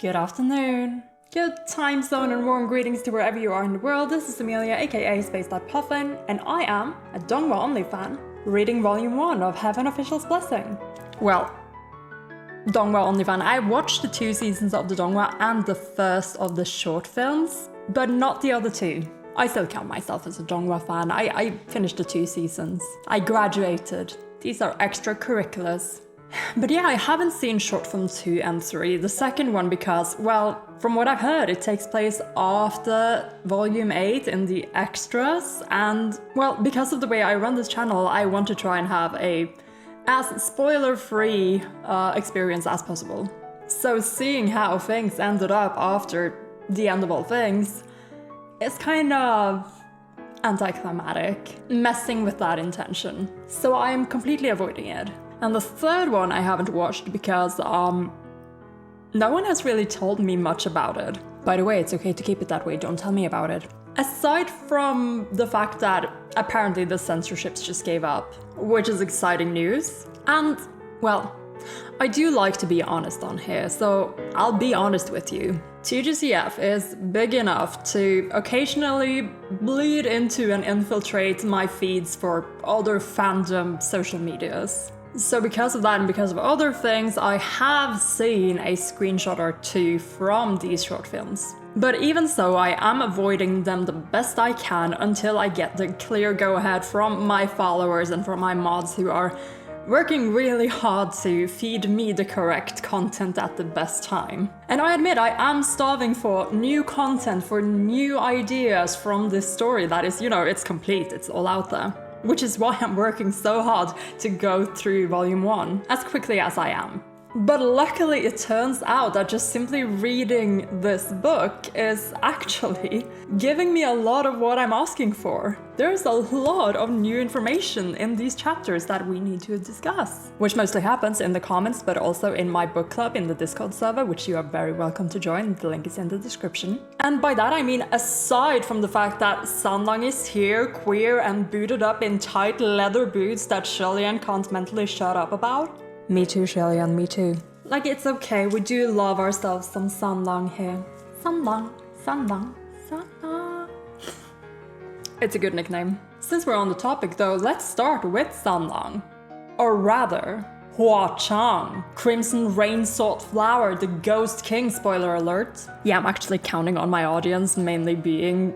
Good afternoon, good time zone and warm greetings to wherever you are in the world. This is Amelia, aka Space.Puffin, and I am a Donghua only fan, reading Volume 1 of Heaven Official's Blessing. Well, Donghua only fan. I watched the 2 seasons of the Donghua and the first of the short films, but not the other 2. I still count myself as a Donghua fan. I finished the 2 seasons. I graduated. These are extracurriculars. But yeah, I haven't seen short film 2 and 3, the second one because, well, from what I've heard, it takes place after volume 8 in the extras, and, well, because of the way I run this channel, I want to try and have a as spoiler-free experience as possible. So seeing how things ended up after the end of all things is kind of anticlimactic, messing with that intention. So I am completely avoiding it. And the third one I haven't watched because no one has really told me much about it. By the way, it's okay to keep it that way, don't tell me about it. Aside from the fact that apparently the censorships just gave up, which is exciting news. And, well, I do like to be honest on here, so I'll be honest with you. TGCF is big enough to occasionally bleed into and infiltrate my feeds for other fandom social medias. So because of that and because of other things, I have seen a screenshot or 2 from these short films. But even so, I am avoiding them the best I can until I get the clear go-ahead from my followers and from my mods who are working really hard to feed me the correct content at the best time. And I admit I am starving for new content, for new ideas from this story that is, it's complete, it's all out there. Which is why I'm working so hard to go through volume 1 as quickly as I am. But luckily it turns out that just simply reading this book is actually giving me a lot of what I'm asking for. There's a lot of new information in these chapters that we need to discuss, which mostly happens in the comments, but also in my book club in the Discord server, which you are very welcome to join. The link is in the description. And by that I mean, aside from the fact that Sanlang is here, queer and booted up in tight leather boots that Shillian can't mentally shut up about. Me too, Shillian, me too. Like, it's okay, we do love ourselves some Sanlang here. Sanlang, Sanlang, Sanlang. It's a good nickname. Since we're on the topic though, let's start with Sanlang. Or rather, Hua Cheng, Crimson Rain Salt Flower, the Ghost King, spoiler alert. Yeah, I'm actually counting on my audience mainly being,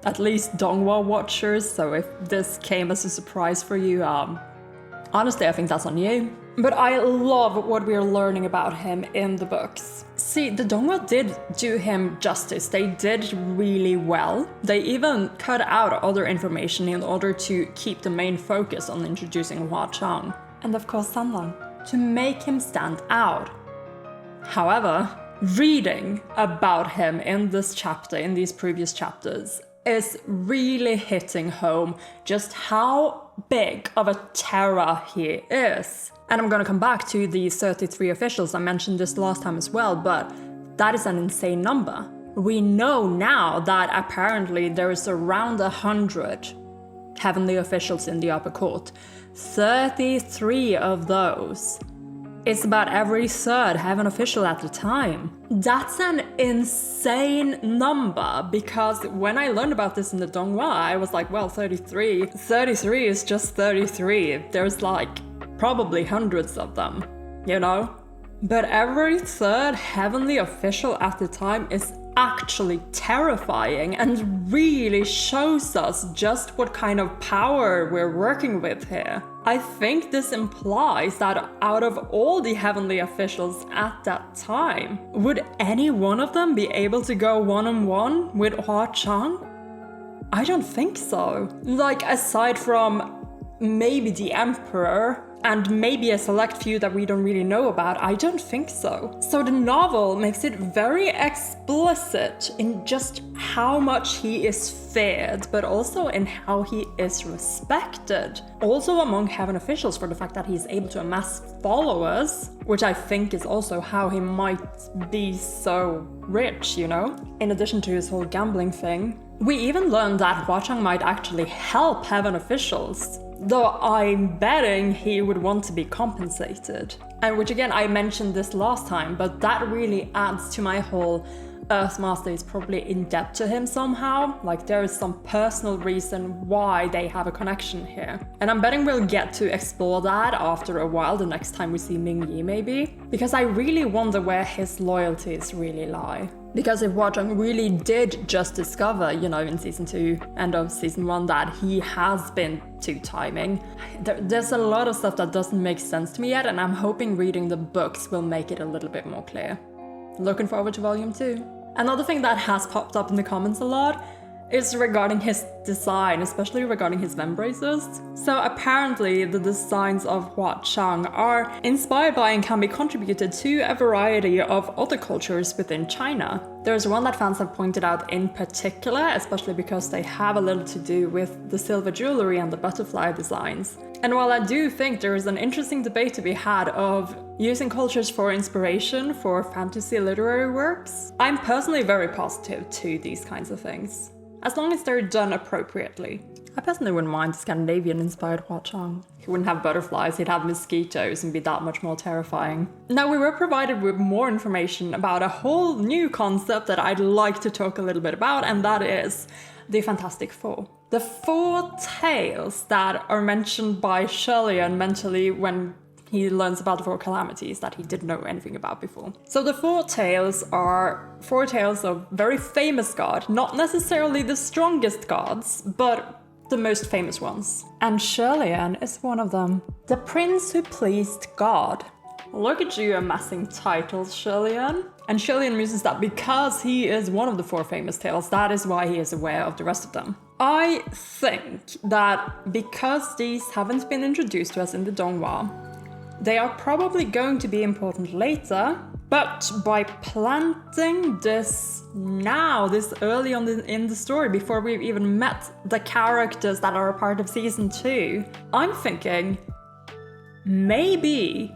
at least Donghua watchers, so if this came as a surprise for you, honestly, I think that's on you. But I love what we're learning about him in the books. See, the Donghua did do him justice. They did really well. They even cut out other information in order to keep the main focus on introducing Hua Cheng. And of course Sanlang, to make him stand out. However, reading about him in this chapter, in these previous chapters, is really hitting home just how big of a terror he is. And I'm gonna come back to the 33 officials, I mentioned this last time as well, but that is an insane number. We know now that apparently there is around 100 heavenly officials in the upper court. 33 of those. It's about every 3rd heaven official at the time. That's an insane number, because when I learned about this in the Donghua, I was like, well, 33. 33 is just 33. There's probably hundreds of them, But every 3rd heavenly official at the time is actually terrifying and really shows us just what kind of power we're working with here. I think this implies that out of all the heavenly officials at that time, would any one of them be able to go one-on-one with Hua Cheng? I don't think so. Aside from maybe the Emperor, and maybe a select few that we don't really know about, I don't think so. So the novel makes it very explicit in just how much he is feared, but also in how he is respected. Also among heaven officials for the fact that he's able to amass followers, which I think is also how he might be so rich, In addition to his whole gambling thing. We even learned that Hua Cheng might actually help heaven officials. Though I'm betting he would want to be compensated. And which again, I mentioned this last time, but that really adds to my whole Earthmaster is probably in debt to him somehow. Like there is some personal reason why they have a connection here. And I'm betting we'll get to explore that after a while, the next time we see Ming Yi maybe. Because I really wonder where his loyalties really lie. Because if Hua Cheng really did just discover, you know, in season 2, end of season 1, that he has been two-timing, there's a lot of stuff that doesn't make sense to me yet, and I'm hoping reading the books will make it a little bit more clear. Looking forward to volume 2. Another thing that has popped up in the comments a lot is regarding his design, especially regarding his vembracers. So apparently the designs of Hua Cheng are inspired by and can be contributed to a variety of other cultures within China. There's one that fans have pointed out in particular, especially because they have a little to do with the silver jewelry and the butterfly designs. And while I do think there is an interesting debate to be had of using cultures for inspiration for fantasy literary works, I'm personally very positive to these kinds of things, as long as they're done appropriately. I personally wouldn't mind Scandinavian-inspired Hua Cheng. He wouldn't have butterflies, he'd have mosquitoes and be that much more terrifying. Now, we were provided with more information about a whole new concept that I'd like to talk a little bit about, and that is the Fantastic Four. The 4 tales that are mentioned by Shirley mentally when he learns about the 4 calamities that he didn't know anything about before. So the 4 tales are 4 tales of very famous gods, not necessarily the strongest gods, but the most famous ones. And Shirley is one of them. The prince who pleased God. Look at you amassing titles, Shirley. And Shirley muses that because he is one of the 4 famous tales, that is why he is aware of the rest of them. I think that because these haven't been introduced to us in the Donghua, they are probably going to be important later, but by planting this now, this early on in the story, before we've even met the characters that are a part of season 2, I'm thinking maybe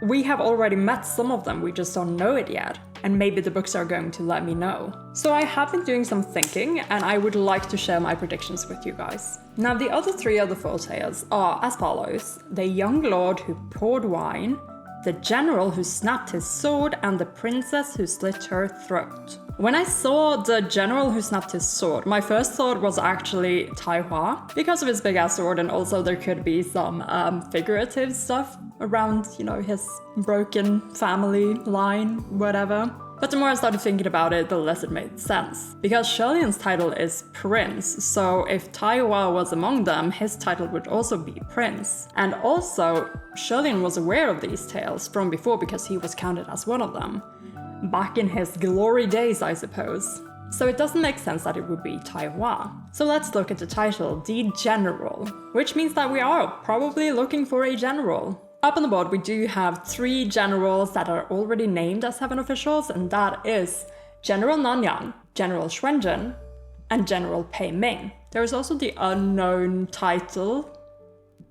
we have already met some of them, we just don't know it yet. And maybe the books are going to let me know. So I have been doing some thinking, and I would like to share my predictions with you guys. Now, the other 3 of the 4 tales are as follows: the young lord who poured wine, the general who snapped his sword, and the princess who slit her throat. When I saw the general who snapped his sword, my first thought was actually Tai Hua, because of his big ass sword, and also there could be some figurative stuff around, you know, his broken family line, whatever. But the more I started thinking about it, the less it made sense. Because Shirley's title is Prince, so if Tai Hua was among them, his title would also be Prince. And also, Shirley was aware of these tales from before because he was counted as one of them. Back in his glory days, I suppose. So it doesn't make sense that it would be Tai Hua. So let's look at the title, The General, which means that we are probably looking for a general. Up on the board, we do have 3 generals that are already named as Heaven Officials, and that is General Nanyang, General Xuanzhen, and General Pei Ming. There is also the unknown title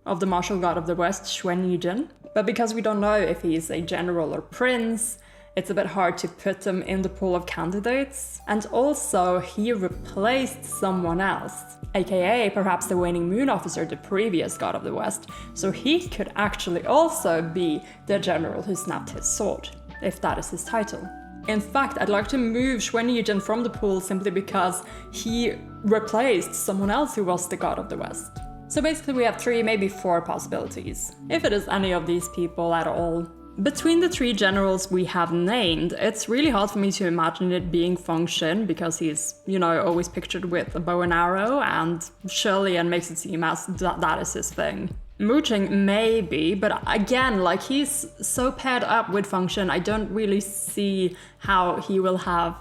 of the martial god of the West, Xuan Yijin, but because we don't know if he's a general or prince, it's a bit hard to put him in the pool of candidates. And also, he replaced someone else, aka perhaps the Waning Moon Officer, the previous god of the West, so he could actually also be the general who snapped his sword, if that is his title. In fact, I'd like to move Xuan Yijin from the pool simply because he replaced someone else who was the god of the West. So basically we have 3, maybe 4 possibilities, if it is any of these people at all. Between the 3 generals we have named, it's really hard for me to imagine it being Feng Xin because he's, you know, always pictured with a bow and arrow, and Shirley makes it seem as that is his thing. Mu Cheng maybe, but again, like, he's so paired up with Feng Xin, I don't really see how he will have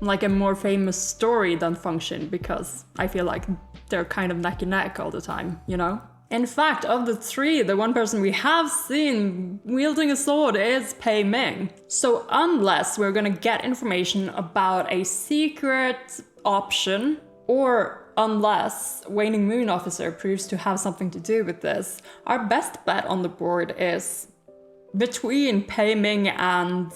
like a more famous story than Feng Xin, because I feel like they're kind of neck and neck all the time, you know? In fact, of the 3, the one person we have seen wielding a sword is Pei Ming. So unless we're gonna get information about a secret option, or unless Waning Moon Officer proves to have something to do with this, our best bet on the board is between Pei Ming and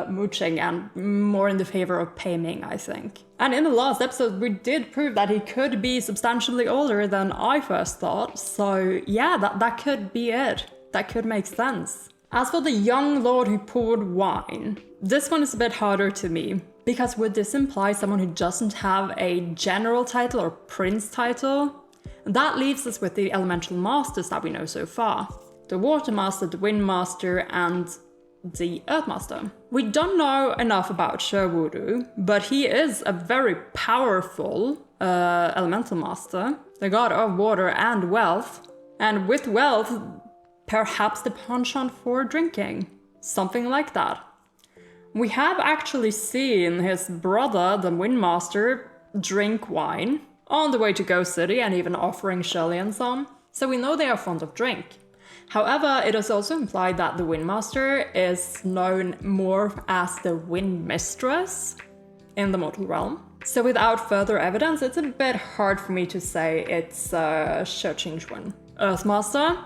Mu Cheng, and more in the favor of Pei Ming, I think. And in the last episode, we did prove that he could be substantially older than I first thought. So yeah, that could be it. That could make sense. As for the young lord who poured wine, this one is a bit harder to me. Because would this imply someone who doesn't have a general title or prince title? That leaves us with the elemental masters that we know so far. The Water Master, the Wind Master, and the Earth Master. We don't know enough about Shewuru, but he is a very powerful elemental master, the god of water and wealth. And with wealth, perhaps the penchant for drinking. Something like that. We have actually seen his brother, the Wind Master, drink wine on the way to Ghost City and even offering Shirley some. So we know they are fond of drink. However, it is also implied that the Wind Master is known more as the Wind Mistress in the mortal realm. So without further evidence, it's a bit hard for me to say it's Hua Cheng. Earth Master?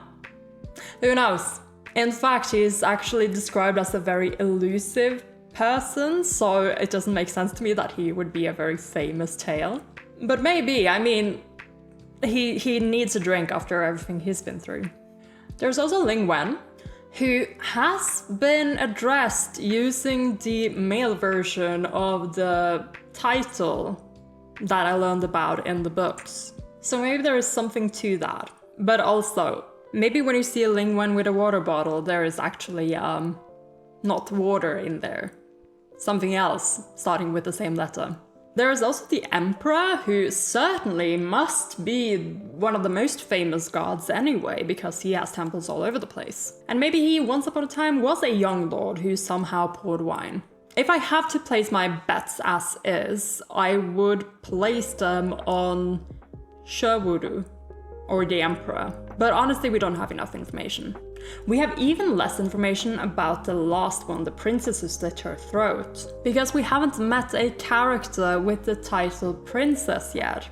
Who knows? In fact, he's actually described as a very elusive person, so it doesn't make sense to me that he would be a very famous tale. But maybe, I mean, he needs a drink after everything he's been through. There's also Ling Wen, who has been addressed using the male version of the title that I learned about in the books. So maybe there is something to that. But also, maybe when you see a Ling Wen with a water bottle, there is actually not water in there. Something else, starting with the same letter. There is also the Emperor, who certainly must be one of the most famous gods anyway, because he has temples all over the place. And maybe he once upon a time was a young lord who somehow poured wine. If I have to place my bets as is, I would place them on Shewuru, or the Emperor. But honestly, we don't have enough information. We have even less information about the last one, the princess who slit her throat, because we haven't met a character with the title princess yet.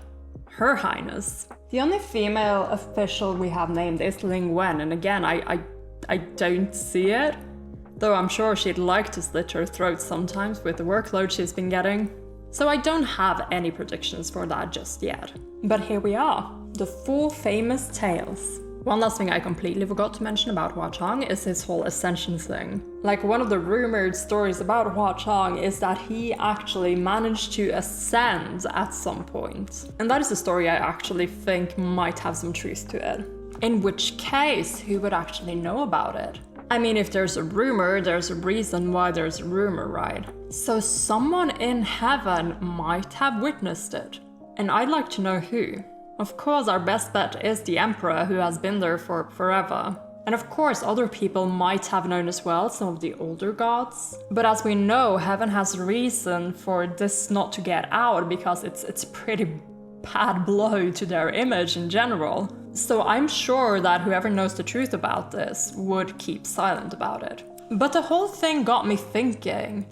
Her Highness. The only female official we have named is Ling Wen, and again, I don't see it, though I'm sure she'd like to slit her throat sometimes with the workload she's been getting. So I don't have any predictions for that just yet. But here we are, the 4 famous tales. One last thing I completely forgot to mention about Hua Cheng is his whole ascension thing. Like, one of the rumored stories about Hua Cheng is that he actually managed to ascend at some point. And that is a story I actually think might have some truth to it. In which case, who would actually know about it? I mean, if there's a rumor, there's a reason why there's a rumor, right? So someone in heaven might have witnessed it. And I'd like to know who. Of course, our best bet is the Emperor, who has been there for forever. And of course, other people might have known as well, some of the older gods. But as we know, heaven has reason for this not to get out, because it's a pretty bad blow to their image in general. So I'm sure that whoever knows the truth about this would keep silent about it. But the whole thing got me thinking,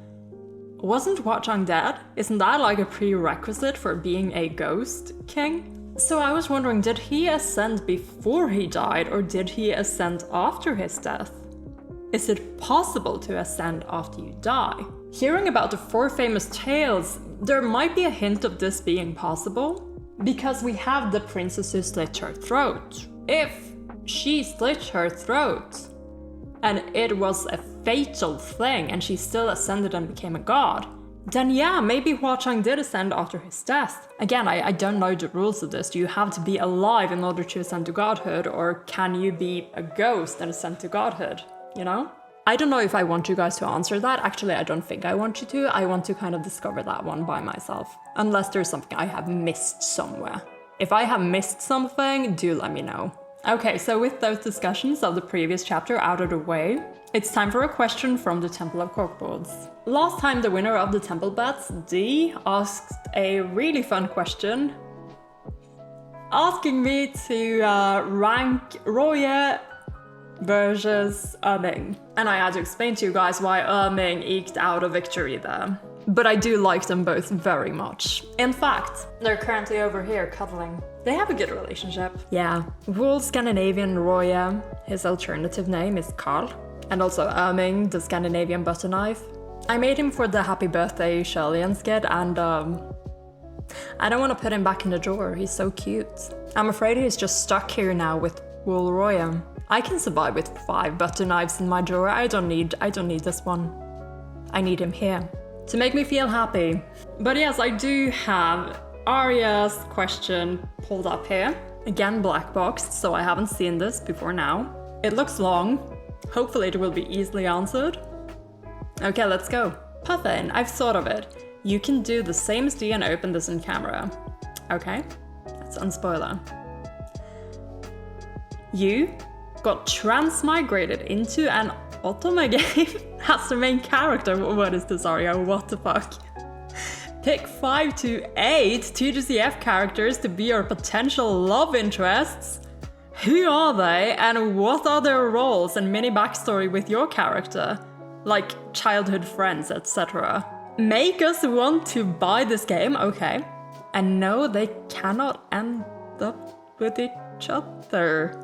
wasn't Hua Cheng dead? Isn't that like a prerequisite for being a ghost king? So I was wondering, did he ascend before he died, or did he ascend after his death? Is it possible to ascend after you die? Hearing about the 4 famous tales, there might be a hint of this being possible, because we have the princess who slit her throat. If she slit her throat, and it was a fatal thing, and she still ascended and became a god, then yeah, maybe Hua Cheng did ascend after his death. Again, I don't know the rules of this. Do you have to be alive in order to ascend to godhood, or can you be a ghost and ascend to godhood, you know? I don't know if I want you guys to answer that. Actually, I don't think I want you to. I want to kind of discover that one by myself. Unless there's something I have missed somewhere. If I have missed something, do let me know. Okay, so with those discussions of the previous chapter out of the way, it's time for a question from the Temple of Corkboards. Last time the winner of the Temple Bets, D, asked a really fun question, asking me to rank Roye versus Erming. And I had to explain to you guys why Erming eked out a victory there. But I do like them both very much. In fact, they're currently over here cuddling. They have a good relationship. Yeah. Rural Scandinavian Roye, his alternative name is Karl, And also Erming, the Scandinavian butter knife. I made him for the Happy Birthday Shirley skit, and I don't want to put him back in the drawer. He's so cute. I'm afraid he's just stuck here now with Woolroy. I can survive with 5 butter knives in my drawer. I don't need this one. I need him here to make me feel happy. But yes, I do have Arya's question pulled up here. Again, black boxed, so I haven't seen this before now. It looks long. Hopefully it will be easily answered. Okay, let's go. Puffin, I've thought of it. You can do the same as D and open this in camera. Okay, that's unspoiler. You got transmigrated into an Otome game as the main character. What is this, Arya? What the fuck? Pick 5 to 8 TGCF characters to be your potential love interests. Who are they, and what are their roles and mini backstory with your character? Like childhood friends, etc. Make us want to buy this game, okay. And no, they cannot end up with each other.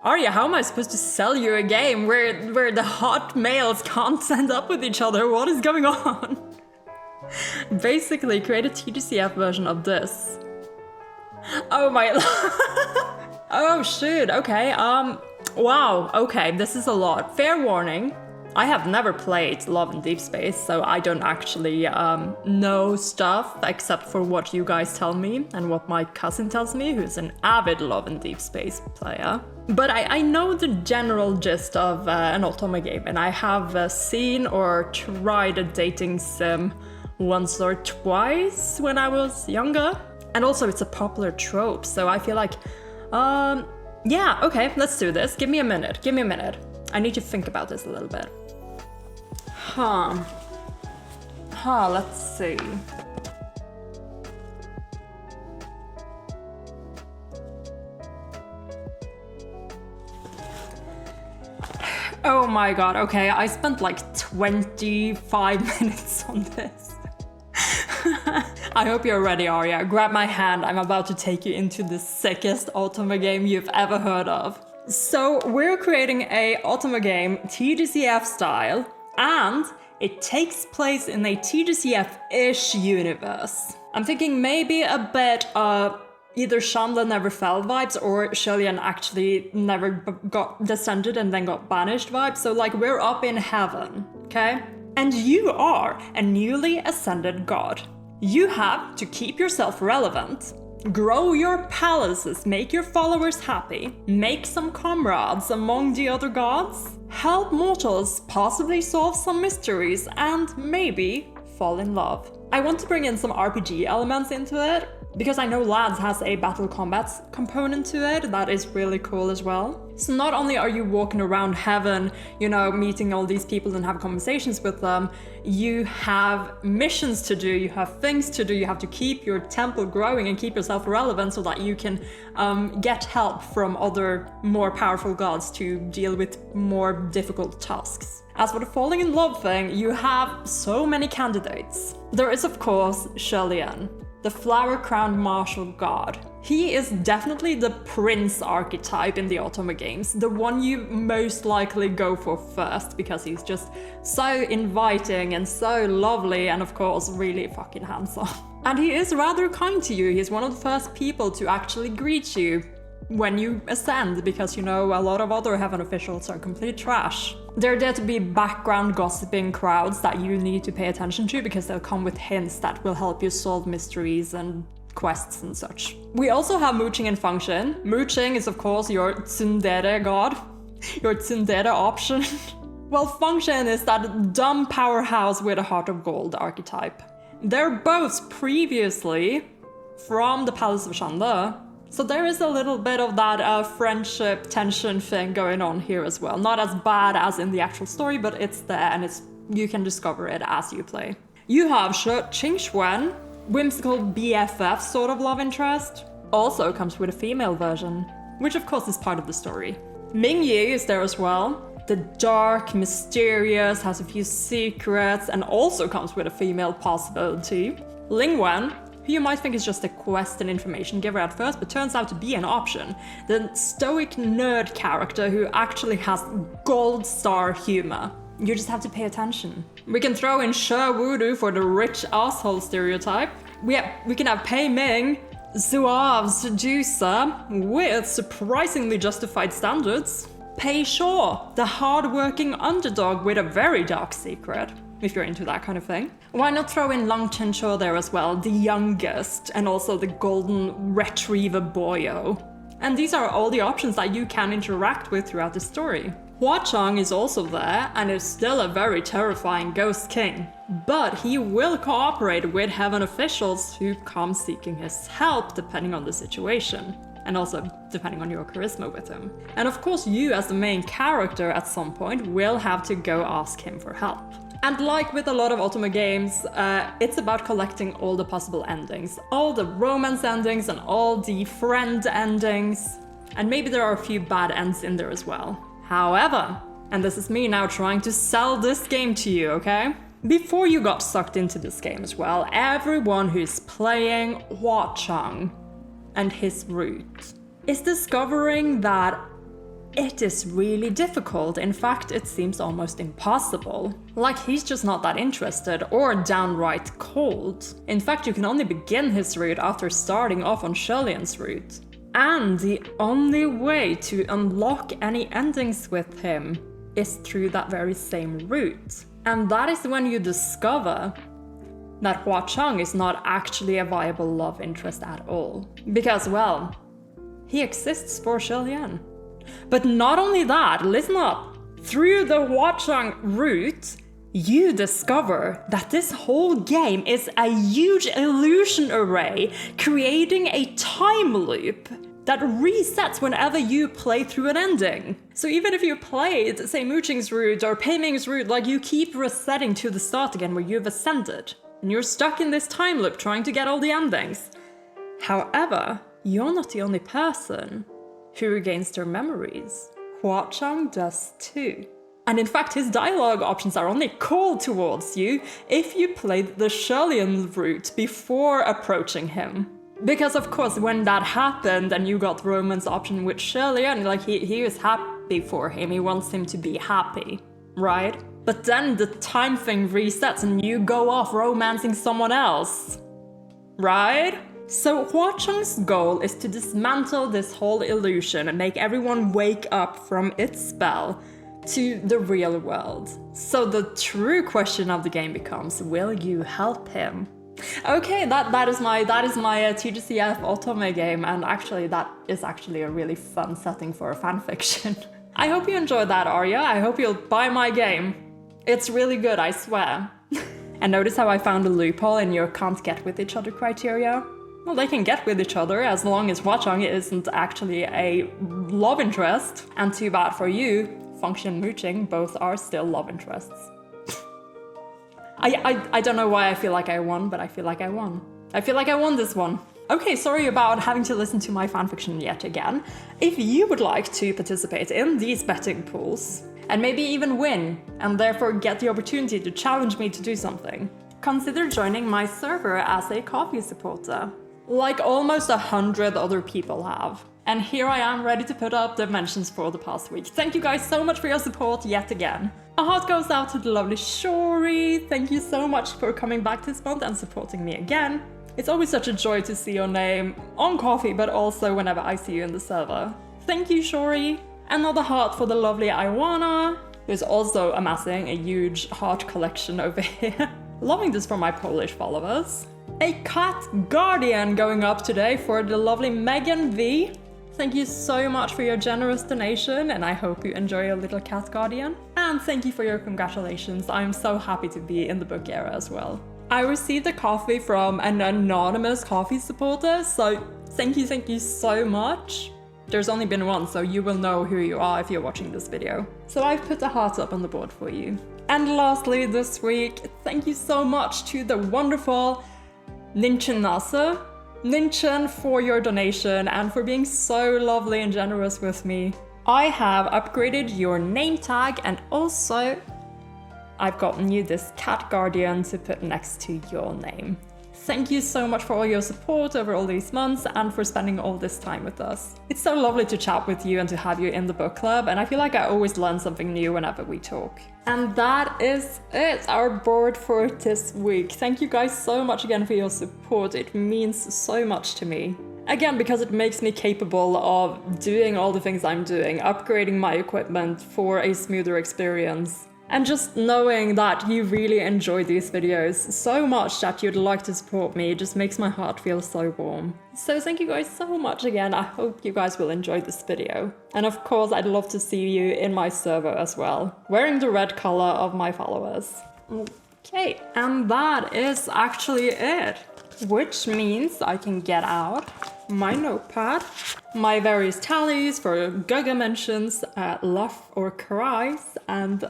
Arya, how am I supposed to sell you a game where the hot males can't end up with each other? What is going on? Basically, create a TGCF version of this. Oh my... Oh shoot, okay, wow, okay, this is a lot. Fair warning, I have never played Love in Deep Space, so I don't actually know stuff except for what you guys tell me and what my cousin tells me, who's an avid Love in Deep Space player. But I know the general gist of an Otome game, and I have seen or tried a dating sim once or twice when I was younger. And also it's a popular trope, so I feel like, yeah, okay, let's do this. Give me a minute. I need to think about this a little bit. Let's see. Oh my god, okay, I spent like 25 minutes on this. I hope you're ready, Arya. Grab my hand, I'm about to take you into the sickest Otome game you've ever heard of. So we're creating a Otome game TGCF style, and it takes place in a TGCF-ish universe. I'm thinking maybe a bit either Chandler Never Fell vibes or Shillian actually never got descended and then got banished vibes. So like we're up in heaven, okay? And you are a newly ascended god. You have to keep yourself relevant, grow your palaces, make your followers happy, make some comrades among the other gods, help mortals possibly solve some mysteries, and maybe fall in love. I want to bring in some RPG elements into it, because I know Lads has a battle combat component to it that is really cool as well. So not only are you walking around heaven, you know, meeting all these people and have conversations with them, you have missions to do, you have things to do, you have to keep your temple growing and keep yourself relevant so that you can get help from other more powerful gods to deal with more difficult tasks. As for the falling in love thing, you have so many candidates. There is of course Shillian, the flower-crowned martial god. He is definitely the prince archetype in the Otome games, the one you most likely go for first, because he's just so inviting and so lovely and of course really fucking handsome. And he is rather kind to you. He's one of the first people to actually greet you when you ascend, because you know a lot of other heaven officials are complete trash. They're there to be background gossiping crowds that you need to pay attention to, because they'll come with hints that will help you solve mysteries and quests and such. We also have Mooching and Function. Mooching is of course your tsundere god, your tsundere option. Well, Function is that dumb powerhouse with a heart of gold archetype. They're both previously from the Palace of Chandler, so there is a little bit of that friendship tension thing going on here as well. Not as bad as in the actual story, but it's there and you can discover it as you play. You have Qingxuan, whimsical BFF sort of love interest. Also comes with a female version, which of course is part of the story. Mingyi is there as well. The dark, mysterious, has a few secrets, and also comes with a female possibility. Lingwen, who you might think is just a quest and information giver at first, but turns out to be an option. The stoic nerd character who actually has gold star humor. You just have to pay attention. We can throw in She Wudu for the rich asshole stereotype. We can have Pei Ming, suave seducer with surprisingly justified standards. Pei Shaw, the hard-working underdog with a very dark secret, if you're into that kind of thing. Why not throw in Long Chen Cho there as well, the youngest, and also the golden retriever boyo. And these are all the options that you can interact with throughout the story. Hua Cheng is also there and is still a very terrifying ghost king, but he will cooperate with heaven officials who come seeking his help depending on the situation, and also depending on your charisma with him. And of course you as the main character at some point will have to go ask him for help. And like with a lot of Otome games, it's about collecting all the possible endings, all the romance endings and all the friend endings, and maybe there are a few bad ends in there as well. However, and this is me now trying to sell this game to you, okay? Before you got sucked into this game as well, everyone who's playing Hua Cheng and his route is discovering that it is really difficult. In fact, it seems almost impossible. Like he's just not that interested or downright cold. In fact, you can only begin his route after starting off on Shirlian's route. And the only way to unlock any endings with him is through that very same route. And that is when you discover that Hua Cheng is not actually a viable love interest at all. Because, well, he exists for Shirlian. But not only that, listen up. Through the Hua Cheng route, you discover that this whole game is a huge illusion array, creating a time loop that resets whenever you play through an ending. So even if you played, say, Muqing's route or Pei Ming's route, like you keep resetting to the start again where you've ascended, and you're stuck in this time loop trying to get all the endings. However, you're not the only person who regains their memories. Hua Cheng does too. And in fact, his dialogue options are only cold towards you if you played the Shirlian route before approaching him. Because of course, when that happened and you got romance option with Shirlian, like he is happy for him, he wants him to be happy, right? But then the time thing resets and you go off romancing someone else, right? So Hua Cheng's goal is to dismantle this whole illusion and make everyone wake up from its spell to the real world. So the true question of the game becomes, will you help him? Okay, that is my TGCF Otome game, and actually that is actually a really fun setting for a fanfiction. I hope you enjoyed that, Arya. I hope you'll buy my game. It's really good, I swear. And notice how I found a loophole in your can't get with each other criteria? Well, they can get with each other as long as Hua Cheng isn't actually a love interest. And too bad for you, Function and Muqing both are still love interests. I don't know why I feel like I won, but I feel like I won. I feel like I won this one. Okay, sorry about having to listen to my fanfiction yet again. If you would like to participate in these betting pools, and maybe even win, and therefore get the opportunity to challenge me to do something, consider joining my server as a coffee supporter, like almost 100 other people have. And here I am ready to put up the mentions for the past week. Thank you guys so much for your support yet again. A heart goes out to the lovely Shori. Thank you so much for coming back this month and supporting me again. It's always such a joy to see your name on coffee, but also whenever I see you in the server. Thank you, Shori. Another heart for the lovely Iwana, who's also amassing a huge heart collection over here. Loving this from my Polish followers. A cat guardian going up today for the lovely Megan V. Thank you so much for your generous donation, and I hope you enjoy your little cat guardian. And thank you for your congratulations. I'm so happy to be in the book era as well. I received a coffee from an anonymous coffee supporter, so thank you so much. There's only been one, so you will know who you are if you're watching this video. So I've put a heart up on the board for you. And lastly this week, thank you so much to the wonderful Ninchen Nasa. Ninchen, for your donation and for being so lovely and generous with me. I have upgraded your name tag, and also I've gotten you this cat guardian to put next to your name. Thank you so much for all your support over all these months and for spending all this time with us. It's so lovely to chat with you and to have you in the book club, and I feel like I always learn something new whenever we talk. And that is it, our board for this week. Thank you guys so much again for your support. It means so much to me. Again, because it makes me capable of doing all the things I'm doing, upgrading my equipment for a smoother experience. And just knowing that you really enjoy these videos so much that you'd like to support me just makes my heart feel so warm. So thank you guys so much again. I hope you guys will enjoy this video. And of course, I'd love to see you in my server as well, wearing the red color of my followers. Okay, and that is actually it. Which means I can get out my notepad, my various tallies for Gaga mentions, love or cries, and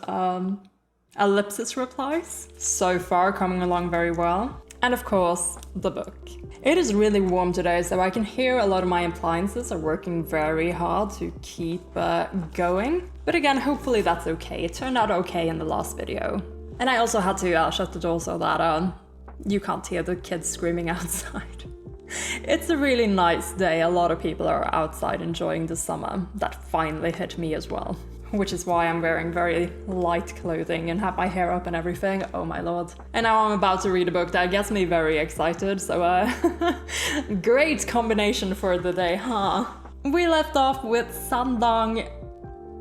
ellipsis replies. So far coming along very well. And of course, the book. It is really warm today, so I can hear a lot of my appliances are working very hard to keep going. But again, hopefully that's okay. It turned out okay in the last video. And I also had to shut the door so that you can't hear the kids screaming outside. It's a really nice day. A lot of people are outside enjoying the summer. That finally hit me as well. Which is why I'm wearing very light clothing and have my hair up and everything. Oh my lord. And now I'm about to read a book that gets me very excited, so great combination for the day, huh? We left off with Sandong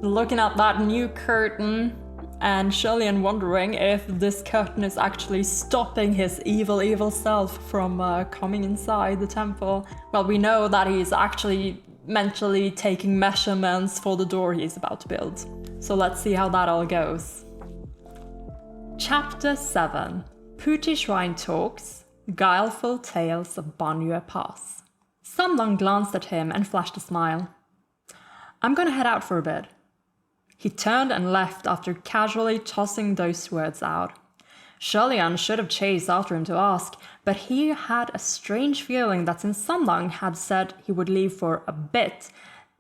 looking at that new curtain and Shirley wondering if this curtain is actually stopping his evil self from coming inside the temple. Well, we know that he's actually mentally taking measurements for the door he's about to build. So let's see how that all goes. Chapter 7. Putti Shrine Talks, Guileful Tales of Banyue Pass. Sunlong glanced at him and flashed a smile. I'm gonna head out for a bit. He turned and left after casually tossing those words out. Shirley should have chased after him to ask, but he had a strange feeling that since Sunlong had said he would leave for a bit,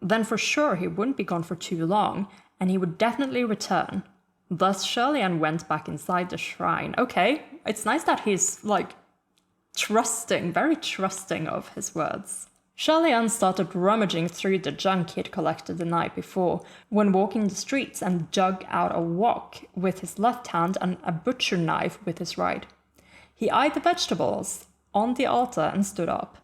then for sure he wouldn't be gone for too long, and he would definitely return. Thus Shirley went back inside the shrine. Okay, it's nice that he's, trusting, very trusting of his words. Shirley started rummaging through the junk he'd collected the night before when walking the streets and dug out a wok with his left hand and a butcher knife with his right. He eyed the vegetables on the altar and stood up.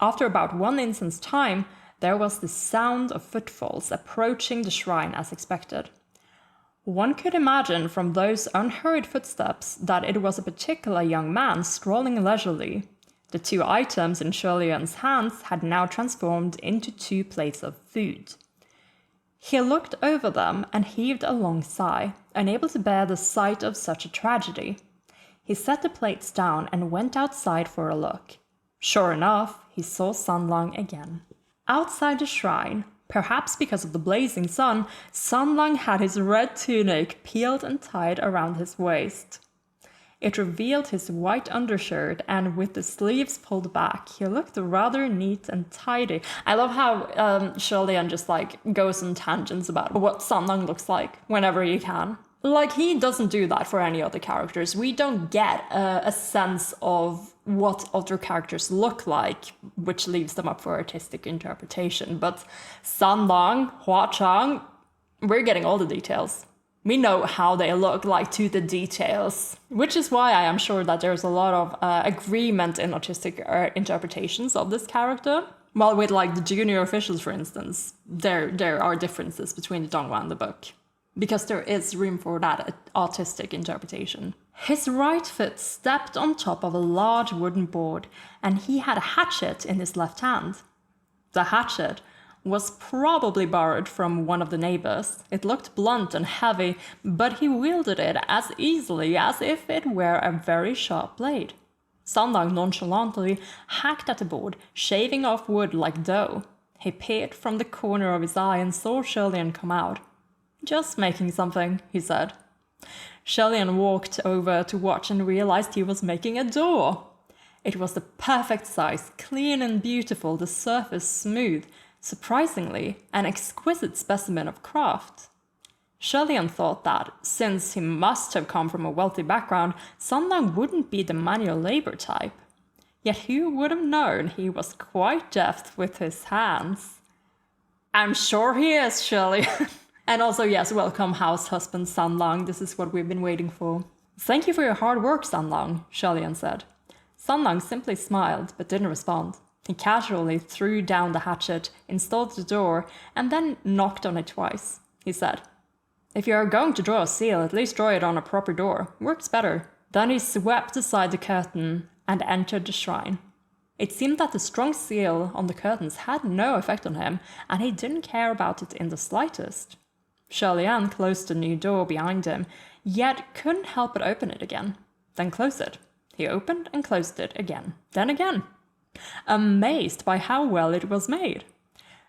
After about 1 instant's time, there was the sound of footfalls approaching the shrine as expected. One could imagine from those unhurried footsteps that it was a particular young man strolling leisurely. The 2 items in Shirley's hands had now transformed into 2 plates of food. He looked over them and heaved a long sigh, unable to bear the sight of such a tragedy. He set the plates down and went outside for a look. Sure enough, he saw Sunlong again. Outside the shrine, perhaps because of the blazing sun, Sunlong had his red tunic peeled and tied around his waist. It revealed his white undershirt, and with the sleeves pulled back, he looked rather neat and tidy. I love how Shirley just goes on tangents about what Sunlong looks like whenever he can. He doesn't do that for any other characters. We don't get a sense of what other characters look like, which leaves them up for artistic interpretation. But Sunlong, Hua Cheng, we're getting all the details. We know how they look to the details, which is why I am sure that there's a lot of agreement in artistic interpretations of this character. While with the junior officials, for instance, there are differences between the donghua and the book, because there is room for that artistic interpretation. His right foot stepped on top of a large wooden board, and he had a hatchet in his left hand. The hatchet was probably borrowed from one of the neighbors. It looked blunt and heavy, but he wielded it as easily as if it were a very sharp blade. Sunlong nonchalantly hacked at the board, shaving off wood like dough. He peered from the corner of his eye and saw Shirley come out. "Just making something," he said. Shirley walked over to watch and realized he was making a door. It was the perfect size, clean and beautiful, the surface smooth. Surprisingly, an exquisite specimen of craft. Shirley thought that, since he must have come from a wealthy background, Sunlong wouldn't be the manual labor type. Yet who would have known he was quite deft with his hands? I'm sure he is, Shirley. And also, yes, welcome house husband Sanlang. This is what we've been waiting for. Thank you for your hard work, Sanlang, Shirley said. Sanlang simply smiled, but didn't respond. He casually threw down the hatchet, installed the door, and then knocked on it twice. He said, if you are going to draw a seal, at least draw it on a proper door. Works better. Then he swept aside the curtain and entered the shrine. It seemed that the strong seal on the curtains had no effect on him, and he didn't care about it in the slightest. Shirley closed the new door behind him, yet couldn't help but open it again. Then close it. He opened and closed it again. Then again. Amazed by how well it was made.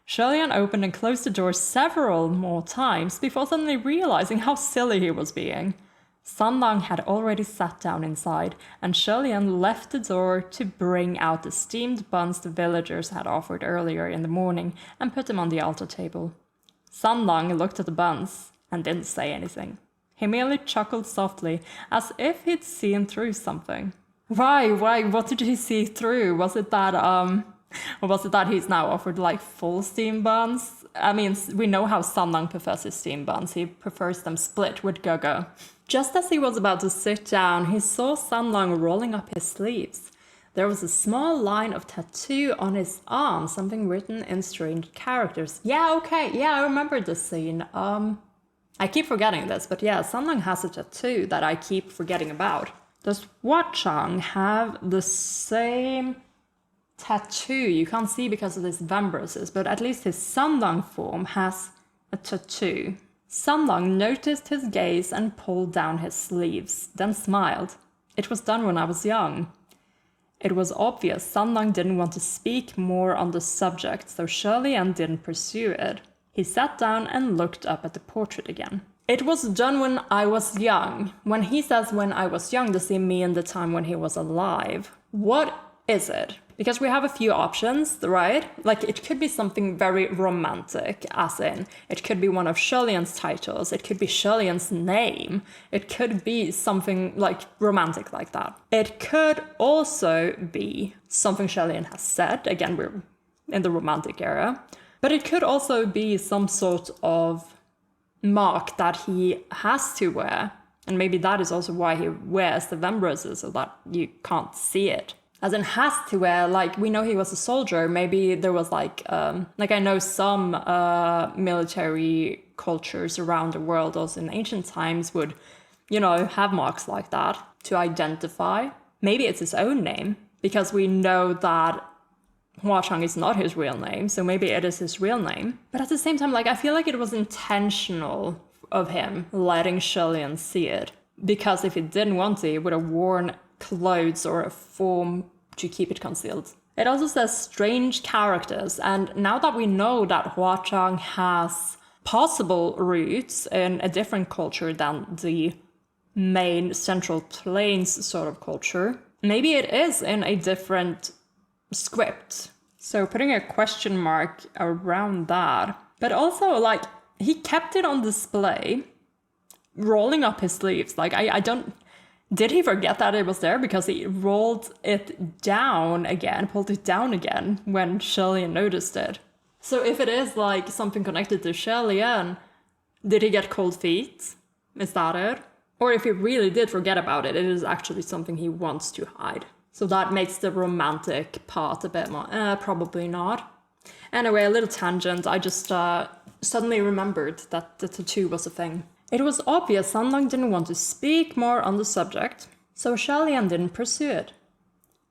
Shirley opened and closed the door several more times before suddenly realizing how silly he was being. Sanlang had already sat down inside, and Shirley left the door to bring out the steamed buns the villagers had offered earlier in the morning and put them on the altar table. Sanlang looked at the buns and didn't say anything. He merely chuckled softly, as if he'd seen through something. Why, what did he see through? Was it that he's now offered like full steam buns? I mean, we know how Sanlang prefers his steam buns. He prefers them split with guga. Just as he was about to sit down, he saw Sanlang rolling up his sleeves. There was a small line of tattoo on his arm, something written in strange characters. Yeah, I remember this scene. I keep forgetting this, but yeah, Sanlang has a tattoo that I keep forgetting about. Does Hua Cheng have the same tattoo? You can't see because of his vambraces, but at least his Sanlang form has a tattoo. Sanlang noticed his gaze and pulled down his sleeves, then smiled. It was done when I was young. It was obvious Sanlang didn't want to speak more on the subject, so Shirley didn't pursue it. He sat down and looked up at the portrait again. It was done when I was young. When he says when I was young, does he mean the time when he was alive? What is it? Because we have a few options, right? Like, it could be something very romantic, as in, it could be one of Shirley's titles, it could be Shirley's name, it could be something, like, romantic like that. It could also be something Shirley has said, again, we're in the romantic era, but it could also be some sort of mark that he has to wear, and maybe that is also why he wears the vambraces, so that you can't see it. As in has to wear, like, we know he was a soldier, maybe there was like I know some military cultures around the world, also in ancient times, would, have marks like that to identify. Maybe it's his own name, because we know that Hua Cheng is not his real name, so maybe it is his real name. But at the same time, I feel like it was intentional of him letting Shirley see it, because if he didn't want to, he would have worn clothes or a form to keep it concealed. It also says strange characters, and now that we know that Hua Cheng has possible roots in a different culture than the main Central Plains sort of culture, maybe it is in a different script. So putting a question mark around that. But also, he kept it on display, rolling up his sleeves. I don't... Did he forget that it was there? Because he rolled it down again, pulled it down again when Shirley noticed it. So if it is something connected to Shirley, did he get cold feet? Is that it? Or if he really did forget about it, it is actually something he wants to hide. So that makes the romantic part a bit more, probably not. Anyway, a little tangent. I just suddenly remembered that the tattoo was a thing. It was obvious Sanlang didn't want to speak more on the subject, so Shirley didn't pursue it.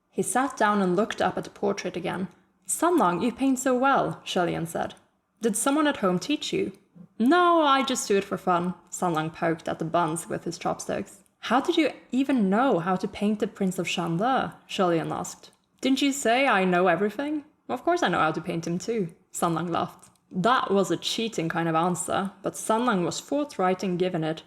He sat down and looked up at the portrait again. Sanlang, you paint so well, Shirley said. Did someone at home teach you? No, I just do it for fun, Sanlang poked at the buns with his chopsticks. How did you even know how to paint the Prince of Chandler? Shirley asked. Didn't you say I know everything? Of course I know how to paint him too, Sanlang laughed. That was a cheating kind of answer, but Sanlang was forthright in giving it.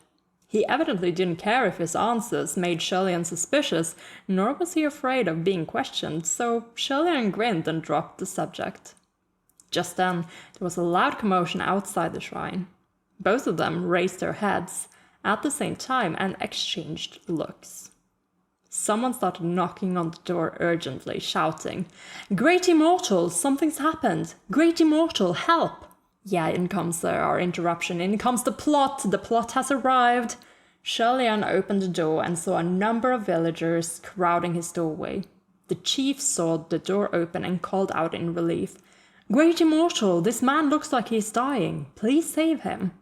He evidently didn't care if his answers made Shirley suspicious, nor was he afraid of being questioned, so Shirley grinned and dropped the subject. Just then, there was a loud commotion outside the shrine. Both of them raised their heads at the same time and exchanged looks. Someone started knocking on the door urgently, shouting, "Great Immortal, something's happened! Great Immortal, help!" Yeah, in comes our interruption. In comes the plot. The plot has arrived. Shirley-Ann opened the door and saw a number of villagers crowding his doorway. The chief saw the door open and called out in relief, "Great Immortal, this man looks like he's dying. Please save him."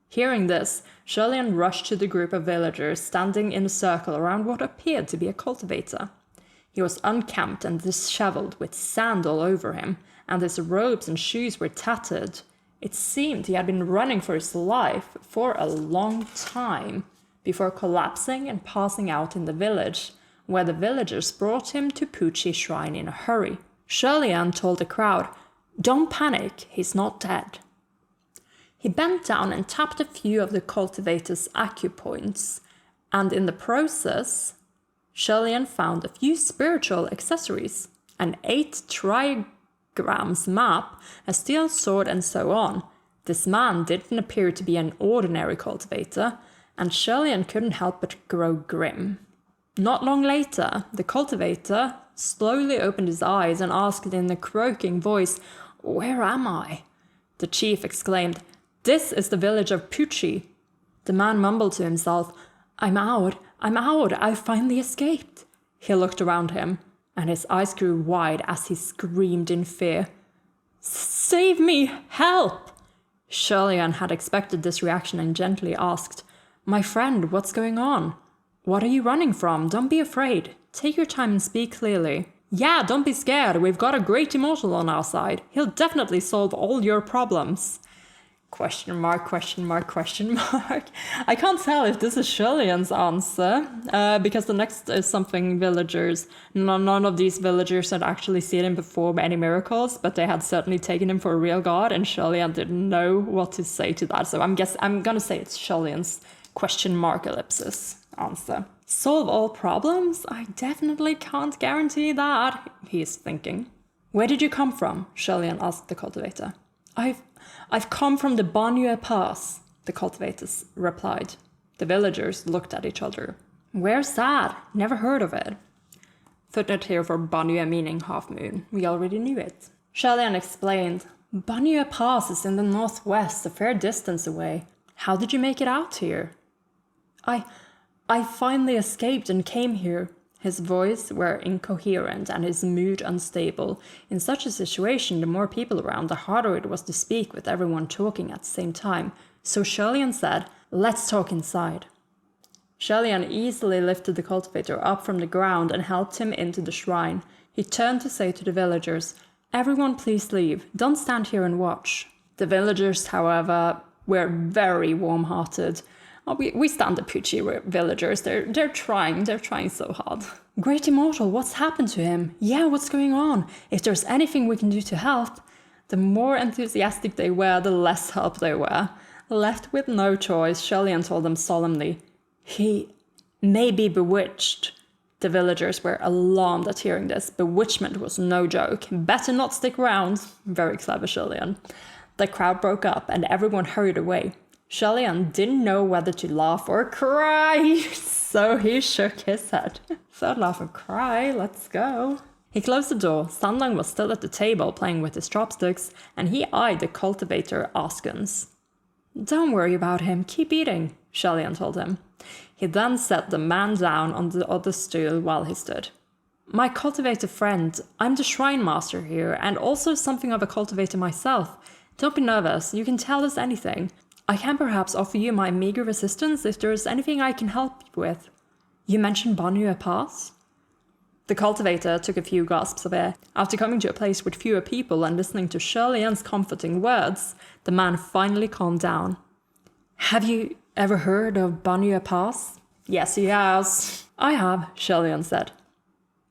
Hearing this, Shirley-Ann rushed to the group of villagers standing in a circle around what appeared to be a cultivator. He was unkempt and disheveled, with sand all over him, and his robes and shoes were tattered. It seemed he had been running for his life for a long time, before collapsing and passing out in the village, where the villagers brought him to Pucci Shrine in a hurry. Shirley-Ann told the crowd, "Don't panic, he's not dead." He bent down and tapped a few of the cultivator's acupoints, and in the process, Shirley-Ann found a few spiritual accessories, an 8 trigrams map, a steel sword, and so on. This man didn't appear to be an ordinary cultivator, and Shirley-Ann couldn't help but grow grim. Not long later, the cultivator slowly opened his eyes and asked in a croaking voice, "Where am I?" The chief exclaimed, "This is the village of Pucci." The man mumbled to himself, I'm out, I finally escaped." He looked around him, and his eyes grew wide as he screamed in fear, "Save me! Help!" Shirley-Ann had expected this reaction and gently asked, "My friend, what's going on? What are you running from? Don't be afraid. Take your time and speak clearly." "Yeah, don't be scared. We've got a great immortal on our side. He'll definitely solve all your problems." Question mark, question mark, question mark. I can't tell if this is Shirley-Ann's answer, because the next is something villagers. None of these villagers had actually seen him perform any miracles, but they had certainly taken him for a real god, and Shirley-Ann didn't know what to say to that. So I'm gonna say it's Shirley-Ann's question mark ellipsis answer. Solve all problems? I definitely can't guarantee that, he's thinking. "Where did you come from?" Shirley-Ann asked the cultivator. I've come from the Banyue Pass, the cultivators replied. The villagers looked at each other. "Where's that? Never heard of it." Footnote here for Banyue meaning half moon. We already knew it. Shirley-Ann explained, "Banyue Pass is in the northwest, a fair distance away. How did you make it out here?" I finally escaped and came here." His voice were incoherent and his mood unstable. In such a situation, the more people around, the harder it was to speak with everyone talking at the same time. So Shirley-Ann said, "Let's talk inside." Shirley-Ann easily lifted the cultivator up from the ground and helped him into the shrine. He turned to say to the villagers, "Everyone please leave. Don't stand here and watch." The villagers, however, were very warm-hearted. We stand the Pucci villagers. They're trying so hard. "Great Immortal, what's happened to him? Yeah, what's going on? If there's anything we can do to help." The more enthusiastic they were, the less help they were. Left with no choice, Shirley-Ann told them solemnly, "He may be bewitched." The villagers were alarmed at hearing this. Bewitchment was no joke. Better not stick around. Very clever, Shirley-Ann. The crowd broke up and everyone hurried away. Shirley-Ann didn't know whether to laugh or cry, so he shook his head. "Third laugh or cry, let's go." He closed the door. Sandlang was still at the table playing with his chopsticks, and he eyed the cultivator askance. "Don't worry about him, keep eating," Shirley-Ann told him. He then set the man down on the other stool while he stood. "My cultivator friend, I'm the shrine master here, and also something of a cultivator myself. Don't be nervous, you can tell us anything. I can perhaps offer you my meager assistance if there is anything I can help you with. You mentioned Banyue Pass?" The cultivator took a few gasps of air. After coming to a place with fewer people and listening to Shirley-Ann's comforting words, the man finally calmed down. "Have you ever heard of Banyue Pass?" "Yes, he has." "I have," Shirley-Ann said.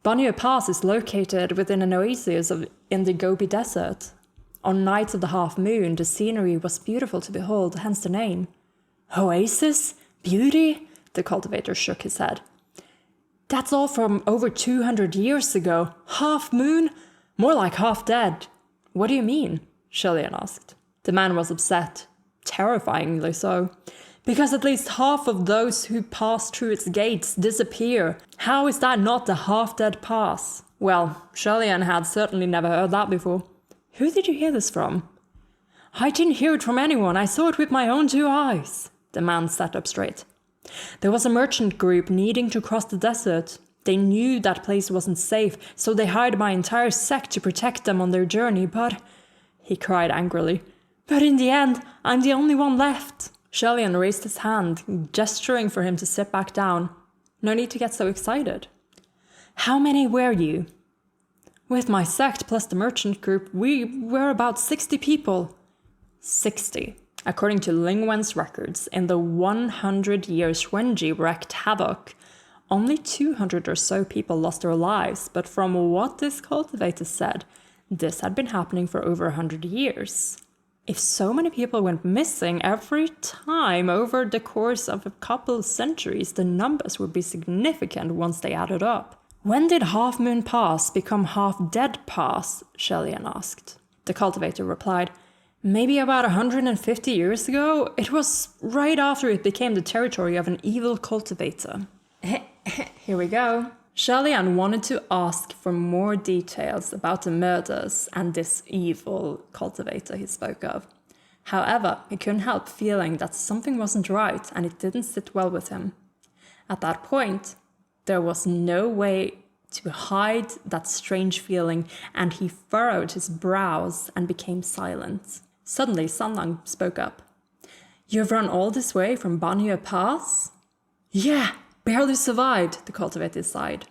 "Banyue Pass is located within an oasis in the Gobi Desert. On nights of the half moon, the scenery was beautiful to behold, hence the name." "Oasis? Beauty?" The cultivator shook his head. "That's all from over 200 years ago. Half moon? More like half dead." "What do you mean?" Shirley-Ann asked. The man was upset, terrifyingly so. Because at least half of those who pass through its gates disappear. How is that not the half-dead pass? Well, Shirley-Ann had certainly never heard that before. Who did you hear this from? I didn't hear it from anyone. I saw it with my own 2 eyes. The man sat up straight. There was a merchant group needing to cross the desert. They knew that place wasn't safe, so they hired my entire sect to protect them on their journey, but... He cried angrily. But in the end, I'm the only one left. Shirley-Ann raised his hand, gesturing for him to sit back down. No need to get so excited. How many were you? With my sect plus the merchant group, we were about 60 people. 60. According to Lingwen's records, in the 100 years Xuanji wreaked havoc, only 200 or so people lost their lives, but from what this cultivator said, this had been happening for over 100 years. If so many people went missing every time over the course of a couple of centuries, the numbers would be significant once they added up. When did Half Moon Pass become Half Dead Pass? Shirley-Ann asked. The cultivator replied, Maybe about 150 years ago. It was right after it became the territory of an evil cultivator. Here we go. Shirley-Ann wanted to ask for more details about the murders and this evil cultivator he spoke of. However, he couldn't help feeling that something wasn't right and it didn't sit well with him. At that point, there was no way to hide that strange feeling, and he furrowed his brows and became silent. Suddenly, Sanlang spoke up. You've run all this way from Banyue Pass? Yeah, barely survived, the cultivator sighed.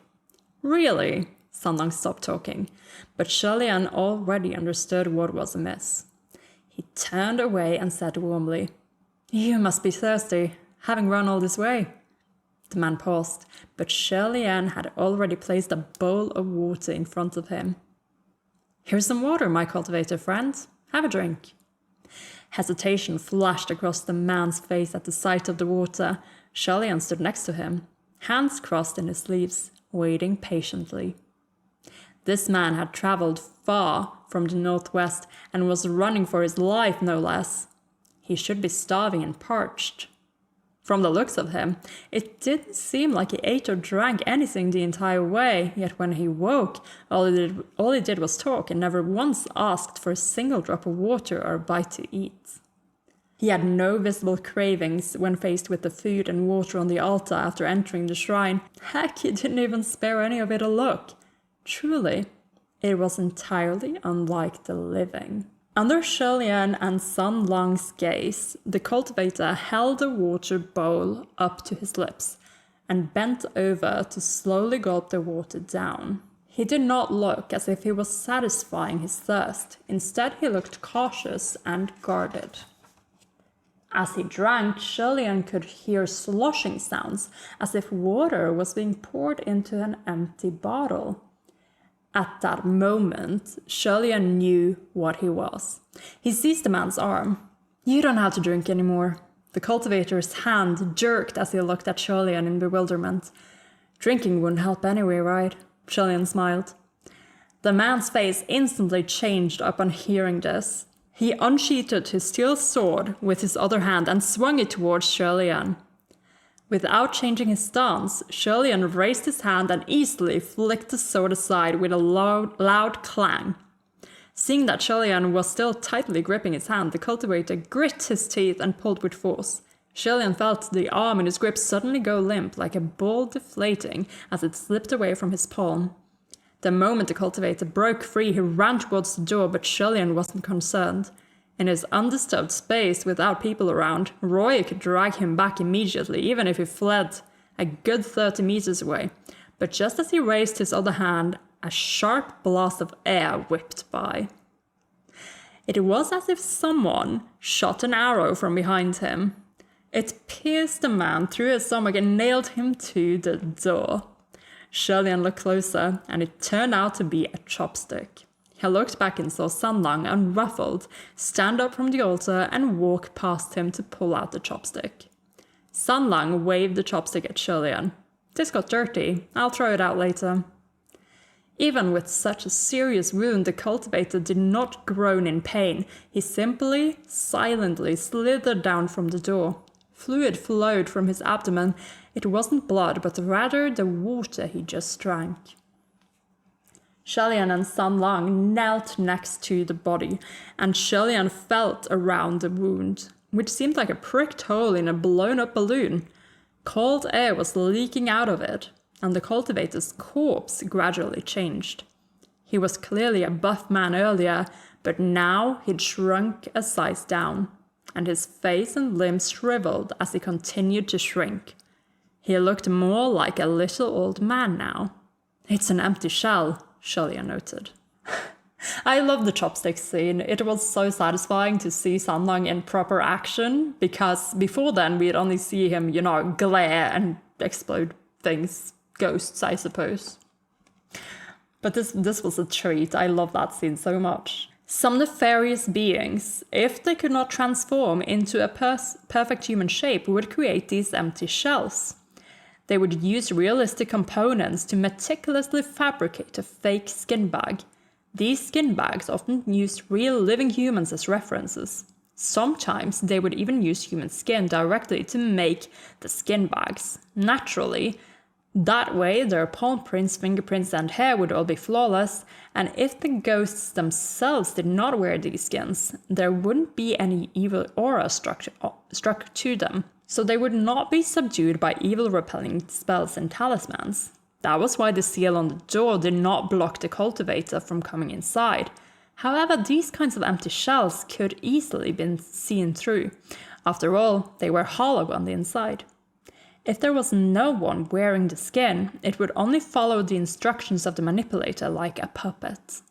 Really? Sanlang stopped talking, but Shirley-Ann already understood what was amiss. He turned away and said warmly, You must be thirsty, having run all this way. The man paused, but Shirley-Ann had already placed a bowl of water in front of him. Here's some water, my cultivator friend. Have a drink. Hesitation flashed across the man's face at the sight of the water. Shirley-Ann stood next to him, hands crossed in his sleeves, waiting patiently. This man had traveled far from the northwest and was running for his life, no less. He should be starving and parched. From the looks of him, it didn't seem like he ate or drank anything the entire way, yet when he woke, all he did was talk and never once asked for a single drop of water or a bite to eat. He had no visible cravings when faced with the food and water on the altar after entering the shrine. Heck, he didn't even spare any of it a look. Truly, it was entirely unlike the living. Under Shirley-Ann and Sun Lang's gaze, the cultivator held a water bowl up to his lips and bent over to slowly gulp the water down. He did not look as if he was satisfying his thirst. Instead, he looked cautious and guarded. As he drank, Shirley-Ann could hear sloshing sounds, as if water was being poured into an empty bottle. At that moment, Shirley-Ann knew what he was. He seized the man's arm. You don't have to drink anymore. The cultivator's hand jerked as he looked at Shirley-Ann in bewilderment. Drinking wouldn't help anyway, right? Shirley-Ann smiled. The man's face instantly changed upon hearing this. He unsheathed his steel sword with his other hand and swung it towards Shirley-Ann. Without changing his stance, Shirley-Ann raised his hand and easily flicked the sword aside with a loud clang. Seeing that Shirley-Ann was still tightly gripping his hand, the cultivator grit his teeth and pulled with force. Shirley-Ann felt the arm in his grip suddenly go limp, like a ball deflating as it slipped away from his palm. The moment the cultivator broke free, he ran towards the door, but Shirley-Ann wasn't concerned. In his undisturbed space, without people around, Roy could drag him back immediately, even if he fled a good 30 meters away. But just as he raised his other hand, a sharp blast of air whipped by. It was as if someone shot an arrow from behind him. It pierced the man through his stomach and nailed him to the door. Shirley-Ann looked closer, and it turned out to be a chopstick. He looked back and saw Sun Lang, unruffled, stand up from the altar and walk past him to pull out the chopstick. Sun Lang waved the chopstick at Shirley-Ann. This got dirty. I'll throw it out later. Even with such a serious wound, the cultivator did not groan in pain. He simply, silently slithered down from the door. Fluid flowed from his abdomen. It wasn't blood, but rather the water he just drank. Shelian and Sanlang knelt next to the body, and Shelian felt around the wound, which seemed like a pricked hole in a blown-up balloon. Cold air was leaking out of it, and the cultivator's corpse gradually changed. He was clearly a buff man earlier, but now he'd shrunk a size down, and his face and limbs shriveled as he continued to shrink. He looked more like a little old man now. "It's an empty shell," Shelian noted. I love the chopstick scene. It was so satisfying to see Sanlang in proper action, because before then we'd only see him, glare and explode things. Ghosts, I suppose. But this was a treat. I love that scene so much. Some nefarious beings, if they could not transform into a perfect human shape, would create these empty shells. They would use realistic components to meticulously fabricate a fake skin bag. These skin bags often used real living humans as references. Sometimes they would even use human skin directly to make the skin bags. Naturally, that way their palm prints, fingerprints, and hair would all be flawless, and if the ghosts themselves did not wear these skins, there wouldn't be any evil aura struck to them. So they would not be subdued by evil-repelling spells and talismans. That was why the seal on the door did not block the cultivator from coming inside. However, these kinds of empty shells could easily be seen through. After all, they were hollow on the inside. If there was no one wearing the skin, it would only follow the instructions of the manipulator like a puppet.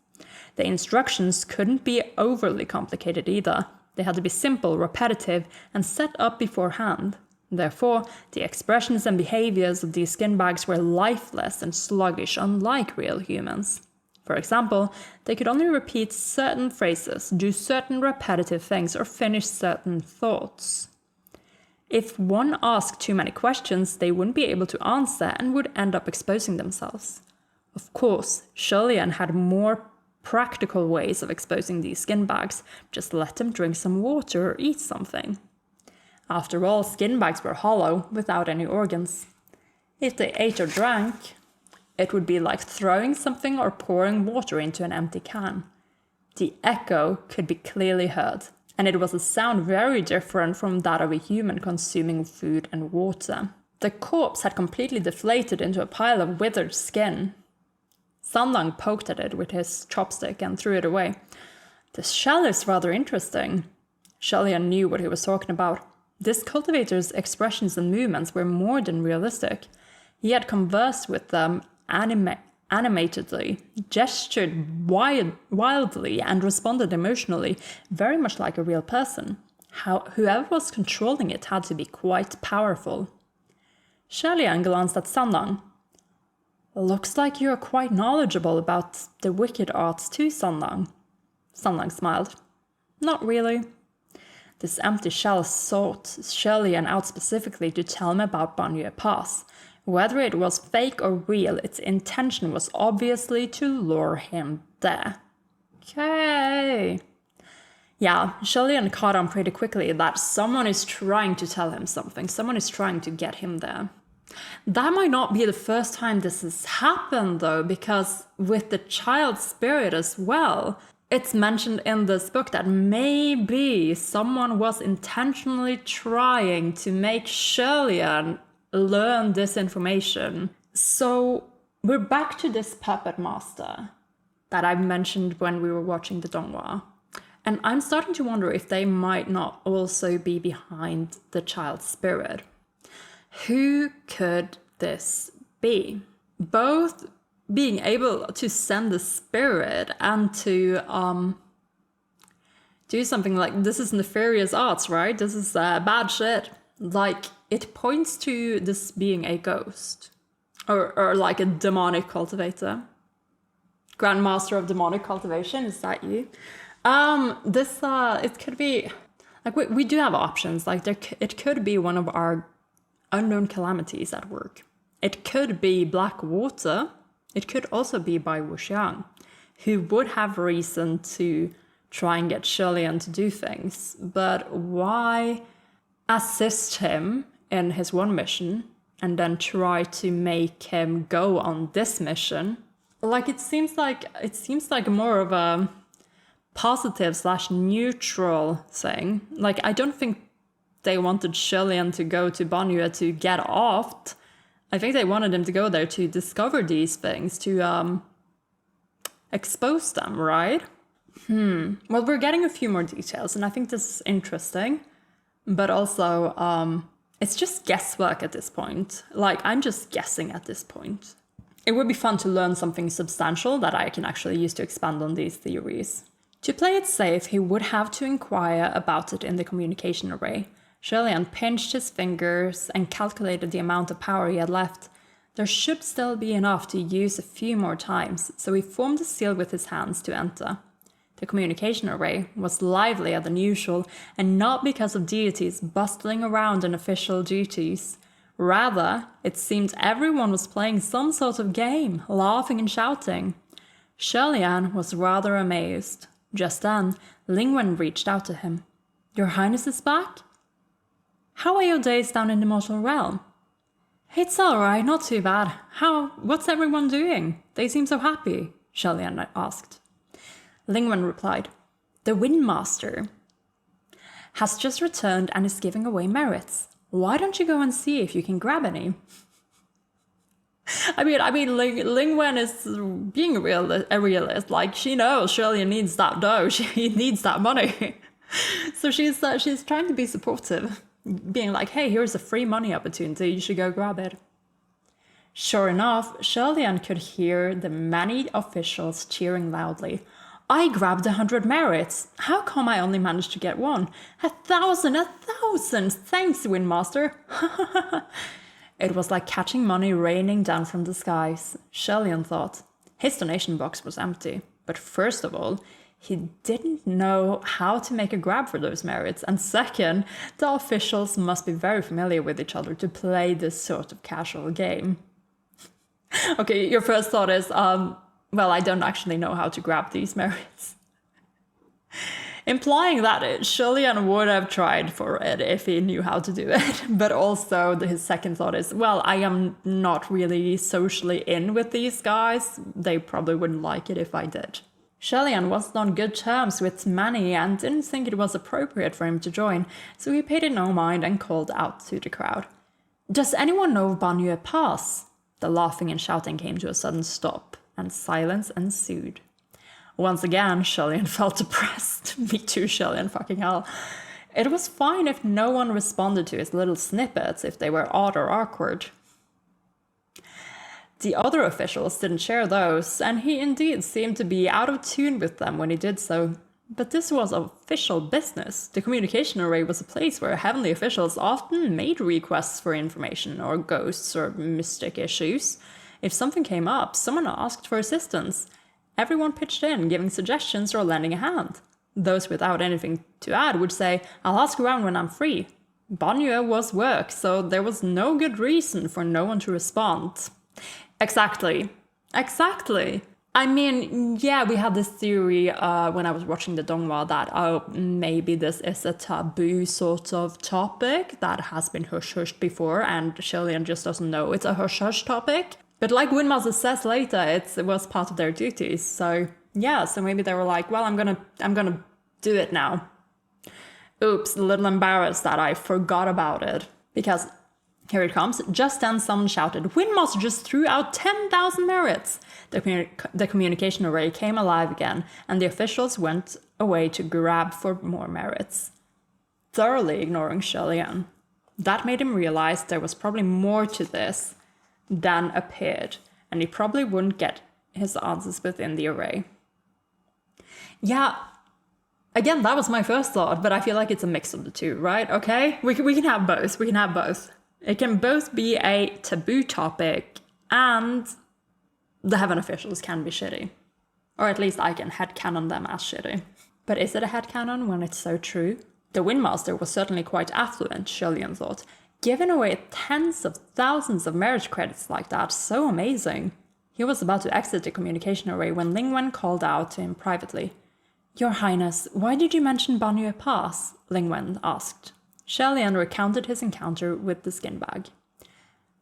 The instructions couldn't be overly complicated either. They had to be simple, repetitive, and set up beforehand. Therefore, the expressions and behaviors of these skin bags were lifeless and sluggish, unlike real humans. For example, they could only repeat certain phrases, do certain repetitive things, or finish certain thoughts. If one asked too many questions, they wouldn't be able to answer and would end up exposing themselves. Of course, Shelian had more practical ways of exposing these skin bags. Just let them drink some water or eat something. After all, skin bags were hollow, without any organs. If they ate or drank, it would be like throwing something or pouring water into an empty can. The echo could be clearly heard, and it was a sound very different from that of a human consuming food and water. The corpse had completely deflated into a pile of withered skin. Sanlang poked at it with his chopstick and threw it away. "This shell is rather interesting." Shelian knew what he was talking about. This cultivator's expressions and movements were more than realistic. He had conversed with them animatedly, gestured wildly, and responded emotionally, very much like a real person. Whoever was controlling it had to be quite powerful. Shelian glanced at Sanlang. "Looks like you're quite knowledgeable about the wicked arts too, Sanlang." Sanlang smiled. "Not really." This empty shell sought Shelian out specifically to tell him about Banyue Pass. Whether it was fake or real, its intention was obviously to lure him there. Okay. Yeah, Shelian caught on pretty quickly that someone is trying to tell him something. Someone is trying to get him there. That might not be the first time this has happened, though, because with the child spirit as well, it's mentioned in this book that maybe someone was intentionally trying to make Shelian learn this information. So we're back to this puppet master that I mentioned when we were watching the Donghua. And I'm starting to wonder if they might not also be behind the child spirit. Who could this be? Both being able to send the spirit and to do something like, this is nefarious arts, right? This is bad shit. Like, it points to this being a ghost. Or like a demonic cultivator. Grandmaster of demonic cultivation, is that you? It could be, like, we do have options. Like, it could be one of our unknown calamities at work. It could be black water. It could also be by Wu Xiang, who would have reason to try and get Shelian to do things. But why assist him in his one mission and then try to make him go on this mission. Like it seems like more of a positive/neutral thing. Like I don't think they wanted Shillian to go to Banyue to get offed. I think they wanted him to go there to discover these things, to expose them, right? Well, we're getting a few more details, and I think this is interesting, but also it's just guesswork at this point. Like, I'm just guessing at this point. It would be fun to learn something substantial that I can actually use to expand on these theories. To play it safe, he would have to inquire about it in the communication array. Shillian pinched his fingers and calculated the amount of power he had left. There should still be enough to use a few more times, so he formed a seal with his hands to enter. The communication array was livelier than usual, and not because of deities bustling around in official duties. Rather, it seemed everyone was playing some sort of game, laughing and shouting. Shillian was rather amazed. Just then, Lingwen reached out to him. "Your Highness is back? How are your days down in the mortal realm?" "It's all right, not too bad. What's everyone doing? They seem so happy," Shillian asked. Lingwen replied, "The Windmaster has just returned and is giving away merits. Why don't you go and see if you can grab any?" I mean, Lingwen is being a realist. Like, she knows Shirley needs that dough. She needs that money. So she's trying to be supportive, being like, "Hey, here's a free money opportunity. You should go grab it." Sure enough, Shirley could hear the many officials cheering loudly. "I grabbed 100 merits. How come I only managed to get one? 1,000, 1,000! Thanks, Windmaster!" It was like catching money raining down from the skies, Shillian thought. His donation box was empty, but first of all, he didn't know how to make a grab for those merits, and second, the officials must be very familiar with each other to play this sort of casual game. Okay, your first thought is, well, I don't actually know how to grab these merits. Implying that Shillian would have tried for it if he knew how to do it. But also his second thought is, well, I am not really socially in with these guys. They probably wouldn't like it if I did. Shillian wasn't on good terms with many and didn't think it was appropriate for him to join, so he paid it no mind and called out to the crowd. "Does anyone know of Banyue Pass?" The laughing and shouting came to a sudden stop, and silence ensued. Once again, Shillian felt depressed. Me too, Shillian, fucking hell. It was fine if no one responded to his little snippets, if they were odd or awkward. The other officials didn't share those, and he indeed seemed to be out of tune with them when he did so. But this was official business. The communication array was a place where heavenly officials often made requests for information or ghosts or mystic issues. If something came up, someone asked for assistance. Everyone pitched in, giving suggestions or lending a hand. Those without anything to add would say, "I'll ask around when I'm free." Banyue was work, so there was no good reason for no one to respond. Exactly. I mean, yeah, we had this theory when I was watching the Donghua that, maybe this is a taboo sort of topic that has been hush-hushed before, and Shillian just doesn't know it's a hush-hush topic. But like Windmaster says later, it was part of their duties. So yeah, so maybe they were like, well, I'm gonna do it now. Oops, a little embarrassed that I forgot about it. Because here it comes. Just then someone shouted, "Windmaster just threw out 10,000 merits." The communication array came alive again, and the officials went away to grab for more merits, thoroughly ignoring Shillian. That made him realize there was probably more to this than appeared, and he probably wouldn't get his answers within the array. Yeah, again, that was my first thought, but I feel like it's a mix of the two, right? Okay, we can have both. It can both be a taboo topic and the heaven officials can be shitty. Or at least I can headcanon them as shitty. But is it a headcanon when it's so true? The Windmaster was certainly quite affluent, Shillian thought. Giving away tens of thousands of marriage credits like that, so amazing. He was about to exit the communication array when Lingwen called out to him privately. "Your Highness, why did you mention Banyue Pass?" Lingwen asked. Shelian recounted his encounter with the skin bag.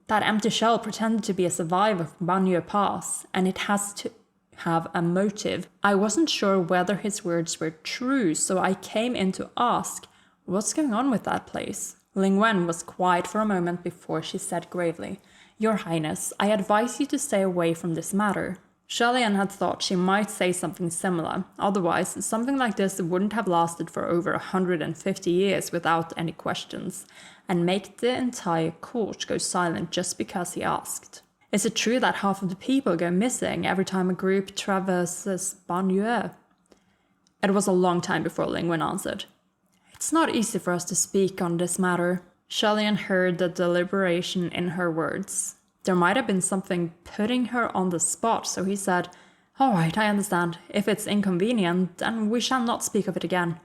That empty shell pretended to be a survivor from Banyue Pass, and it has to have a motive. I wasn't sure whether his words were true, so I came in to ask, what's going on with that place? Ling Wen was quiet for a moment before she said gravely, Your Highness, I advise you to stay away from this matter. Shelian had thought she might say something similar, otherwise something like this wouldn't have lasted for over 150 years without any questions, and make the entire court go silent just because he asked. Is it true that half of the people go missing every time a group traverses Banyue? It was a long time before Ling Wen answered. It's not easy for us to speak on this matter. Shelian heard the deliberation in her words. There might have been something putting her on the spot, so he said, All right, I understand. If it's inconvenient, then we shall not speak of it again.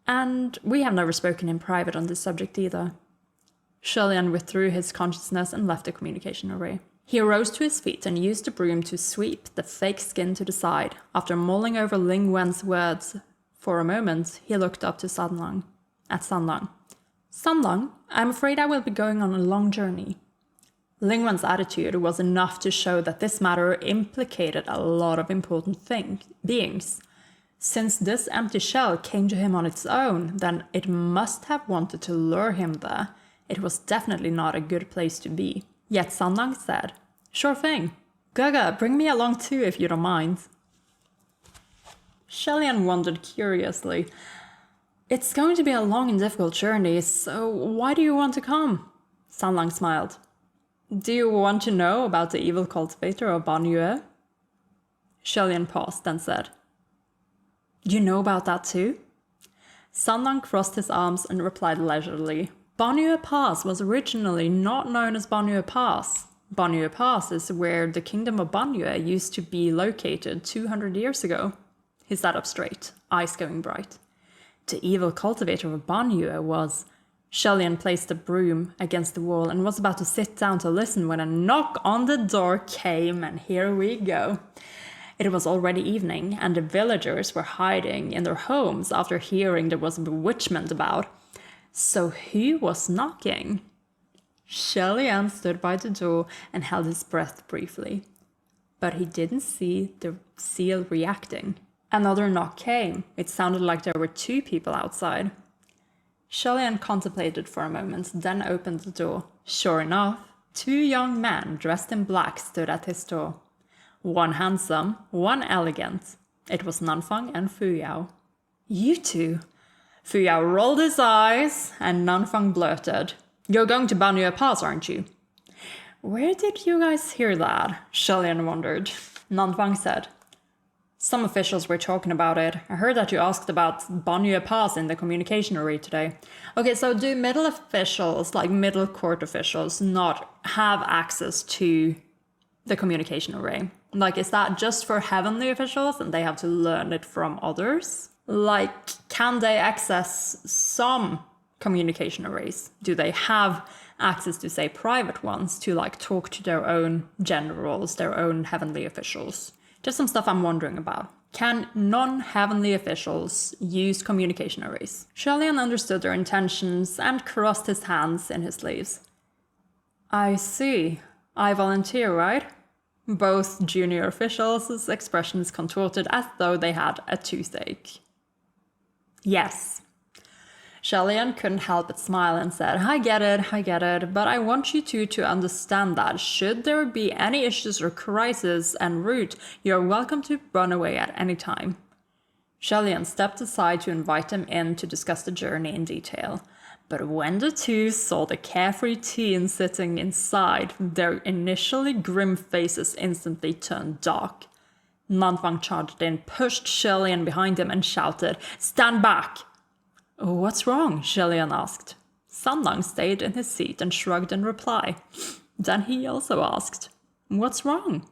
And we have never spoken in private on this subject either. Shelian withdrew his consciousness and left the communication array. He rose to his feet and used the broom to sweep the fake skin to the side. After mulling over Ling Wen's words for a moment, he looked up to Sanlang. Sanlang, I'm afraid I will be going on a long journey. Ling Wen's attitude was enough to show that this matter implicated a lot of important beings. Since this empty shell came to him on its own, then it must have wanted to lure him there. It was definitely not a good place to be. Yet Sanlang said, Sure thing. Gaga, bring me along too if you don't mind. Shelian wondered curiously. It's going to be a long and difficult journey, so why do you want to come? Sanlang smiled. Do you want to know about the evil cultivator of Banyue? Shelian paused, then said, You know about that too? Sanlang crossed his arms and replied leisurely, Banyue Pass was originally not known as Banyue Pass. Banyue Pass is where the kingdom of Banyue used to be located 200 years ago. He sat up straight, eyes going bright. The evil cultivator of Banyue was... Shelian placed the broom against the wall and was about to sit down to listen when a knock on the door came, and here we go. It was already evening, and the villagers were hiding in their homes after hearing there was a bewitchment about. So who was knocking? Shelian stood by the door and held his breath briefly. But he didn't see the seal reacting. Another knock came. It sounded like there were two people outside. Shelian contemplated for a moment, then opened the door. Sure enough, two young men dressed in black stood at his door. One handsome, one elegant. It was Nanfang and Fuyao. You two? Fuyao rolled his eyes, and Nanfang blurted, You're going to Banyue Pass, aren't you? Where did you guys hear that? Shelian wondered. Nanfang said, Some officials were talking about it. I heard that you asked about Banyue Pass in the communication array today. Okay, so do middle officials, like middle court officials, not have access to the communication array? Like, is that just for heavenly officials and they have to learn it from others? Like, can they access some communication arrays? Do they have access to, say, private ones to, like, talk to their own generals, their own heavenly officials? Just some stuff I'm wondering about. Can non-heavenly officials use communication arrays? Shelian understood their intentions and crossed his hands in his sleeves. I see. I volunteer, right? Both junior officials' expressions contorted as though they had a toothache. Yes. Shelian couldn't help but smile and said, I get it, but I want you two to understand that should there be any issues or crisis en route, you're welcome to run away at any time. Shelian stepped aside to invite him in to discuss the journey in detail. But when the two saw the carefree teen sitting inside, their initially grim faces instantly turned dark. Nanfang charged in, pushed Shelian behind him and shouted, Stand back! What's wrong? Shelian asked. Sanlang stayed in his seat and shrugged in reply. Then he also asked, What's wrong?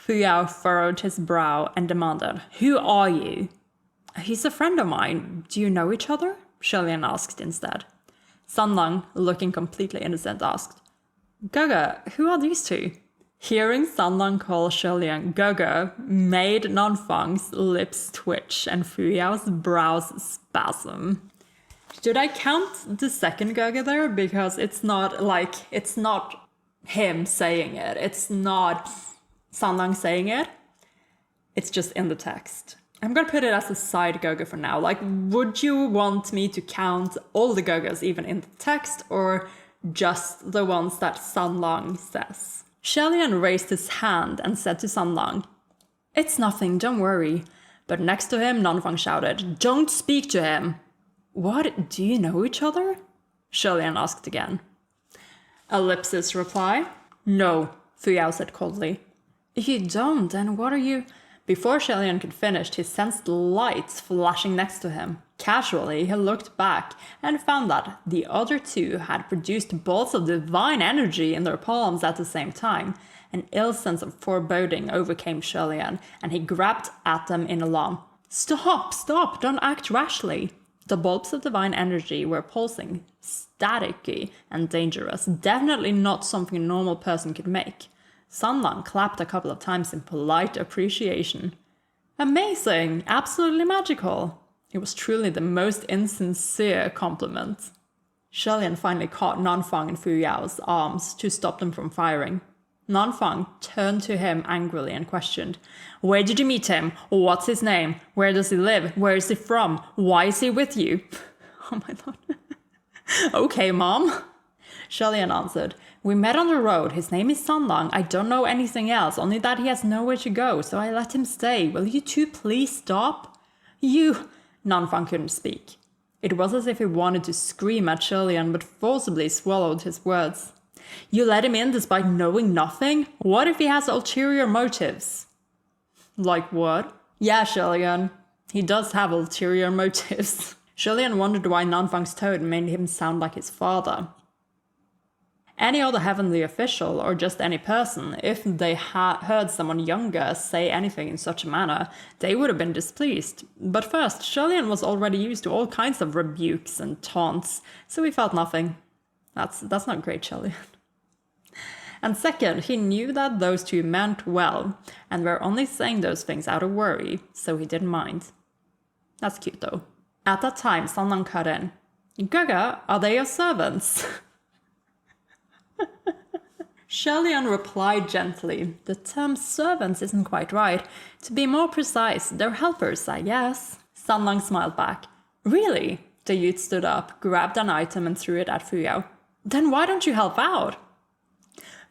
Fuyao furrowed his brow and demanded, Who are you? He's a friend of mine. Do you know each other? Shelian asked instead. Sanlang, looking completely innocent, asked, Gaga, who are these two? Hearing Sanlang call Shelian Gaga made Nanfang's lips twitch and Fuyao's brows spasm. Should I count the second Gaga there? Because it's not him saying it. It's not Sanlang saying it. It's just in the text. I'm gonna put it as a side Gaga for now. Like, would you want me to count all the Gagas even in the text, or just the ones that Sanlang says? Shelian raised his hand and said to Sanlang, "It's nothing, don't worry." But next to him, Nanfang shouted, "Don't speak to him." "What, do you know each other?" Shelian asked again. Ellipsis reply. "No," Fuyao said coldly. "If you don't, then what are you—" Before Shelian could finish, he sensed lights flashing next to him. Casually, he looked back and found that the other two had produced bolts of divine energy in their palms at the same time. An ill sense of foreboding overcame Shelian, and he grabbed at them in alarm. Stop, don't act rashly." The bulbs of divine energy were pulsing, staticky and dangerous, definitely not something a normal person could make. Sanlang clapped a couple of times in polite appreciation. "Amazing! Absolutely magical!" It was truly the most insincere compliment. Shelian finally caught Nanfang in Fuyao's arms to stop them from firing. Nanfang turned to him angrily and questioned, "Where did you meet him? What's his name? Where does he live? Where is he from? Why is he with you?" Oh my lord. "Okay, Mom." Shelian answered, "We met on the road. His name is Sanlang. I don't know anything else, only that he has nowhere to go, so I let him stay. Will you two please stop?" "You—" Nanfang couldn't speak. It was as if he wanted to scream at Shelian, but forcibly swallowed his words. "You let him in despite knowing nothing? What if he has ulterior motives?" "Like what?" "Yeah, Shelian. He does have ulterior motives." Shelian wondered why Nanfang's tone made him sound like his father. Any other heavenly official, or just any person, if they heard someone younger say anything in such a manner, they would have been displeased. But first, Shelian was already used to all kinds of rebukes and taunts, so he felt nothing. That's not great, Shelian. And second, he knew that those two meant well, and were only saying those things out of worry, so he didn't mind. That's cute though. At that time, Sanlang cut in. "Gaga, are they your servants?" Shelian replied gently, "The term servants isn't quite right. To be more precise, they're helpers, I guess." Sanlang smiled back. "Really?" The youth stood up, grabbed an item and threw it at Fuyao. "Then why don't you help out?"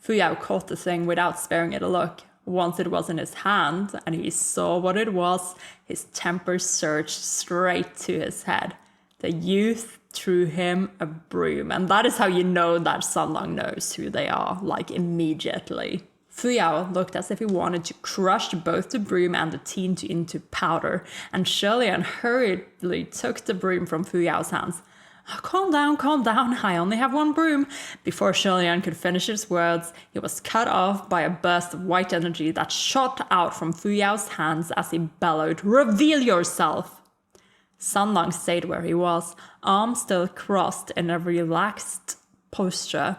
Fuyao caught the thing without sparing it a look. Once it was in his hand, and he saw what it was, his temper surged straight to his head. The youth threw him a broom, and that is how you know that Sanlang knows who they are, like immediately. Fuyao looked as if he wanted to crush both the broom and the teen into powder, and Shelian hurriedly took the broom from Fuyao's hands. Calm down, I only have one broom." Before Shelian could finish his words, he was cut off by a burst of white energy that shot out from Fuyao's hands as he bellowed, "Reveal yourself!" Sanlang stayed where he was, arms still crossed in a relaxed posture,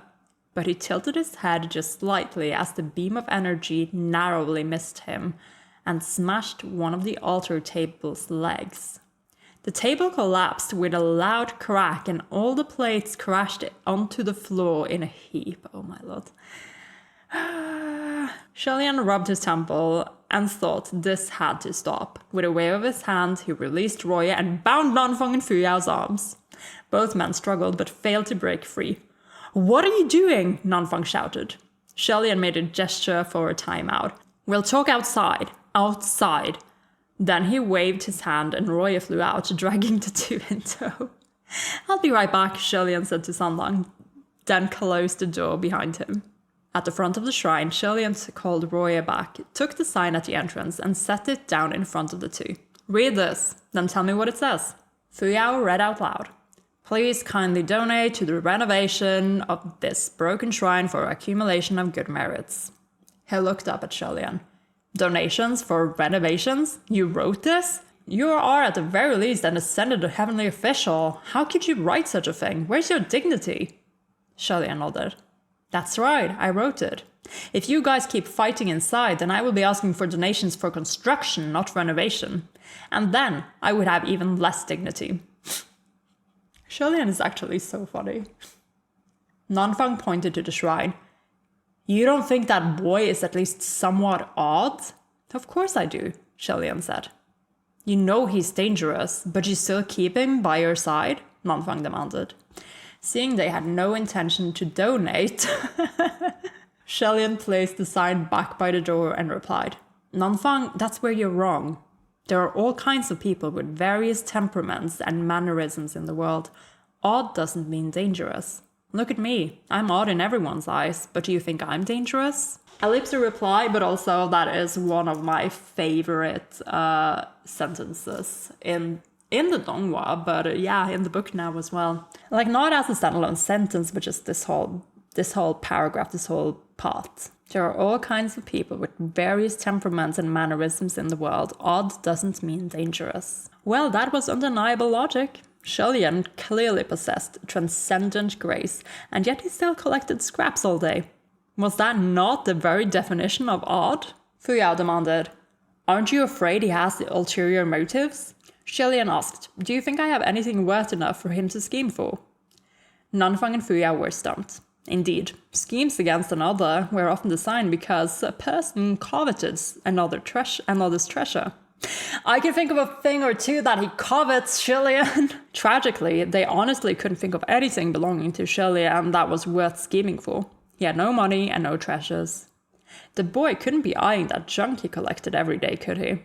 but he tilted his head just slightly as the beam of energy narrowly missed him and smashed one of the altar table's legs. The table collapsed with a loud crack and all the plates crashed onto the floor in a heap. Oh my lord. Shelian rubbed his temple and thought this had to stop. With a wave of his hand, he released Roya and bound Nanfang in Fuyao's arms. Both men struggled but failed to break free. "What are you doing?" Nanfang shouted. Shelian made a gesture for a timeout. "We'll talk outside. Outside." Then he waved his hand and Roya flew out, dragging the two in tow. "I'll be right back," Shelian said to Sanlang, then closed the door behind him. At the front of the shrine, Shelian called Roya back, took the sign at the entrance and set it down in front of the two. "Read this, then tell me what it says." Fuyao read out loud. "Please kindly donate to the renovation of this broken shrine for accumulation of good merits." He looked up at Shelian. "Donations for renovations? You wrote this? You are at the very least an ascended heavenly official. How could you write such a thing? Where's your dignity?" Shelian nodded. "That's right, I wrote it. If you guys keep fighting inside, then I will be asking for donations for construction, not renovation. And then I would have even less dignity." Shilian is actually so funny. Nanfang pointed to the shrine. You don't think that boy is at least somewhat odd? Of course I do, Shilian said. You know he's dangerous, but you still keep him by your side? Nanfang demanded. Seeing they had no intention to donate, Shilian placed the sign back by the door and replied, Nanfang, that's where you're wrong. There are all kinds of people with various temperaments and mannerisms in the world. Odd doesn't mean dangerous. Look at me. I'm odd in everyone's eyes, but do you think I'm dangerous? Ellipse reply, but also that is one of my favorite sentences in the Donghua, but yeah, in the book now as well. Like, not as a standalone sentence, but just this whole paragraph, this whole part. There are all kinds of people with various temperaments and mannerisms in the world. Odd doesn't mean dangerous. Well, that was undeniable logic. Shilian clearly possessed transcendent grace, and yet he still collected scraps all day. Was that not the very definition of odd? Fuyao demanded. Aren't you afraid he has the ulterior motives? Shilian asked, do you think I have anything worth enough for him to scheme for? Nanfang and Fuyao were stumped. Indeed, schemes against another were often designed because a person coveted another's treasure. I can think of a thing or two that he covets, Shilian. Tragically, they honestly couldn't think of anything belonging to Shilian that was worth scheming for. He had no money and no treasures. The boy couldn't be eyeing that junk he collected every day, could he?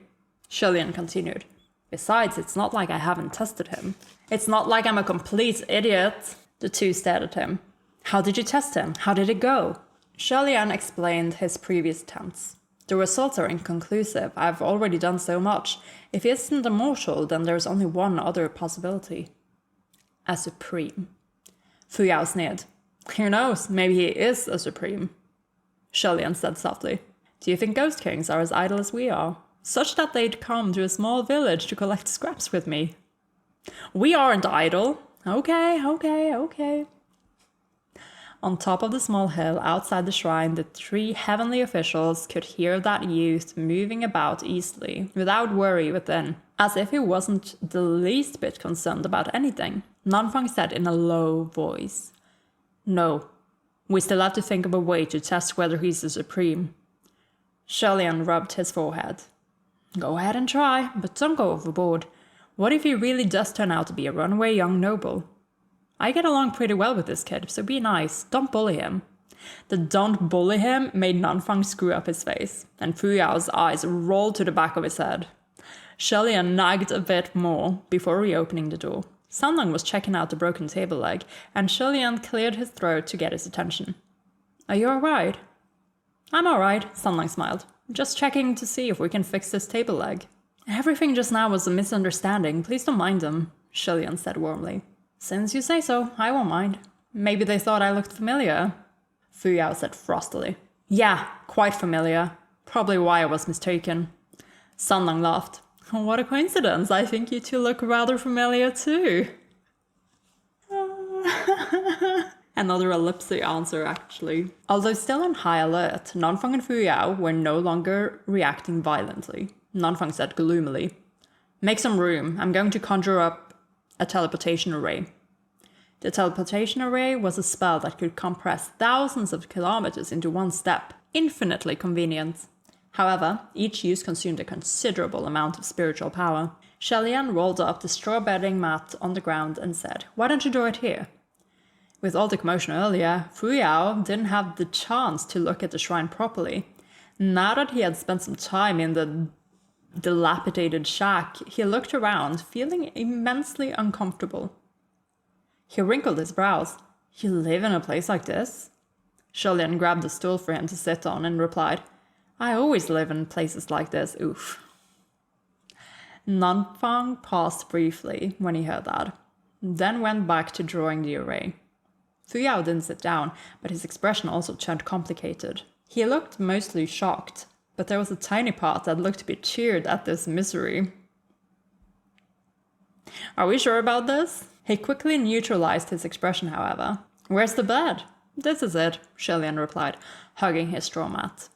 Shilian continued. Besides, it's not like I haven't tested him. It's not like I'm a complete idiot. The two stared at him. How did you test him? How did it go? Shilian explained his previous attempts. The results are inconclusive. I've already done so much. If he isn't immortal, then there's only one other possibility. A supreme. Fuyao sneered. Who knows? Maybe he is a supreme. Shilian said softly. Do you think ghost kings are as idle as we are? Such that they'd come to a small village to collect scraps with me. We aren't idle. Okay. On top of the small hill outside the shrine, the three heavenly officials could hear that youth moving about easily, without worry within, as if he wasn't the least bit concerned about anything. Nanfang said in a low voice, No, we still have to think of a way to test whether he's the supreme. Shilian rubbed his forehead. Go ahead and try, but don't go overboard. What if he really does turn out to be a runaway young noble? I get along pretty well with this kid, so be nice. Don't bully him. The don't bully him made Nanfang screw up his face, and Fuyao's eyes rolled to the back of his head. Shilian nagged a bit more before reopening the door. Sanlang was checking out the broken table leg, and Shilian cleared his throat to get his attention. Are you alright? I'm alright, Sanlang smiled. Just checking to see if we can fix this table leg. Everything just now was a misunderstanding. Please don't mind them, Shilian said warmly. Since you say so, I won't mind. Maybe they thought I looked familiar. Fuyao said frostily. Yeah, quite familiar. Probably why I was mistaken. Sanlang laughed. What a coincidence. I think you two look rather familiar too. Another elliptic answer, actually. Although still on high alert, Nanfang and Fuyao were no longer reacting violently. Nanfang said gloomily, Make some room. I'm going to conjure up a teleportation array. The teleportation array was a spell that could compress thousands of kilometers into one step. Infinitely convenient. However, each use consumed a considerable amount of spiritual power. Shilian rolled up the straw bedding mat on the ground and said, Why don't you draw it here? With all the commotion earlier, Fuyao didn't have the chance to look at the shrine properly. Now that he had spent some time in the dilapidated shack, he looked around, feeling immensely uncomfortable. He wrinkled his brows. You live in a place like this? Shilian grabbed a stool for him to sit on and replied, I always live in places like this, oof. Nanfang paused briefly when he heard that, then went back to drawing the array. Fuyao didn't sit down, but his expression also turned complicated. He looked mostly shocked, but there was a tiny part that looked to be cheered at this misery. Are we sure about this? He quickly neutralized his expression, however. Where's the bed? This is it, Shilian replied, hugging his straw mat.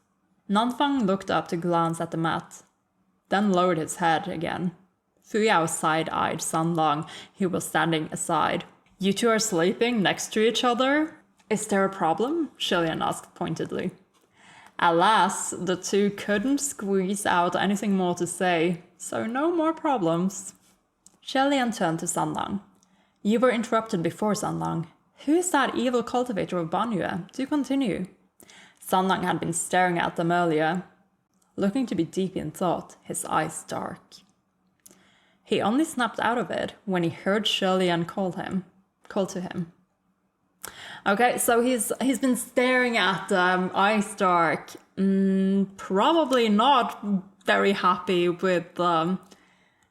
Nanfang looked up to glance at the mat, then lowered his head again. Fuyao side-eyed Sanlang, who was standing aside. You two are sleeping next to each other? Is there a problem? Shilian asked pointedly. Alas, the two couldn't squeeze out anything more to say, so no more problems. Shilian turned to Sanlang. You were interrupted before, Sanlang. Who is that evil cultivator of Banyue? Do continue. Sanlang had been staring at them earlier, looking to be deep in thought, his eyes dark. He only snapped out of it when he heard Shilian call to him. Okay, so he's been staring at them, eyes dark, probably not very happy with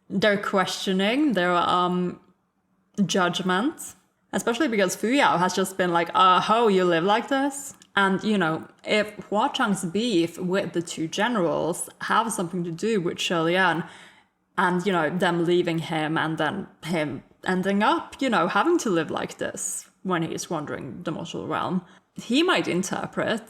their questioning, their judgment, especially because Fuyao has just been like, oh, you live like this? And, you know, if Hua Cheng's beef with the two generals have something to do with Shilian, and, you know, them leaving him and then him ending up, you know, having to live like this when he's wandering the mortal realm, he might interpret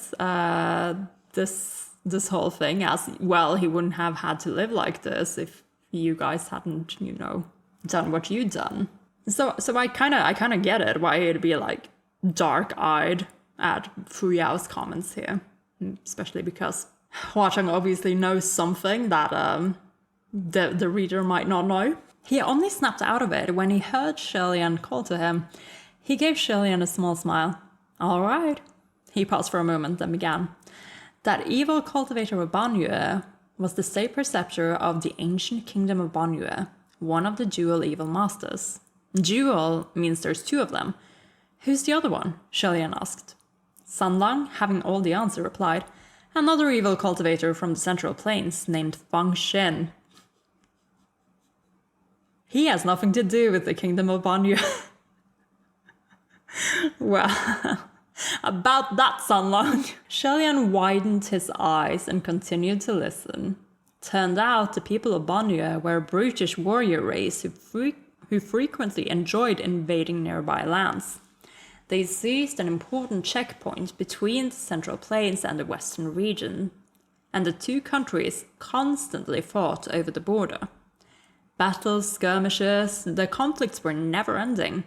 this whole thing as, well, he wouldn't have had to live like this if you guys hadn't, you know, done what you'd done. So I kind of get it, why he'd be like dark-eyed at Fuyao's comments here, especially because Hua Cheng obviously knows something that the reader might not know. He only snapped out of it when he heard Shilian call to him. He gave Shilian a small smile. All right. He paused for a moment, then began. That evil cultivator of Banyue was the state preceptor of the ancient kingdom of Banyue, one of the dual evil masters. Dual means there's two of them. Who's the other one? Shilian asked. Sanlang, having all the answer, replied, another evil cultivator from the central plains named Fang Xin. He has nothing to do with the kingdom of Banyue. Well, about that, Sanlang. Shilian widened his eyes and continued to listen. Turned out the people of Banyue were a brutish warrior race who frequently enjoyed invading nearby lands. They seized an important checkpoint between the Central Plains and the Western region, and the two countries constantly fought over the border. Battles, skirmishes, the conflicts were never-ending.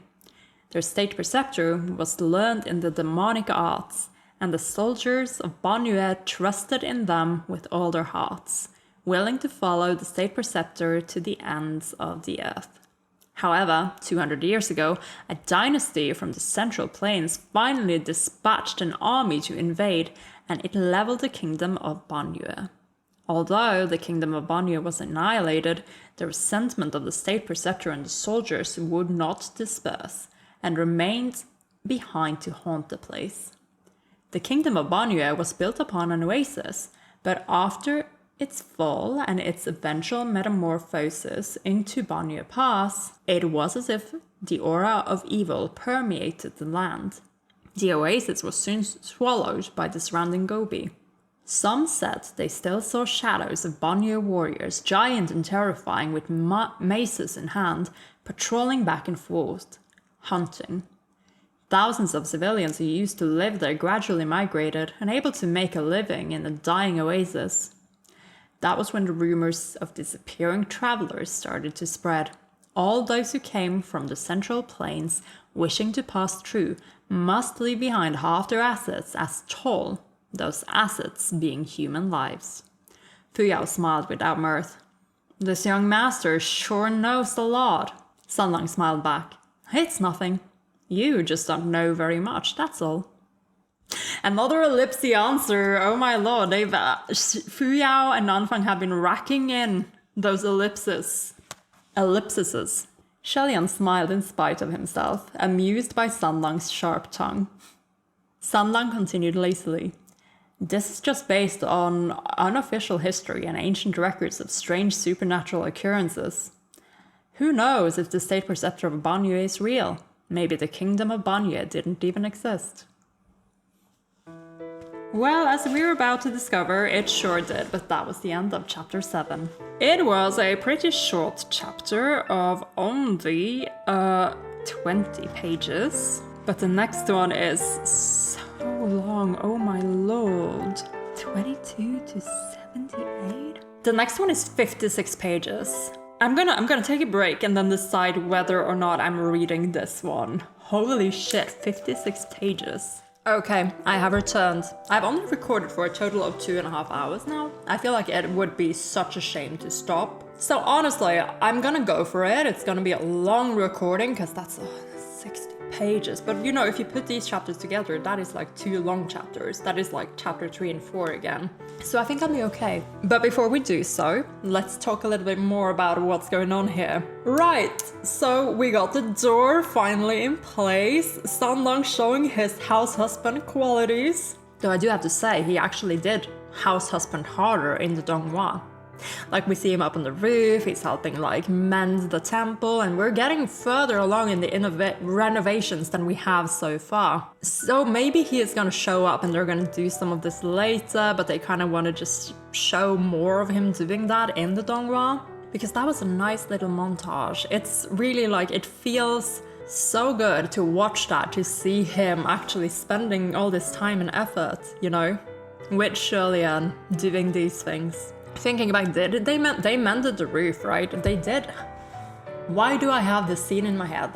Their state preceptor was learned in the demonic arts, and the soldiers of Banyue trusted in them with all their hearts, willing to follow the state preceptor to the ends of the earth. However, 200 years ago, a dynasty from the Central Plains finally dispatched an army to invade, and it leveled the kingdom of Banyue. Although the kingdom of Banyue was annihilated, the resentment of the state preceptor and the soldiers would not disperse, and remained behind to haunt the place. The kingdom of Banyue was built upon an oasis, but after its fall and its eventual metamorphosis into Banyue Pass, it was as if the aura of evil permeated the land. The oasis was soon swallowed by the surrounding Gobi. Some said they still saw shadows of Banyue warriors, giant and terrifying, with maces in hand, patrolling back and forth, hunting. Thousands of civilians who used to live there gradually migrated, unable to make a living in the dying oasis. That was when the rumors of disappearing travelers started to spread. All those who came from the Central Plains wishing to pass through must leave behind half their assets as toll, those assets being human lives. Fuyao smiled without mirth. This young master sure knows a lot. Sanlang smiled back. It's nothing. You just don't know very much, that's all. Another ellipsy answer. Oh my lord, Fuyao and Nanfang have been racking in those ellipses. Shilian smiled in spite of himself, amused by Sanlang's sharp tongue. Sanlang continued lazily. This is just based on unofficial history and ancient records of strange supernatural occurrences. Who knows if the state preceptor of Banyue is real? Maybe the kingdom of Banyue didn't even exist. Well, as we were about to discover, it sure did, but that was the end of chapter 7. It was a pretty short chapter of only 20 pages, but the next one is so long, oh my lord. 22 to 78? The next one is 56 pages. I'm gonna take a break and then decide whether or not I'm reading this one Holy shit, 56 pages. Okay, I have returned. I've only recorded for a total of 2.5 hours now. I feel like it would be such a shame to stop. So honestly, I'm gonna go for it. It's gonna be a long recording because that's 60 pages. But you know, if you put these chapters together, that is like 2 long chapters. That is like chapter 3 and 4 again. So I think I'll be okay. But before we do so, let's talk a little bit more about what's going on here. Right, so we got the door finally in place. Sanlang showing his house husband qualities. Though I do have to say, he actually did house husband harder in the Donghua. Like we see him up on the roof, he's helping like mend the temple, and we're getting further along in the renovations than we have so far. So maybe he is gonna show up and they're gonna do some of this later, but they kind of want to just show more of him doing that in the Donghua. Because that was a nice little montage. It's really like, it feels so good to watch that, to see him actually spending all this time and effort, you know, with Shirley doing these things. Thinking back, they mended the roof, right? They did. Why do I have this scene in my head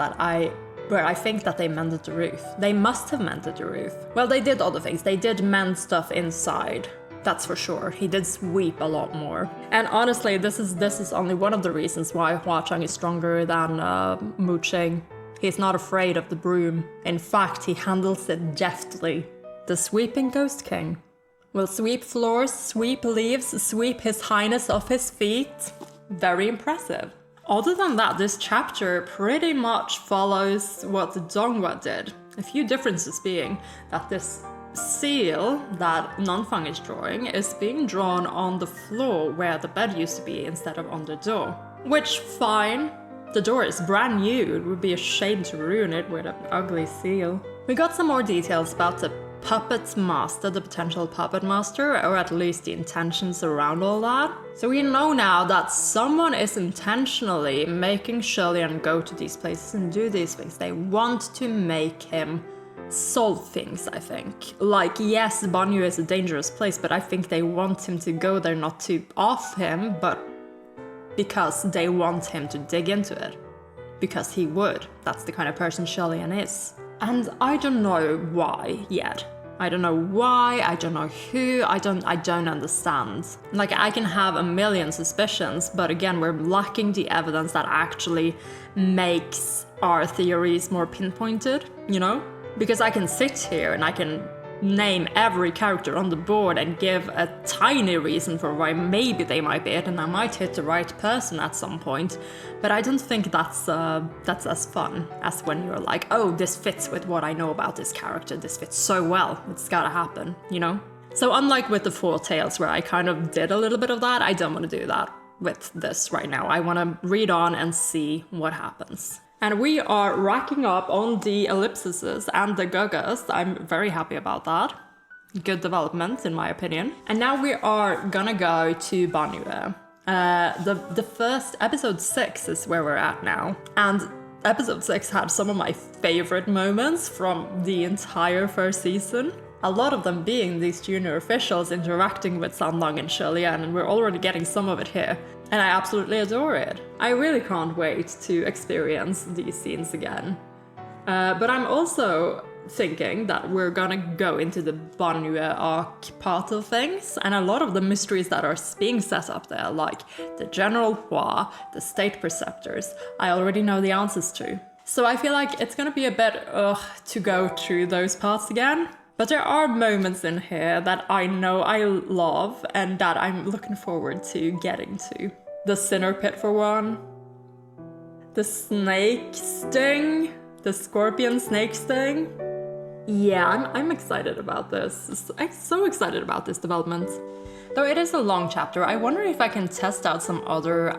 where I think that they mended the roof? They must have mended the roof. Well, they did other things. They did mend stuff inside. That's for sure. He did sweep a lot more. And honestly, this is only one of the reasons why Hua Cheng is stronger than Mu Cheng. He's not afraid of the broom. In fact, he handles it deftly. The sweeping Ghost King will sweep floors, sweep leaves, sweep his highness off his feet. Very impressive. Other than that, this chapter pretty much follows what the Donghua did. A few differences being that this seal that Nanfang is drawing is being drawn on the floor where the bed used to be instead of on the door. Which, fine. The door is brand new. It would be a shame to ruin it with an ugly seal. We got some more details about the puppet master, the potential puppet master, or at least the intentions around all that. So we know now that someone is intentionally making Shirley go to these places and do these things. They want to make him solve things, I think. Like, yes, Banyue is a dangerous place, but I think they want him to go there not to off him, but because they want him to dig into it. Because he would. That's the kind of person Shirley is. And I don't know why yet. I don't know why, I don't know who, I don't understand. Like, I can have a million suspicions, but again, we're lacking the evidence that actually makes our theories more pinpointed, you know? Because I can sit here and I can name every character on the board and give a tiny reason for why maybe they might be it, and I might hit the right person at some point, but I don't think that's as fun as when you're like, oh, this fits with what I know about this character, this fits so well, it's gotta happen, you know? So unlike with the Four Tales where I kind of did a little bit of that, I don't want to do that with this right now. I want to read on and see what happens. And we are racking up on the ellipses and the gagas. I'm very happy about that. Good development, in my opinion. And now we are gonna go to Banyue. The first, episode 6 is where we're at now. And episode 6 had some of my favorite moments from the entire first season. A lot of them being these junior officials interacting with Sanlang and Shirley, and we're already getting some of it here. And I absolutely adore it. I really can't wait to experience these scenes again. But I'm also thinking that we're gonna go into the Banyue Arc part of things, and a lot of the mysteries that are being set up there, like the General Hua, the State Preceptors, I already know the answers to. So I feel like it's gonna be a bit to go through those parts again. But there are moments in here that I know I love and that I'm looking forward to getting to. The Sinner Pit for one. The snake sting. The scorpion snake sting. Yeah, I'm excited about this. I'm so excited about this development. Though it is a long chapter, I wonder if I can test out some other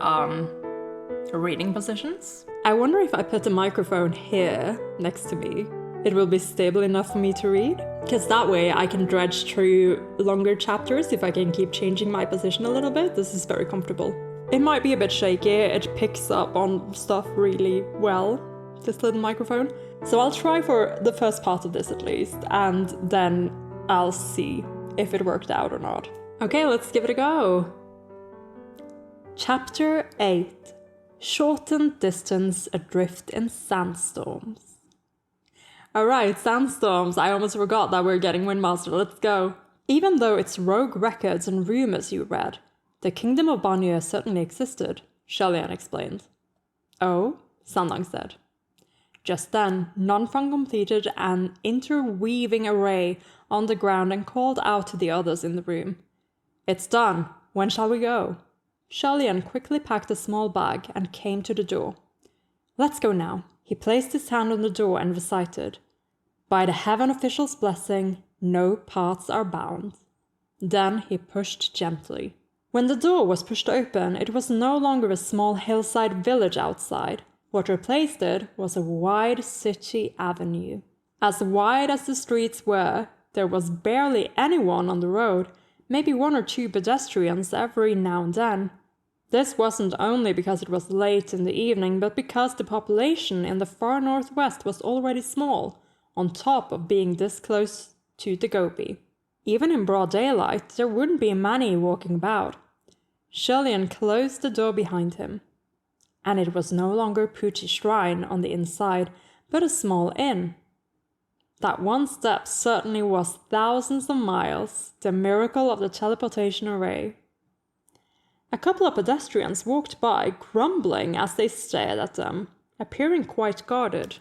reading positions. I wonder if I put the microphone here next to me, it will be stable enough for me to read. Because that way I can dredge through longer chapters if I can keep changing my position a little bit. This is very comfortable. It might be a bit shaky, it picks up on stuff really well, this little microphone. So I'll try for the first part of this at least, and then I'll see if it worked out or not. Okay, let's give it a go. Chapter 8. Shortened distance adrift in sandstorms. Alright, sandstorms. I almost forgot that we're getting Windmaster. Let's go. Even though it's rogue records and rumors you read, the Kingdom of Banyue certainly existed, Shelian explained. Oh? Sanlang said. Just then, Nonfang completed an interweaving array on the ground and called out to the others in the room. It's done. When shall we go? Shelian quickly packed a small bag and came to the door. Let's go now. He placed his hand on the door and recited, By the heaven official's blessing, no paths are bound. Then he pushed gently. When the door was pushed open, it was no longer a small hillside village outside. What replaced it was a wide city avenue. As wide as the streets were, there was barely anyone on the road, maybe 1 or 2 pedestrians every now and then. This wasn't only because it was late in the evening, but because the population in the far northwest was already small, on top of being this close to the Gobi. Even in broad daylight, there wouldn't be many walking about. Shelian closed the door behind him. And it was no longer Puchi Shrine on the inside, but a small inn. That one step certainly was thousands of miles, the miracle of the teleportation array. A couple of pedestrians walked by, grumbling as they stared at them, appearing quite guarded.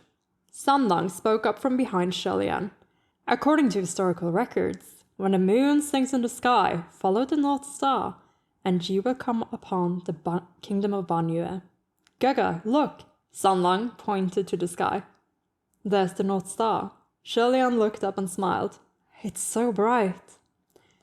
Sanlang spoke up from behind Shelian. According to historical records, when the moon sinks in the sky, follow the North Star, and you will come upon the Kingdom of Banyue. Gaga, look! Sanlang pointed to the sky. There's the North Star. Shelian looked up and smiled. It's so bright.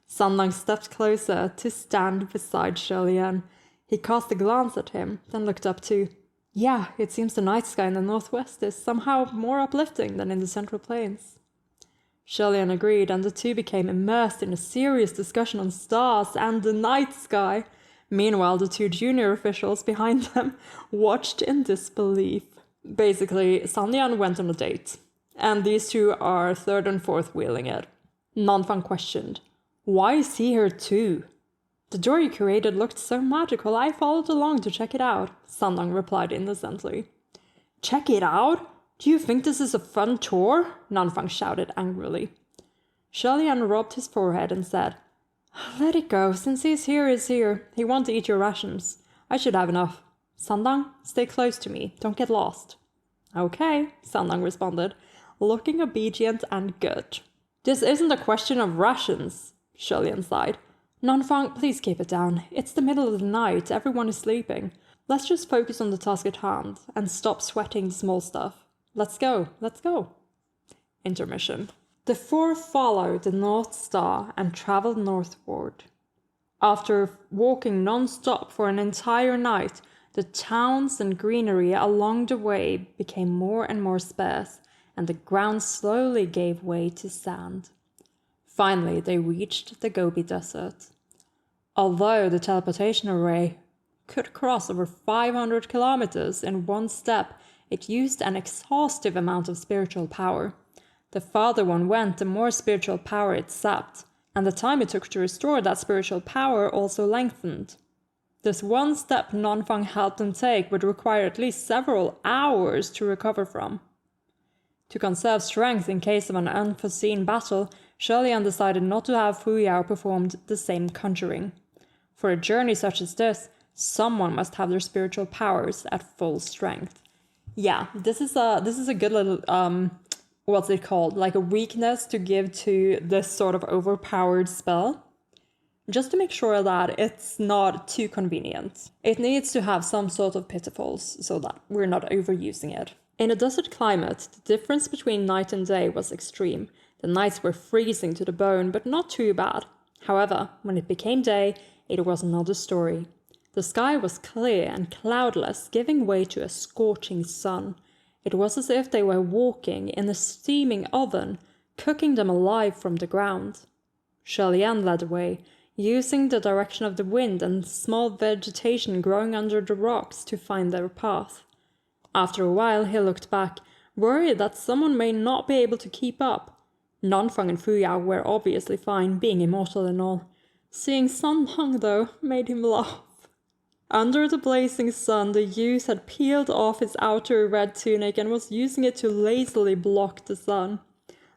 Sanlang stepped closer to stand beside Shelian. He cast a glance at him, then looked up too. Yeah, it seems the night sky in the northwest is somehow more uplifting than in the central plains. Shelian agreed, and the two became immersed in a serious discussion on stars and the night sky. Meanwhile, the 2 junior officials behind them watched in disbelief. Basically, Sanlian went on a date, and these 2 are 3rd and 4th wheeling it. Nonfang questioned, Why is he here too? The door you created looked so magical, I followed along to check it out, Sanlang replied innocently. Check it out? Do you think this is a fun tour? Nonfang shouted angrily. Shelian rubbed his forehead and said, Let it go, since he's here. He won't eat your rations. I should have enough. Sanlang, stay close to me, don't get lost. Okay, Sanlang responded, looking obedient and good. This isn't a question of rations, Shelian sighed. Nonfang, please keep it down. It's the middle of the night, everyone is sleeping. Let's just focus on the task at hand, and stop sweating the small stuff. Let's go. Intermission. The 4 followed the North Star and traveled northward. After walking non-stop for an entire night, the towns and greenery along the way became more and more sparse, and the ground slowly gave way to sand. Finally, they reached the Gobi Desert. Although the teleportation array could cross over 500 kilometers in one step, it used an exhaustive amount of spiritual power. The farther one went, the more spiritual power it sapped, and the time it took to restore that spiritual power also lengthened. This one step Nonfang helped them take would require at least several hours to recover from. To conserve strength in case of an unforeseen battle, Shelian decided not to have Fu Yao performed the same conjuring. For a journey such as this, someone must have their spiritual powers at full strength. Yeah, this is a good little what's it called? Like a weakness to give to this sort of overpowered spell. Just to make sure that it's not too convenient. It needs to have some sort of pitfalls so that we're not overusing it. In a desert climate, the difference between night and day was extreme. The nights were freezing to the bone, but not too bad. However, when it became day, it was another story. The sky was clear and cloudless, giving way to a scorching sun. It was as if they were walking in a steaming oven, cooking them alive from the ground. Shelian led the way, using the direction of the wind and small vegetation growing under the rocks to find their path. After a while, he looked back, worried that someone may not be able to keep up. Nonfang and Fu Yao were obviously fine, being immortal and all. Seeing Sanlang, though, made him laugh. Under the blazing sun, the youth had peeled off his outer red tunic and was using it to lazily block the sun,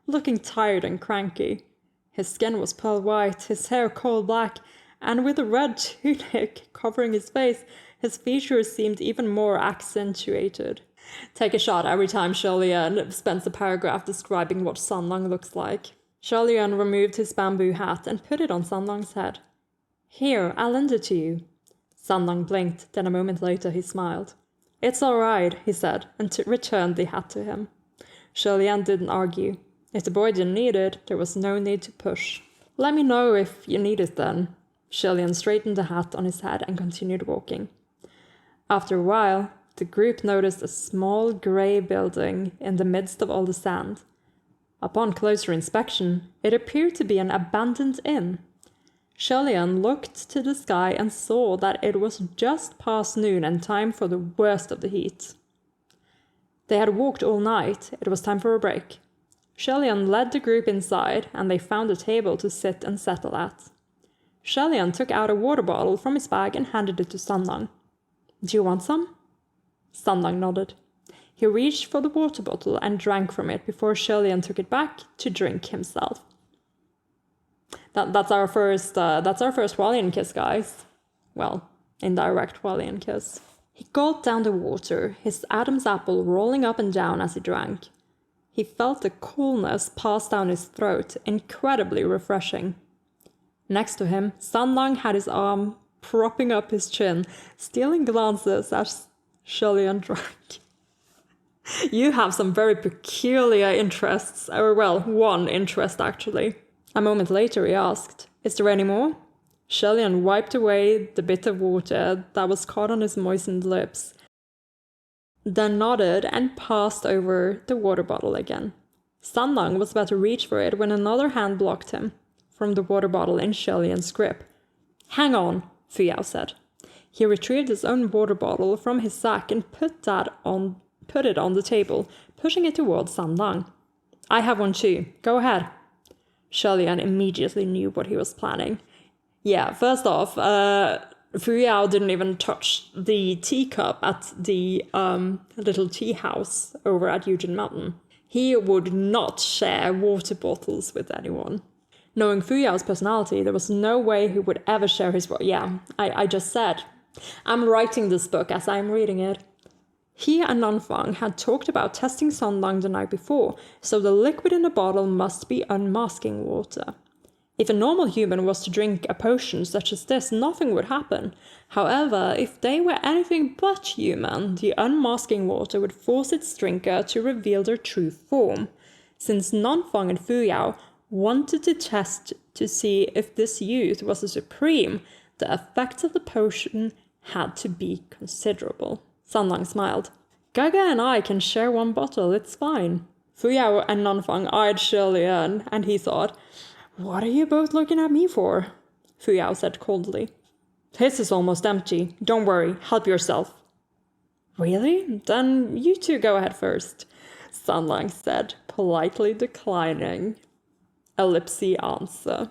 looking tired and cranky. His skin was pearl white, his hair coal black, and with the red tunic covering his face, his features seemed even more accentuated. Take a shot every time Sholian spends a paragraph describing what Sanlang looks like. Sholian removed his bamboo hat and put it on Sanlang's head. Here, I'll lend it to you. Sanlang blinked, then a moment later he smiled. It's all right, he said, and returned the hat to him. Sholian didn't argue. If the boy didn't need it, there was no need to push. Let me know if you need it then. Sholian straightened the hat on his head and continued walking. After a while, the group noticed a small grey building in the midst of all the sand. Upon closer inspection, it appeared to be an abandoned inn. Sholian looked to the sky and saw that it was just past noon and time for the worst of the heat. They had walked all night. It was time for a break. Sholian led the group inside, and they found a table to sit and settle at. Sholian took out a water bottle from his bag and handed it to Sanlang. Do you want some? Sanlang nodded. He reached for the water bottle and drank from it before Sholian took it back to drink himself. That's our first Hualian kiss, guys. Well, indirect Hualian kiss. He gulped down the water, his Adam's apple rolling up and down as he drank. He felt the coolness pass down his throat, incredibly refreshing. Next to him, Sanlang had his arm propping up his chin, stealing glances as Sholian drank. You have some very peculiar interests, or well, one interest actually. A moment later he asked, Is there any more? Sholian wiped away the bit of water that was caught on his moistened lips, then nodded and passed over the water bottle again. Sanlang was about to reach for it when another hand blocked him from the water bottle in Sholian's grip. Hang on, Fuyao said. He retrieved his own water bottle from his sack and put it on the table, pushing it towards Sanlang. I have one too. Go ahead. Sholian immediately knew what he was planning. Yeah, first off, Fuyao didn't even touch the teacup at the little tea house over at Eugene Mountain. He would not share water bottles with anyone. Knowing Fuyao's personality, there was no way he would ever share his... Yeah, I just said. I'm writing this book as I'm reading it. He and Nanfang had talked about testing Sanlang the night before, so the liquid in the bottle must be unmasking water. If a normal human was to drink a potion such as this, nothing would happen. However, if they were anything but human, the unmasking water would force its drinker to reveal their true form. Since Nanfang and Fuyao wanted to test to see if this youth was a supreme, the effects of the potion had to be considerable. Sanlang smiled. Gaga and I can share one bottle, it's fine. Fuyao and Nanfang eyed Sholian, and he thought, What are you both looking at me for? Fuyao said coldly. His is almost empty. Don't worry, help yourself. Really? Then you two go ahead first, Sanlang said, politely declining ellipsy answer.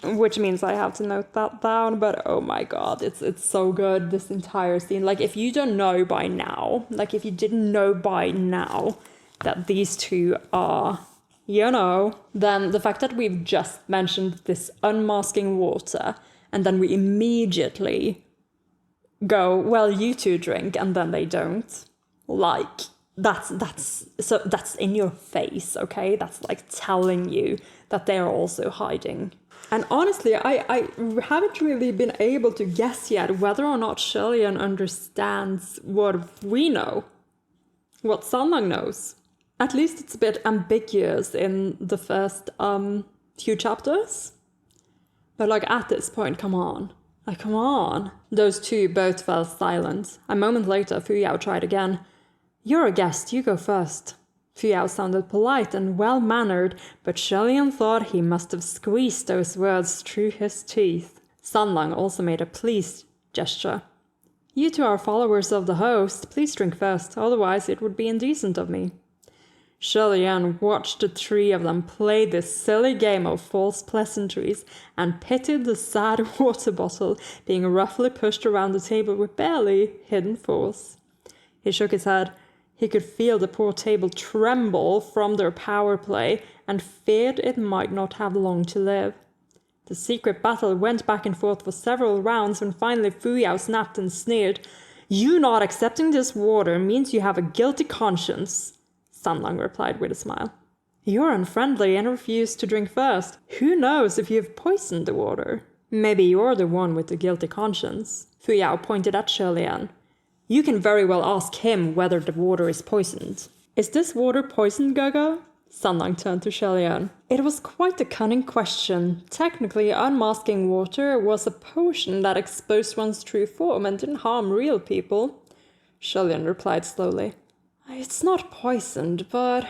Which means I have to note that down, but oh my god, it's so good, this entire scene. Like, if you don't know by now, like if you didn't know by now that these two are, you know, then the fact that we've just mentioned this unmasking water, and then we immediately go, well, you two drink, and then they don't. Like, that's in your face, okay? That's like telling you that they're also hiding. And honestly, I haven't really been able to guess yet whether or not Sholian understands what we know, what Sanlang knows. At least it's a bit ambiguous in the first few chapters. But like at this point, come on. Like, come on. Those two both fell silent. A moment later, Fuyao tried again. You're a guest, you go first. Fuyao sounded polite and well-mannered, but Sholian thought he must have squeezed those words through his teeth. Sanlang also made a pleased gesture. You two are followers of the host, please drink first, otherwise it would be indecent of me. Shilian watched the three of them play this silly game of false pleasantries and pitied the sad water bottle being roughly pushed around the table with barely hidden force. He shook his head. He could feel the poor table tremble from their power play and feared it might not have long to live. The secret battle went back and forth for several rounds when finally Fu Yao snapped and sneered. "You not accepting this water means you have a guilty conscience," San Lang replied with a smile. "You're unfriendly and refuse to drink first. Who knows if you've poisoned the water? Maybe you're the one with the guilty conscience." Fu Yao pointed at Shilian. "You can very well ask him whether the water is poisoned." "Is this water poisoned, Gaga?" San Lang turned to Shilian. It was quite a cunning question. Technically, unmasking water was a potion that exposed one's true form and didn't harm real people. Shilian replied slowly. "It's not poisoned, but..."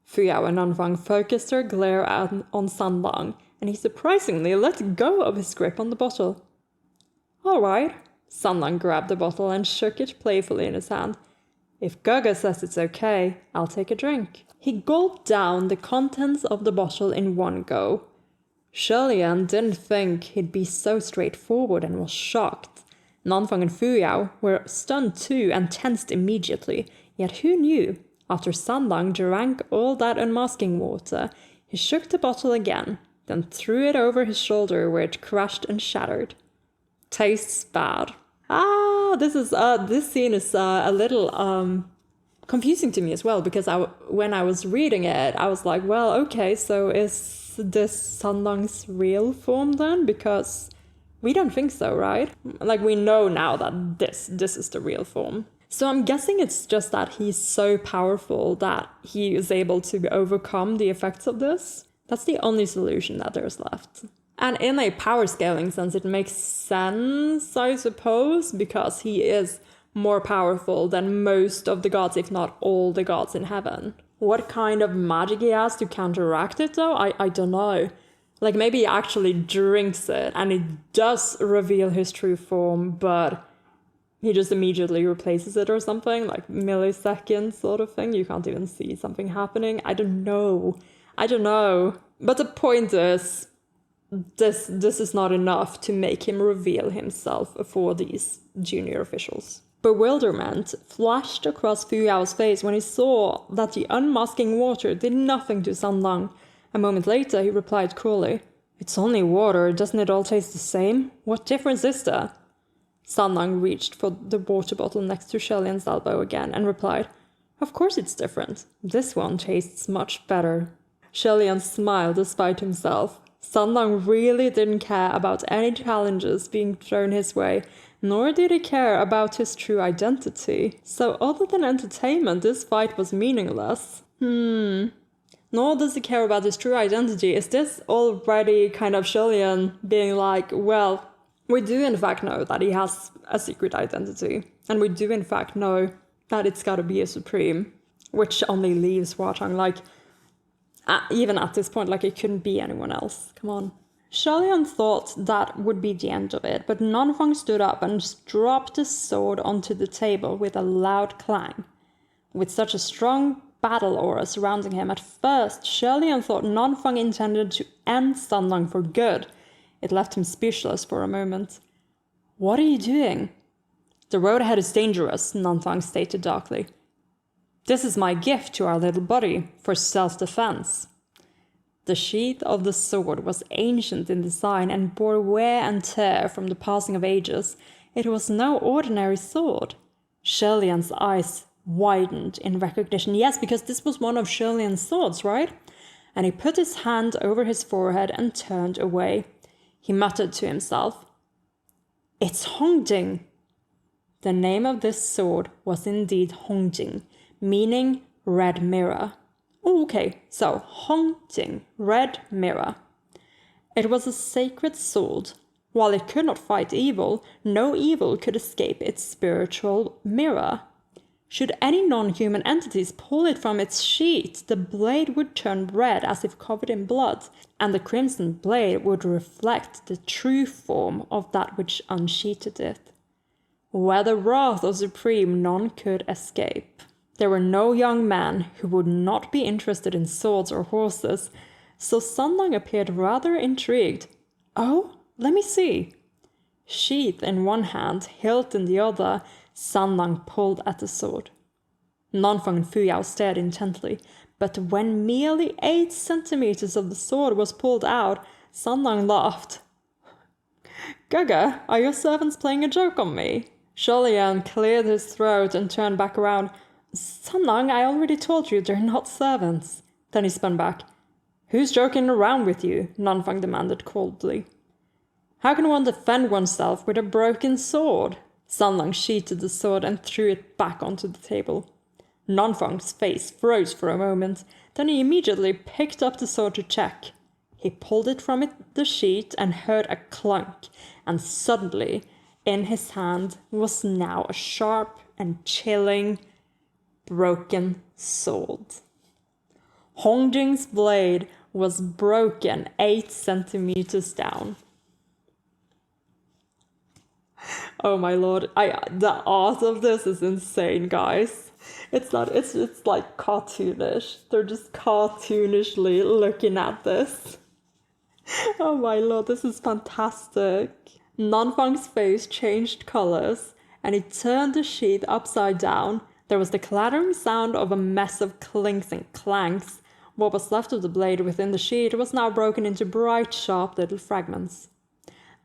Fu Yao and Nanfang focused their glare on San Lang, and he surprisingly let go of his grip on the bottle. "All right." San Lang grabbed the bottle and shook it playfully in his hand. "If Gaga says it's okay, I'll take a drink." He gulped down the contents of the bottle in one go. Shilian didn't think he'd be so straightforward and was shocked. Nanfang and Fu Yao were stunned too and tensed immediately. Yet who knew? After San Lang drank all that unmasking water, he shook the bottle again, then threw it over his shoulder where it crashed and shattered. "Tastes bad." This scene is a little confusing to me as well, because when I was reading it, I was like, well, okay, so is this San Lang's real form then? Because we don't think so, right? Like, we know now that this is the real form. So I'm guessing it's just that he's so powerful that he is able to overcome the effects of this. That's the only solution that there's left. And in a power scaling sense, it makes sense, I suppose, because he is more powerful than most of the gods, if not all the gods in heaven. What kind of magic he has to counteract it, though, I don't know. Like, maybe he actually drinks it, and it does reveal his true form, but he just immediately replaces it or something, like milliseconds sort of thing. You can't even see something happening. I don't know. But the point is, this is not enough to make him reveal himself for these junior officials. Bewilderment flashed across Fu Yao's face when he saw that the unmasking water did nothing to San Lang. A moment later, he replied coolly, "It's only water, doesn't it all taste the same? What difference is there?" San Lang reached for the water bottle next to Shilian's elbow again and replied, "Of course it's different. This one tastes much better." Shilian smiled despite himself. San Lang really didn't care about any challenges being thrown his way, nor did he care about his true identity. So other than entertainment, this fight was meaningless. Nor does he care about his true identity. Is this already kind of Shilian being like, well, we do in fact know that he has a secret identity, and we do in fact know that it's gotta be a supreme, which only leaves Hua Cheng, like, even at this point, like, it couldn't be anyone else. Come on. Shilian thought that would be the end of it, but Nanfang stood up and dropped his sword onto the table with a loud clang. With such a strong battle aura surrounding him, at first Shilian thought Nanfang intended to end San Lang for good. It left him speechless for a moment. "What are you doing?" "The road ahead is dangerous," Nanfang stated darkly. "This is my gift to our little buddy, for self-defense." The sheath of the sword was ancient in design and bore wear and tear from the passing of ages. It was no ordinary sword. Shilian's eyes widened in recognition. Yes, because this was one of Shilian's swords, right? And he put his hand over his forehead and turned away. He muttered to himself, "It's Hongjing." The name of this sword was indeed Hongjing, meaning red mirror. Oh, okay, so Hongjing, red mirror. It was a sacred sword. While it could not fight evil, no evil could escape its spiritual mirror. Should any non-human entities pull it from its sheath, the blade would turn red as if covered in blood, and the crimson blade would reflect the true form of that which unsheathed it. Whether wrath or supreme, none could escape. There were no young men who would not be interested in swords or horses, so Sanlang appeared rather intrigued. "Oh, let me see." Sheath in one hand, hilt in the other, Sanlang pulled at the sword. Nanfang and Fuyao stared intently, but when merely 8 centimeters of the sword was pulled out, Sanlang laughed. "Gaga, are your servants playing a joke on me?" Sholian cleared his throat and turned back around. "Sanlang, I already told you they're not servants." Then he spun back. "Who's joking around with you?" Nanfang demanded coldly. "How can one defend oneself with a broken sword?" Sanlang sheathed the sword and threw it back onto the table. Nanfang's face froze for a moment, then he immediately picked up the sword to check. He pulled it from the sheath and heard a clunk, and suddenly, in his hand was now a sharp and chilling, broken sword. Hongjing's blade was broken 8 centimeters down. Oh my lord, the art of this is insane, guys. It's like cartoonish. They're just cartoonishly looking at this. Oh my lord, this is fantastic. Nanfang's face changed colors, and he turned the sheath upside down. There was the clattering sound of a mess of clinks and clanks. What was left of the blade within the sheath was now broken into bright, sharp little fragments.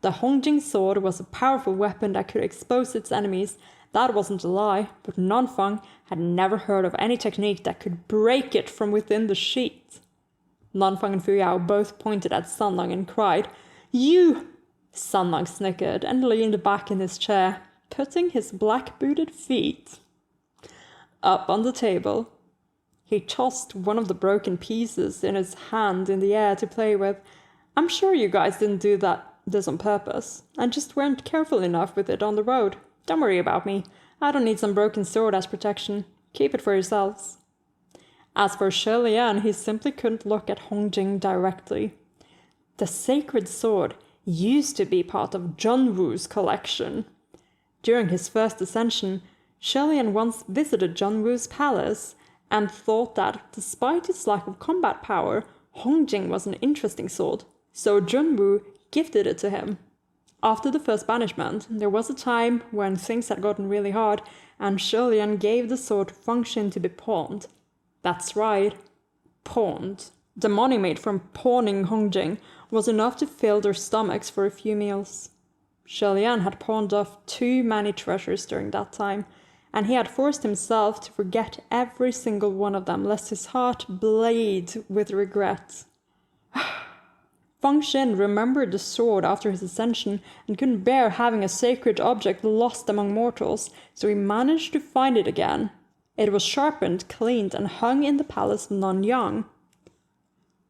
The Hongjing sword was a powerful weapon that could expose its enemies. That wasn't a lie, but Nanfang had never heard of any technique that could break it from within the sheath. Nanfang and Fuyao both pointed at Sanlang and cried, "You!" Sanlang snickered and leaned back in his chair, putting his black-booted feet up on the table. He tossed one of the broken pieces in his hand in the air to play with. "I'm sure you guys didn't do this on purpose, and just weren't careful enough with it on the road. Don't worry about me. I don't need some broken sword as protection. Keep it for yourselves." As for Sholian, he simply couldn't look at Hongjing directly. The sacred sword used to be part of Junwu's collection. During his first ascension, Sholian once visited Junwu's palace and thought that, despite its lack of combat power, Hongjing was an interesting sword, so Junwu gifted it to him. After the first banishment, there was a time when things had gotten really hard, and Sholian gave the sword to Fengshen to be pawned. That's right, pawned. The money made from pawning Hongjing was enough to fill their stomachs for a few meals. Sholian had pawned off too many treasures during that time, and he had forced himself to forget every single one of them, lest his heart bleed with regret. Fengshen remembered the sword after his ascension and couldn't bear having a sacred object lost among mortals, so he managed to find it again. It was sharpened, cleaned, and hung in the palace of Nanyang.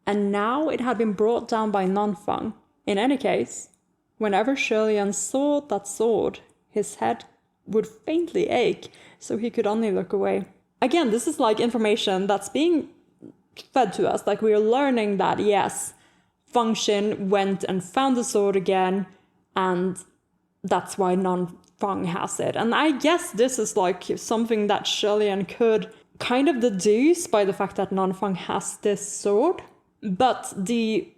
And now it had been brought down by Nanfang. In any case, whenever Sholian saw that sword, his head would faintly ache, so he could only look away. Again, this is like information that's being fed to us, like we're learning that, yes, Fengshen went and found the sword again, and that's why Nanfang has it. And I guess this is like something that Sholian could kind of deduce by the fact that Nanfang has this sword. But the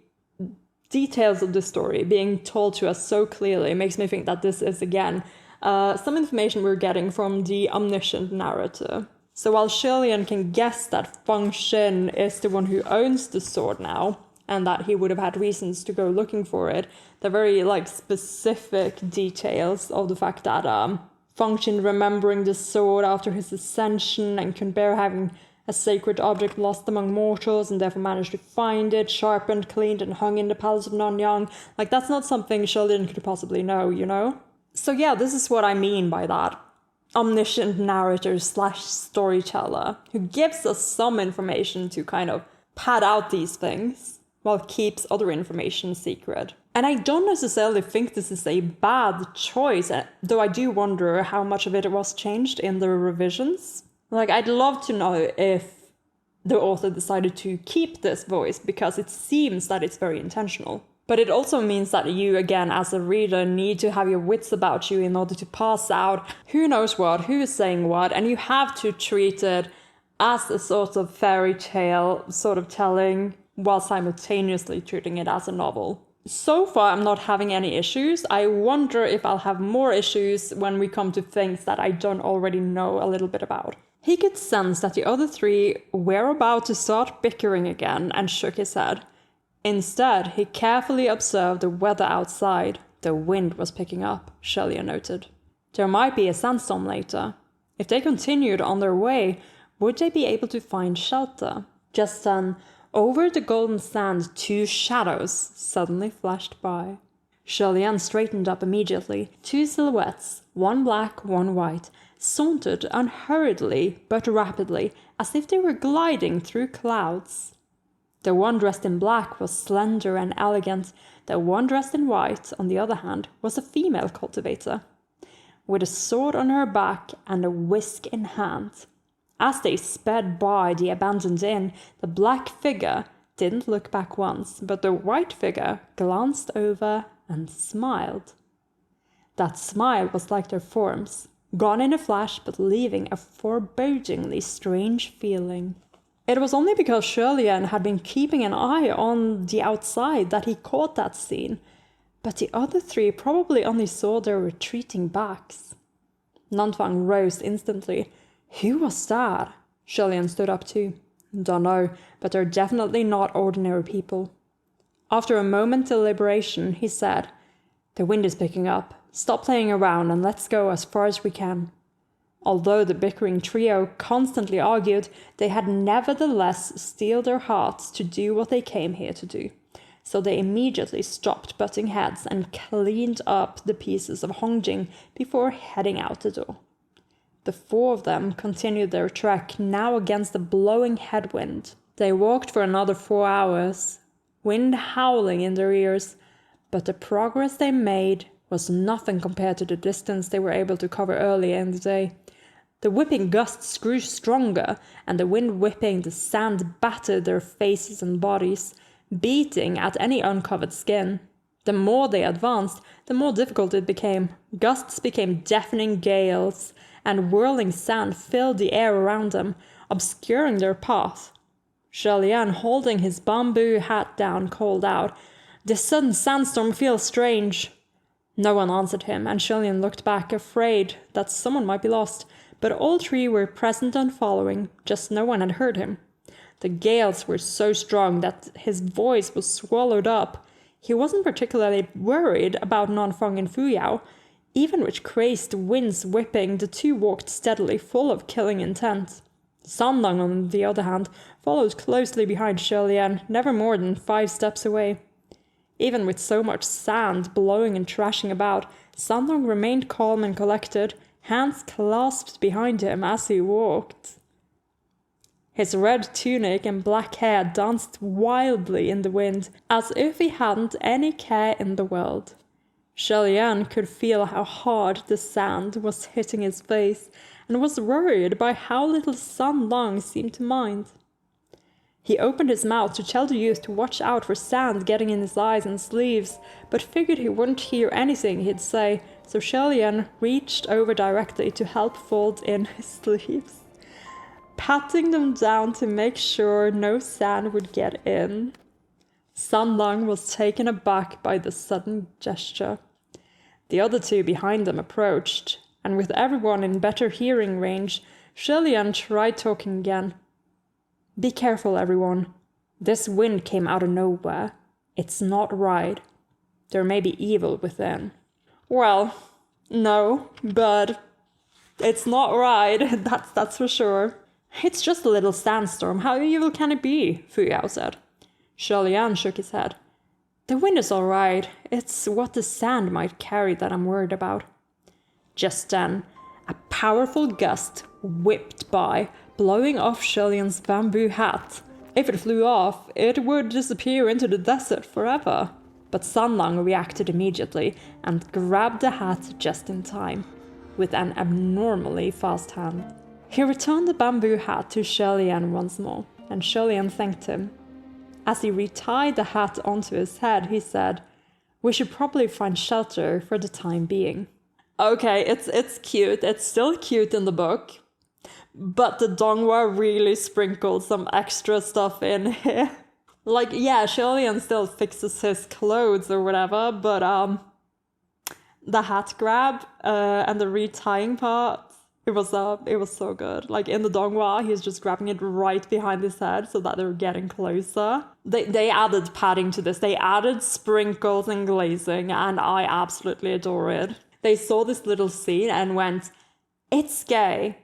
details of the story being told to us so clearly makes me think that this is, again, some information we're getting from the omniscient narrator. So while Sholian can guess that Fengshen is the one who owns the sword now, and that he would have had reasons to go looking for it, the very specific details of the fact that Fengshen remembering the sword after his ascension and couldn't bear having a sacred object lost among mortals and therefore managed to find it, sharpened, cleaned, and hung in the palace of Nanyang. That's not something Sholian could possibly know, you know? So yeah, this is what I mean by that. Omniscient narrator / storyteller who gives us some information to kind of pad out these things, while keeps other information secret. And I don't necessarily think this is a bad choice, though I do wonder how much of it was changed in the revisions. I'd love to know if the author decided to keep this voice, because it seems that it's very intentional. But it also means that you, again, as a reader, need to have your wits about you in order to pass out who knows what, who is saying what, and you have to treat it as a sort of fairy tale sort of telling while simultaneously treating it as a novel. So far, I'm not having any issues. I wonder if I'll have more issues when we come to things that I don't already know a little bit about. He could sense that the other three were about to start bickering again and shook his head. Instead, he carefully observed the weather outside. The wind was picking up, Shelia noted. There might be a sandstorm later. If they continued on their way, would they be able to find shelter? Just then, over the golden sand, 2 shadows suddenly flashed by. Shelia straightened up immediately. 2 silhouettes, one black, one white, sauntered unhurriedly but rapidly, as if they were gliding through clouds. The one dressed in black was slender and elegant. The one dressed in white, on the other hand, was a female cultivator, with a sword on her back and a whisk in hand. As they sped by the abandoned inn, the black figure didn't look back once, but the white figure glanced over and smiled. That smile was like their forms, gone in a flash but leaving a forebodingly strange feeling. It was only because Shelia had been keeping an eye on the outside that he caught that scene, but the other 3 probably only saw their retreating backs. Nanfang rose instantly. Who was that? Shelia stood up too. Dunno, but they're definitely not ordinary people. After a moment's deliberation, he said, The wind is picking up. Stop playing around and let's go as far as we can. Although the bickering trio constantly argued, they had nevertheless steeled their hearts to do what they came here to do. So they immediately stopped butting heads and cleaned up the pieces of Hongjing before heading out the door. The 4 of them continued their trek, now against a blowing headwind. They walked for another 4 hours, wind howling in their ears, but the progress they made was nothing compared to the distance they were able to cover earlier in the day. The whipping gusts grew stronger, and the wind whipping the sand battered their faces and bodies, beating at any uncovered skin. The more they advanced, the more difficult it became. Gusts became deafening gales, and whirling sand filled the air around them, obscuring their path. Shelia, holding his bamboo hat down, called out, "This sudden sandstorm feels strange." No one answered him, and Shelia looked back, afraid that someone might be lost, but all 3 were present and following, just no one had heard him. The gales were so strong that his voice was swallowed up. He wasn't particularly worried about Nanfang and Fuyao. Even with crazed winds whipping, the 2 walked steadily, full of killing intent. Sanlang, on the other hand, followed closely behind Shelia, never more than 5 steps away. Even with so much sand blowing and thrashing about, Sanlang remained calm and collected, hands clasped behind him as he walked. His red tunic and black hair danced wildly in the wind, as if he hadn't any care in the world. Shelia could feel how hard the sand was hitting his face, and was worried by how little Sanlang seemed to mind. He opened his mouth to tell the youth to watch out for sand getting in his eyes and sleeves, but figured he wouldn't hear anything he'd say, so Shelia reached over directly to help fold in his sleeves, patting them down to make sure no sand would get in. Sanlang was taken aback by the sudden gesture. The other 2 behind them approached, and with everyone in better hearing range, Shelia tried talking again. "Be careful, everyone. This wind came out of nowhere. It's not right. There may be evil within." "Well, no, but it's not right, that's for sure." "It's just a little sandstorm. How evil can it be?" Fuyao said. Shelia shook his head. "The wind is all right. It's what the sand might carry that I'm worried about." Just then, a powerful gust whipped by, blowing off Shelian's bamboo hat. If it flew off, it would disappear into the desert forever. But Sanlang reacted immediately and grabbed the hat just in time, with an abnormally fast hand. He returned the bamboo hat to Shelian once more, and Shelian thanked him. As he retied the hat onto his head, he said, "We should probably find shelter for the time being." Okay, it's cute. It's still cute in the book. But the Donghua really sprinkled some extra stuff in here. Like, yeah, Sholian still fixes his clothes or whatever, but the hat grab and the retying part, it was so good. Like in the Donghua, he's just grabbing it right behind his head so that they're getting closer. They added padding to this. They added sprinkles and glazing, and I absolutely adore it. They saw this little scene and went, "It's gay,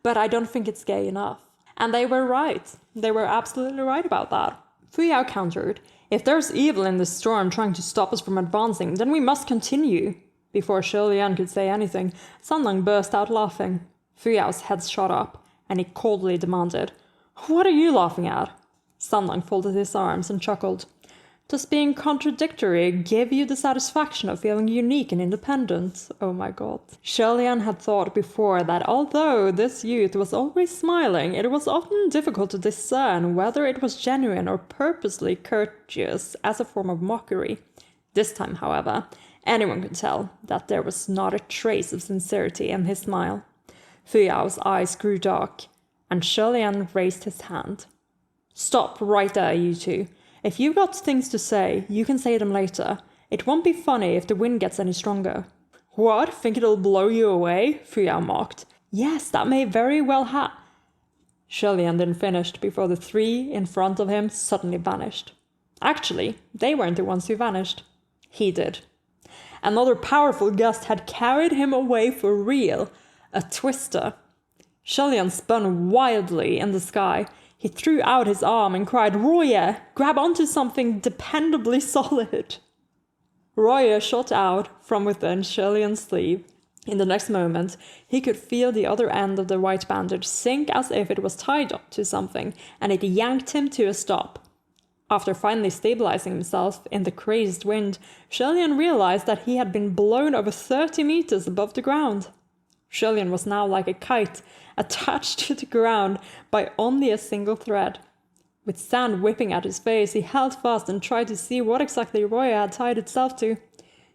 but I don't think it's gay enough." And they were right. They were absolutely right about that. Fu Yao countered, "If there's evil in this storm trying to stop us from advancing, then we must continue." Before Sholian could say anything, Sanlang burst out laughing. Fu Yao's head shot up, and he coldly demanded, "What are you laughing at?" Sanlang folded his arms and chuckled. "Does being contradictory give you the satisfaction of feeling unique and independent?" Oh my god. Sholian had thought before that although this youth was always smiling, it was often difficult to discern whether it was genuine or purposely courteous as a form of mockery. This time, however, anyone could tell that there was not a trace of sincerity in his smile. Fu Yao's eyes grew dark, and Sholian raised his hand. "Stop right there, you two. If you've got things to say, you can say them later. It won't be funny if the wind gets any stronger." "What? Think it'll blow you away?" Fu Yao mocked. "Yes, that may very well Sholian then finished before the three in front of him suddenly vanished. Actually, they weren't the ones who vanished. He did. Another powerful gust had carried him away for real. A twister. Sholian spun wildly in the sky. He threw out his arm and cried, "Roya, grab onto something dependably solid." Roya shot out from within Sholian's sleeve. In the next moment, he could feel the other end of the white bandage sink as if it was tied up to something, and it yanked him to a stop. After finally stabilizing himself in the crazed wind, Sholian realized that he had been blown over 30 meters above the ground. Sholian was now like a kite, attached to the ground by only a single thread. With sand whipping at his face, he held fast and tried to see what exactly Roya had tied itself to.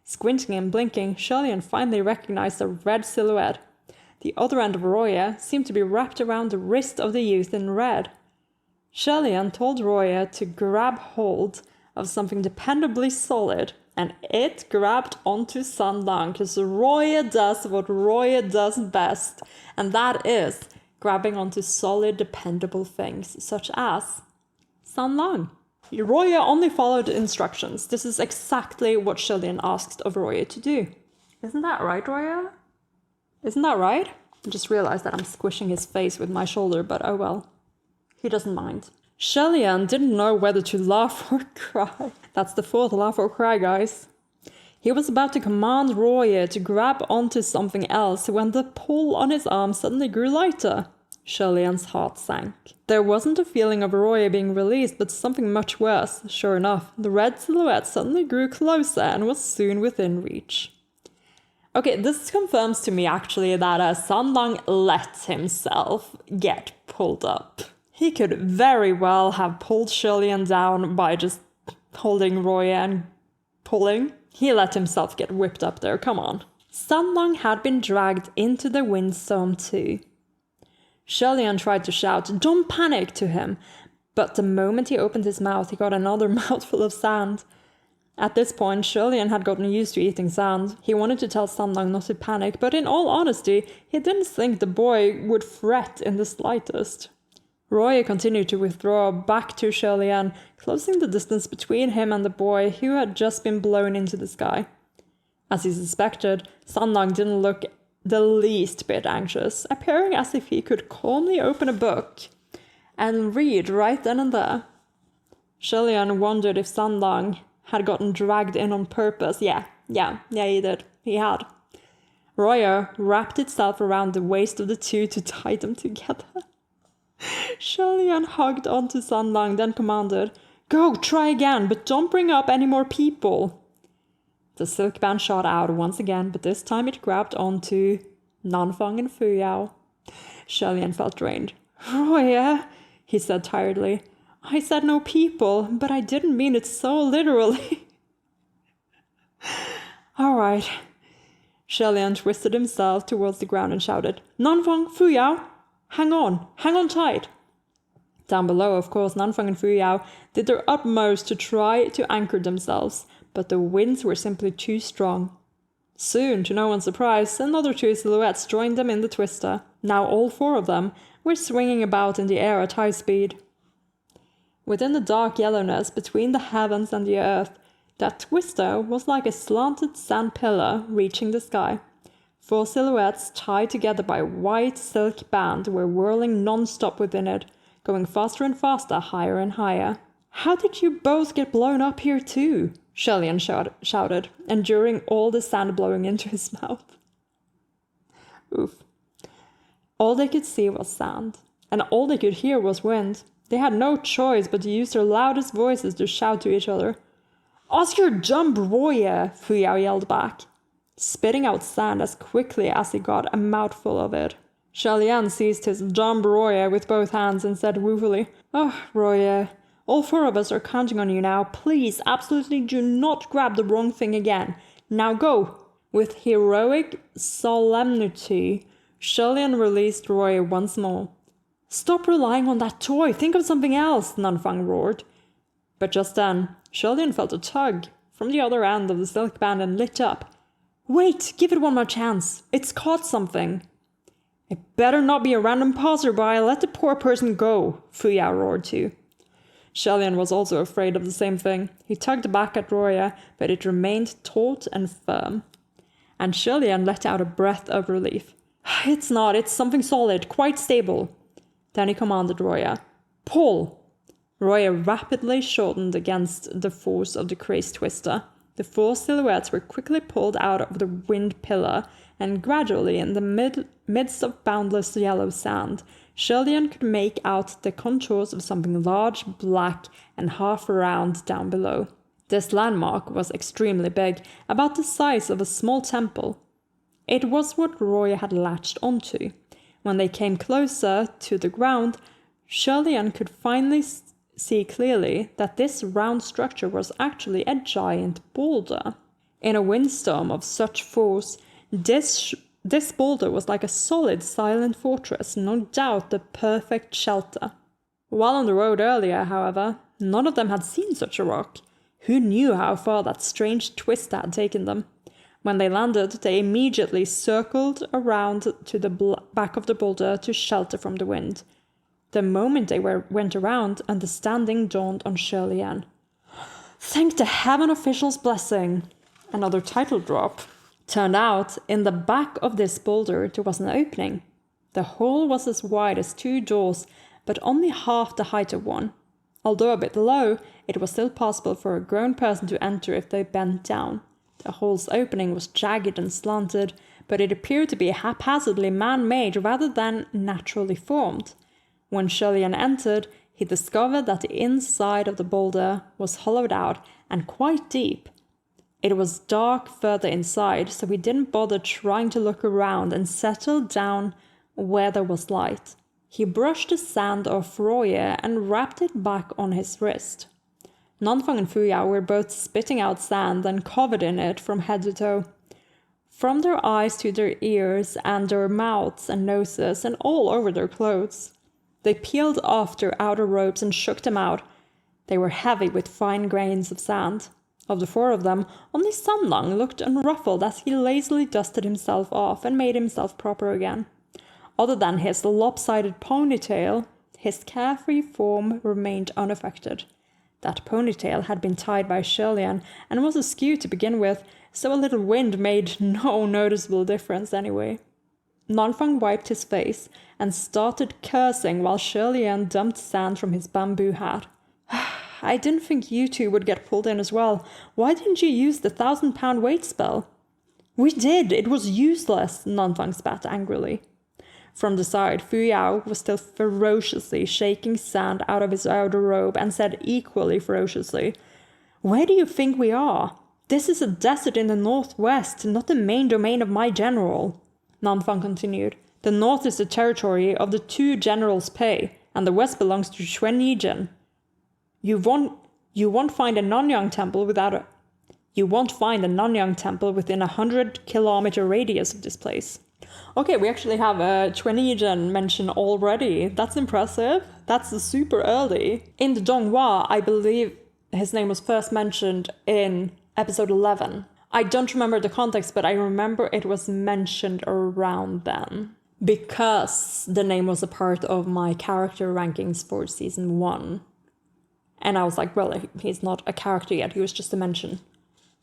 Squinting and blinking, Sholian finally recognized a red silhouette. The other end of Roya seemed to be wrapped around the wrist of the youth in red. Sholian told Roya to grab hold of something dependably solid, and it grabbed onto Sanlang, because Roya does what Roya does best, and that is grabbing onto solid, dependable things, such as Sanlang. Roya only followed instructions. This is exactly what Sholian asked of Roya to do. Isn't that right, Roya? Isn't that right? I just realized that I'm squishing his face with my shoulder, but oh well. He doesn't mind. Sholian didn't know whether to laugh or cry. That's the fourth laugh or cry, guys. He was about to command Roya to grab onto something else when the pull on his arm suddenly grew lighter. Sholian's heart sank. There wasn't a feeling of Roya being released, but something much worse. Sure enough, the red silhouette suddenly grew closer and was soon within reach. Okay, this confirms to me actually that Sanlang let himself get pulled up. He could very well have pulled Sholian down by just holding Roya and pulling. He let himself get whipped up there, come on. Sanlang had been dragged into the windstorm too. Sholian tried to shout, "Don't panic," to him, but the moment he opened his mouth, he got another mouthful of sand. At this point, Sholian had gotten used to eating sand. He wanted to tell Sanlang not to panic, but in all honesty, he didn't think the boy would fret in the slightest. Roya continued to withdraw back to Sholian, closing the distance between him and the boy who had just been blown into the sky. As he suspected, Sanlang didn't look the least bit anxious, appearing as if he could calmly open a book and read right then and there. Sholian wondered if Sanlang had gotten dragged in on purpose. Yeah, he did. He had. Roya wrapped itself around the waist of the two to tie them together. Sholian hugged onto Sanlang, then commanded, "Go, try again, but don't bring up any more people." The silk band shot out once again, but this time it grabbed onto Nanfang and Fu Yao. Sholian felt drained. "Roya," he said tiredly, I said no people, but I didn't mean it so literally. All right. Shelian twisted himself towards the ground and shouted, Nanfeng, Fuyao, hang on tight. Down below, of course, Nanfeng and Fuyao did their utmost to try to anchor themselves, but the winds were simply too strong. Soon, to no one's surprise, another two silhouettes joined them in the twister. Now all four of them were swinging about in the air at high speed. Within the dark yellowness between the heavens and the earth, that twister was like a slanted sand pillar reaching the sky. Four silhouettes tied together by a white silk band were whirling non-stop within it, going faster and faster, higher and higher. How did you both get blown up here too? Shelian shouted, enduring all the sand blowing into his mouth. Oof. All they could see was sand, and all they could hear was wind. They had no choice but to use their loudest voices to shout to each other. Oscar jump, Roya! Fuyao yelled back, spitting out sand as quickly as he got a mouthful of it. Shelian seized his jump Roya with both hands and said ruefully, Oh, Roya, all four of us are counting on you now. Please, absolutely do not grab the wrong thing again. Now go! With heroic solemnity, Shelian released Roya once more. Stop relying on that toy. Think of something else, Nanfeng roared. But just then, Shelian felt a tug from the other end of the silk band and lit up. Wait, give it one more chance. It's caught something. It better not be a random passerby. Let the poor person go, Fuyao roared too. Shelian was also afraid of the same thing. He tugged back at Roya, but it remained taut and firm. And Shelian let out a breath of relief. It's not, it's something solid, quite stable. Then he commanded Roya, Pull! Roya rapidly shortened against the force of the crazed twister. The four silhouettes were quickly pulled out of the wind pillar, and gradually, in the midst of boundless yellow sand, Shelian could make out the contours of something large, black, and half round down below. This landmark was extremely big, about the size of a small temple. It was what Roya had latched onto. When they came closer to the ground, Shelian could finally see clearly that this round structure was actually a giant boulder. In a windstorm of such force, this boulder was like a solid, silent fortress, no doubt the perfect shelter. While on the road earlier, however, none of them had seen such a rock. Who knew how far that strange twister had taken them? When they landed, they immediately circled around to the back of the boulder to shelter from the wind. The moment they went around, understanding dawned on Shelian. Thank the heaven official's blessing! Another title drop. Turned out, in the back of this boulder there was an opening. The hole was as wide as two doors, but only half the height of one. Although a bit low, it was still possible for a grown person to enter if they bent down. The hole's opening was jagged and slanted, but it appeared to be haphazardly man-made rather than naturally formed. When Shelian entered, he discovered that the inside of the boulder was hollowed out and quite deep. It was dark further inside, so he didn't bother trying to look around and settled down where there was light. He brushed the sand off Roya and wrapped it back on his wrist. Nanfeng and Fuyao were both spitting out sand and covered in it from head to toe. From their eyes to their ears and their mouths and noses and all over their clothes. They peeled off their outer robes and shook them out. They were heavy with fine grains of sand. Of the four of them, only Sanlang looked unruffled as he lazily dusted himself off and made himself proper again. Other than his lopsided ponytail, his carefree form remained unaffected. That ponytail had been tied by Shelian and was askew to begin with, so a little wind made no noticeable difference anyway. Nanfeng wiped his face and started cursing while Shelian dumped sand from his bamboo hat. I didn't think you two would get pulled in as well. Why didn't you use the 1,000-pound weight spell? We did. It was useless, Nanfeng spat angrily. From the side, Fuyao was still ferociously shaking sand out of his outer robe and said equally ferociously, Where do you think we are? This is a desert in the northwest, not the main domain of my general. Nanfeng continued, The north is the territory of the two generals' pay, and the west belongs to Xuan Yijin. You won't find a Nanyang temple within a 100-kilometer radius of this place. Okay, we actually have a Chinesian mention already. That's impressive. That's super early. In the Donghua, I believe his name was first mentioned in episode 11. I don't remember the context, but I remember it was mentioned around then. Because the name was a part of my character rankings for season 1. And I was like, well, he's not a character yet, he was just a mention.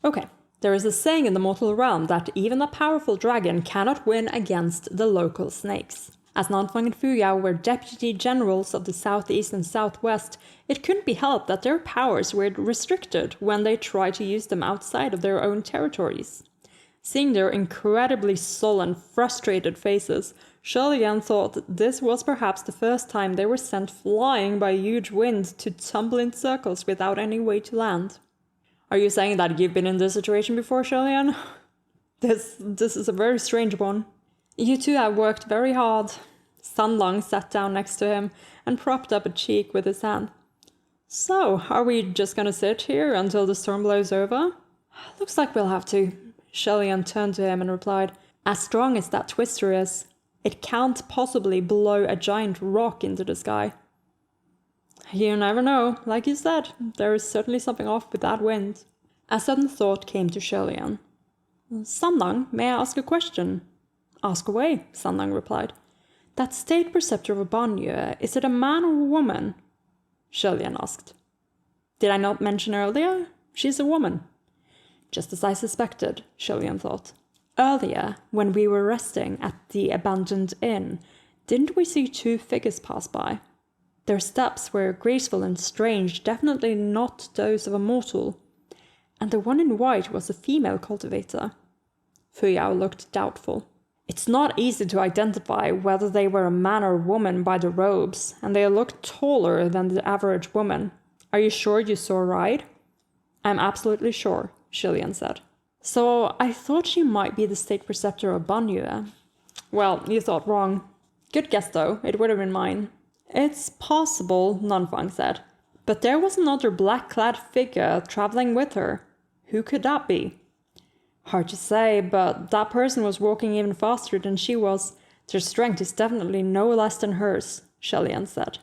Okay. There is a saying in the mortal realm that even a powerful dragon cannot win against the local snakes. As Nanfang and Fuyao were deputy generals of the southeast and southwest, it couldn't be helped that their powers were restricted when they tried to use them outside of their own territories. Seeing their incredibly sullen, frustrated faces, Sholian thought that this was perhaps the first time they were sent flying by a huge wind to tumble in circles without any way to land. Are you saying that you've been in this situation before, Sholian? This is a very strange one. You two have worked very hard. Sanlang sat down next to him and propped up a cheek with his hand. So, are we just gonna sit here until the storm blows over? Looks like we'll have to. Sholian turned to him and replied, as strong as that twister is, it can't possibly blow a giant rock into the sky. You never know. Like you said, there is certainly something off with that wind. A sudden thought came to Sholian. Sanlang, may I ask a question? Ask away, Sanlang replied. That state preceptor of Banyue, is it a man or a woman? Sholian asked. Did I not mention earlier? She's a woman. Just as I suspected, Sholian thought. Earlier, when we were resting at the abandoned inn, didn't we see 2 figures pass by? Their steps were graceful and strange, definitely not those of a mortal. And the one in white was a female cultivator. Fuyao looked doubtful. It's not easy to identify whether they were a man or woman by the robes, and they looked taller than the average woman. Are you sure you saw right? I'm absolutely sure, Sholian said. So I thought she might be the state preceptor of Banyue. Well, you thought wrong. Good guess though, it would have been mine. It's possible, Nanfang said, but there was another black-clad figure traveling with her. Who could that be? Hard to say, but that person was walking even faster than she was. Their strength is definitely no less than hers, Sholian said.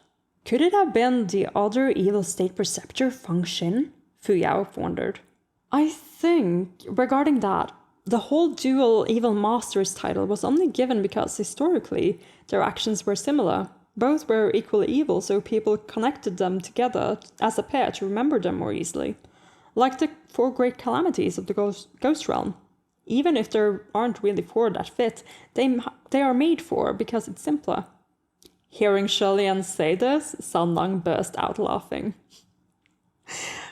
Could it have been the other evil state preceptor, Feng Xin? Fuyao wondered. I think, regarding that, the whole dual evil masters title was only given because, historically, their actions were similar. Both were equally evil, so people connected them together as a pair to remember them more easily. Like the 4 great calamities of the ghost realm. Even if there aren't really 4 that fit, they are made for because it's simpler. Hearing Sholian say this, Sanlang burst out laughing.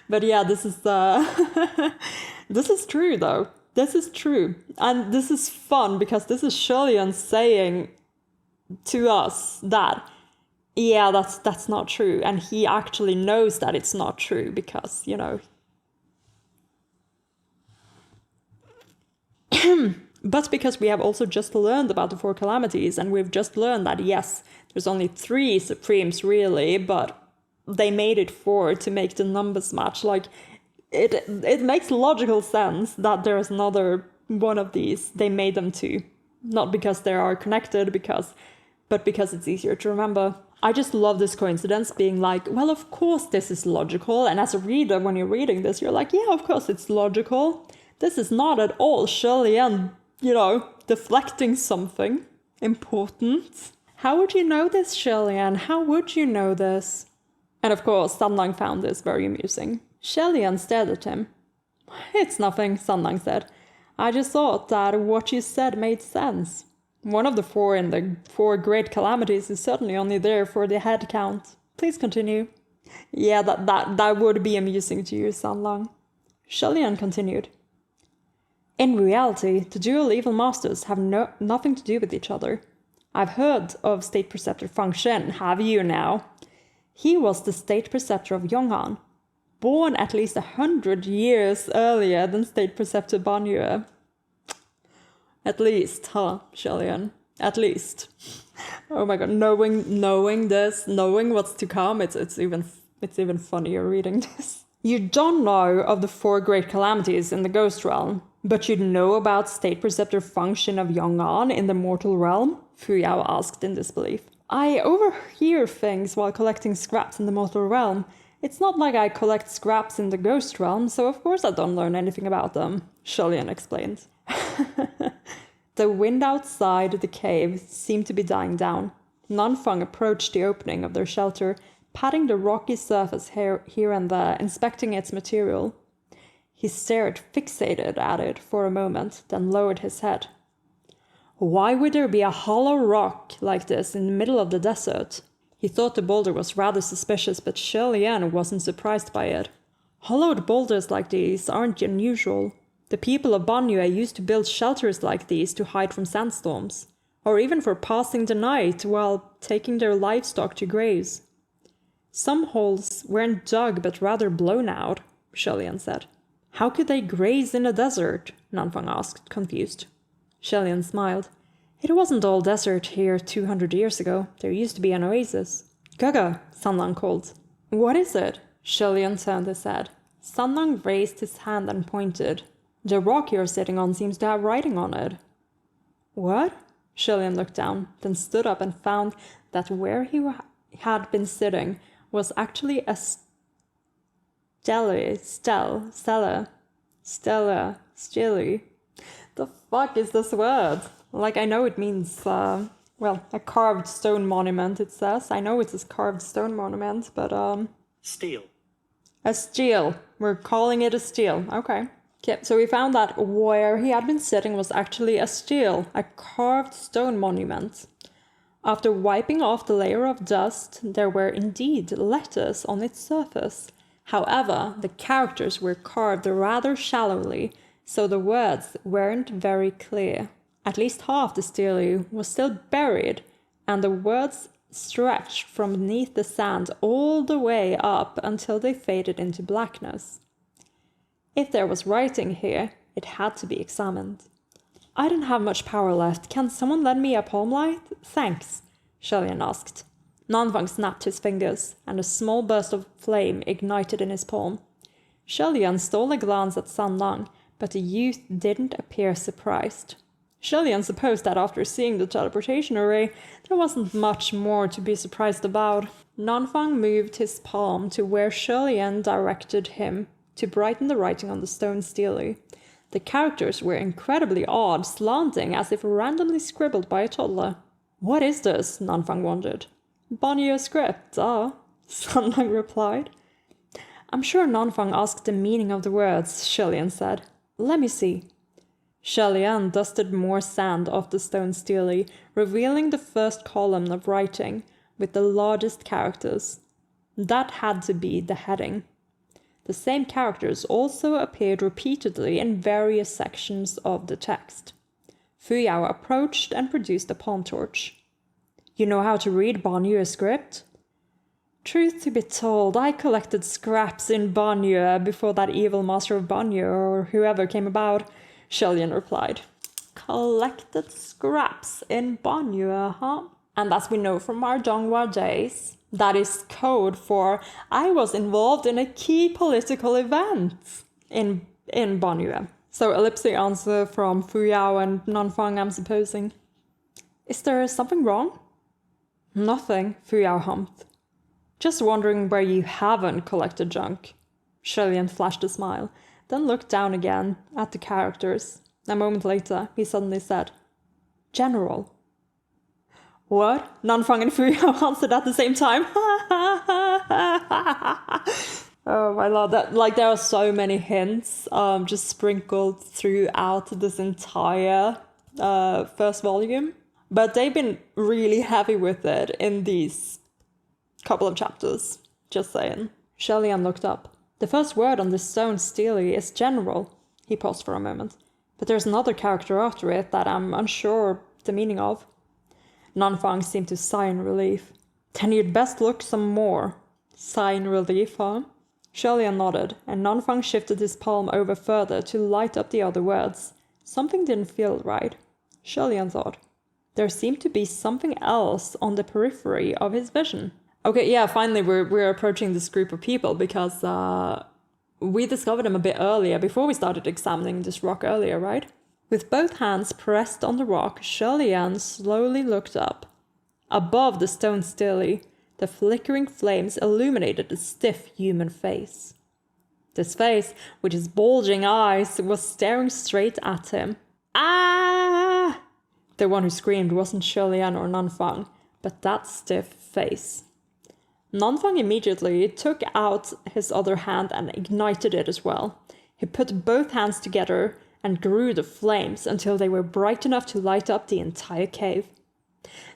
But yeah, this is this is true though. This is true. And this is fun because this is Sholian saying to us that, yeah, that's not true. And he actually knows that it's not true because, you know. But because we have also just learned about the 4 calamities, and we've just learned that, yes, there's only 3 supremes really, but they made it 4 to make the numbers match. Like, it makes logical sense that there's another one of these. They made them 2. Not because they are connected, but because it's easier to remember. I just love this coincidence being like, well, of course this is logical. And as a reader, when you're reading this, you're like, yeah, of course it's logical. This is not at all Sholian, you know, deflecting something important. How would you know this, Sholian? How would you know this? And of course, Sanlang found this very amusing. Sholian stared at him. It's nothing, Sanlang said. I just thought that what you said made sense. One of the 4 in the 4 great calamities is certainly only there for the head count. Please continue. Yeah, that would be amusing to you, Sanlang. Sholian continued. In reality, the dual evil masters have nothing to do with each other. I've heard of State Preceptor Feng Xin, have you now? He was the State Preceptor of Yonghan, born at least 100 years earlier than State Preceptor Banyue. At least, huh, Sholian? At least. Oh my god, knowing this, knowing what's to come, it's even It's even funnier reading this. You don't know of the 4 great calamities in the ghost realm, but you know about state preceptor function of Yong'an in the mortal realm? Fu Yao asked in disbelief. I overhear things while collecting scraps in the mortal realm. It's not like I collect scraps in the ghost realm, so of course I don't learn anything about them, Shelian explained. The wind outside the cave seemed to be dying down. Nanfang approached the opening of their shelter, patting the rocky surface here and there, inspecting its material. He stared fixated at it for a moment, then lowered his head. Why would there be a hollow rock like this in the middle of the desert? He thought the boulder was rather suspicious, but Shelian wasn't surprised by it. Hollowed boulders like these aren't unusual. The people of Banyue used to build shelters like these to hide from sandstorms, or even for passing the night while taking their livestock to graze. Some holes weren't dug but rather blown out, Shelian said. How could they graze in a desert? Nanfang asked, confused. Shelian smiled. It wasn't all desert here 200 years ago. There used to be an oasis. Gaga, Sanlang called. What is it? Shelian turned his head. Sanlang raised his hand and pointed. The rock you're sitting on seems to have writing on it. What? Shelian looked down, then stood up and found that where he had been sitting was actually a stele. The fuck is this word? Like, I know it means, a carved stone monument, it says. I know it's a carved stone monument, but, Steel. A stele. We're calling it a stele. Okay. So we found that where he had been sitting was actually a stele, a carved stone monument. After wiping off the layer of dust, there were indeed letters on its surface. However, the characters were carved rather shallowly, so the words weren't very clear. At least half the stele was still buried, and the words stretched from beneath the sand all the way up until they faded into blackness. If there was writing here, it had to be examined. I don't have much power left. Can someone lend me a palm light? Thanks, Shelian asked. Nanfang snapped his fingers, and a small burst of flame ignited in his palm. Shelian stole a glance at Sanlang, but the youth didn't appear surprised. Shelian supposed that after seeing the teleportation array, there wasn't much more to be surprised about. Nanfang moved his palm to where Shelian directed him to brighten the writing on the stone stele. The characters were incredibly odd, slanting as if randomly scribbled by a toddler. What is this? Nanfang wondered. Banyue script, Sanlang replied. I'm sure Nanfang asked the meaning of the words, Shelian said. Let me see. Shelian dusted more sand off the stone stele, revealing the first column of writing, with the largest characters. That had to be the heading. The same characters also appeared repeatedly in various sections of the text. Fu Yao approached and produced a palm torch. You know how to read Banyue script? Truth to be told, I collected scraps in Banyue before that evil master of Banyue or whoever came about, Shelian replied. Collected scraps in Banyue, huh? And as we know from our Donghua days, that is code for I was involved in a key political event in Banyue. So elliptic answer from Fu Yao and Nanfang, I'm supposing. Is there something wrong? Nothing, Fu Yao humped. Just wondering where you haven't collected junk. Shelian flashed a smile, then looked down again at the characters. A moment later, he suddenly said, General. What? Nanfang and Fu Yao answered at the same time. Oh my lord, there are so many hints just sprinkled throughout this entire first volume. But they've been really heavy with it in these couple of chapters. Just saying. Shelian looked up. The first word on this stone stele is general. He paused for a moment. But there's another character after it that I'm unsure the meaning of. Nanfang seemed to sigh in relief. Then you'd best look some more. Sigh in relief, huh? Shelian nodded, and Nanfang shifted his palm over further to light up the other words. Something didn't feel right. Shelian thought. There seemed to be something else on the periphery of his vision. Okay, yeah, finally we're approaching this group of people because we discovered them a bit earlier, before we started examining this rock earlier, right? With both hands pressed on the rock, Shirley-Ann slowly looked up. Above the stone stele, the flickering flames illuminated a stiff human face. This face, with its bulging eyes, was staring straight at him. Ah! The one who screamed wasn't Shirley-Ann or Nanfang, but that stiff face. Nanfang immediately took out his other hand and ignited it as well. He put both hands together and grew the flames until they were bright enough to light up the entire cave.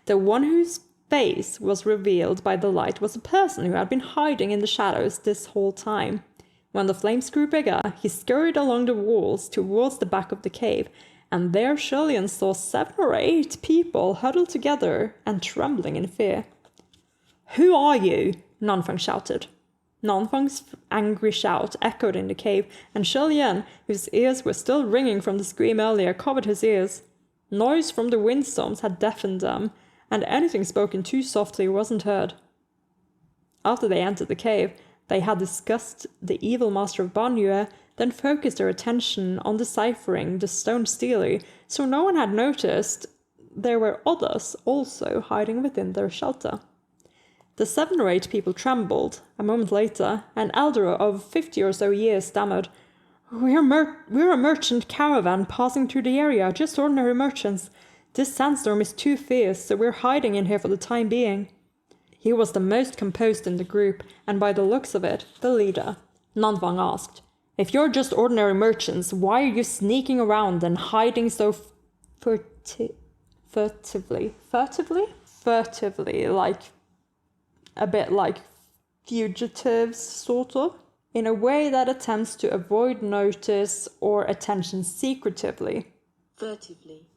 The one whose face was revealed by the light was a person who had been hiding in the shadows this whole time. When the flames grew bigger, he scurried along the walls towards the back of the cave, and there Shirley-Ann saw 7 or 8 people huddled together and trembling in fear. "Who are you?" Nanfang shouted. Nanfang's angry shout echoed in the cave, and Shirley-Ann, whose ears were still ringing from the scream earlier, covered his ears. Noise from the windstorms had deafened them, and anything spoken too softly wasn't heard. After they entered the cave, they had discussed the evil master of Banyue, then focused their attention on deciphering the stone stele, so no one had noticed there were others also hiding within their shelter. The 7 or 8 people trembled. A moment later, an elder of 50 or so years stammered, We're a merchant caravan passing through the area, just ordinary merchants. This sandstorm is too fierce, so we're hiding in here for the time being." He was the most composed in the group, and by the looks of it, the leader. Nanfang asked, "If you're just ordinary merchants, why are you sneaking around and hiding so furtively? Furtively, like a bit like fugitives, sort of, in a way that attempts to avoid notice or attention secretively."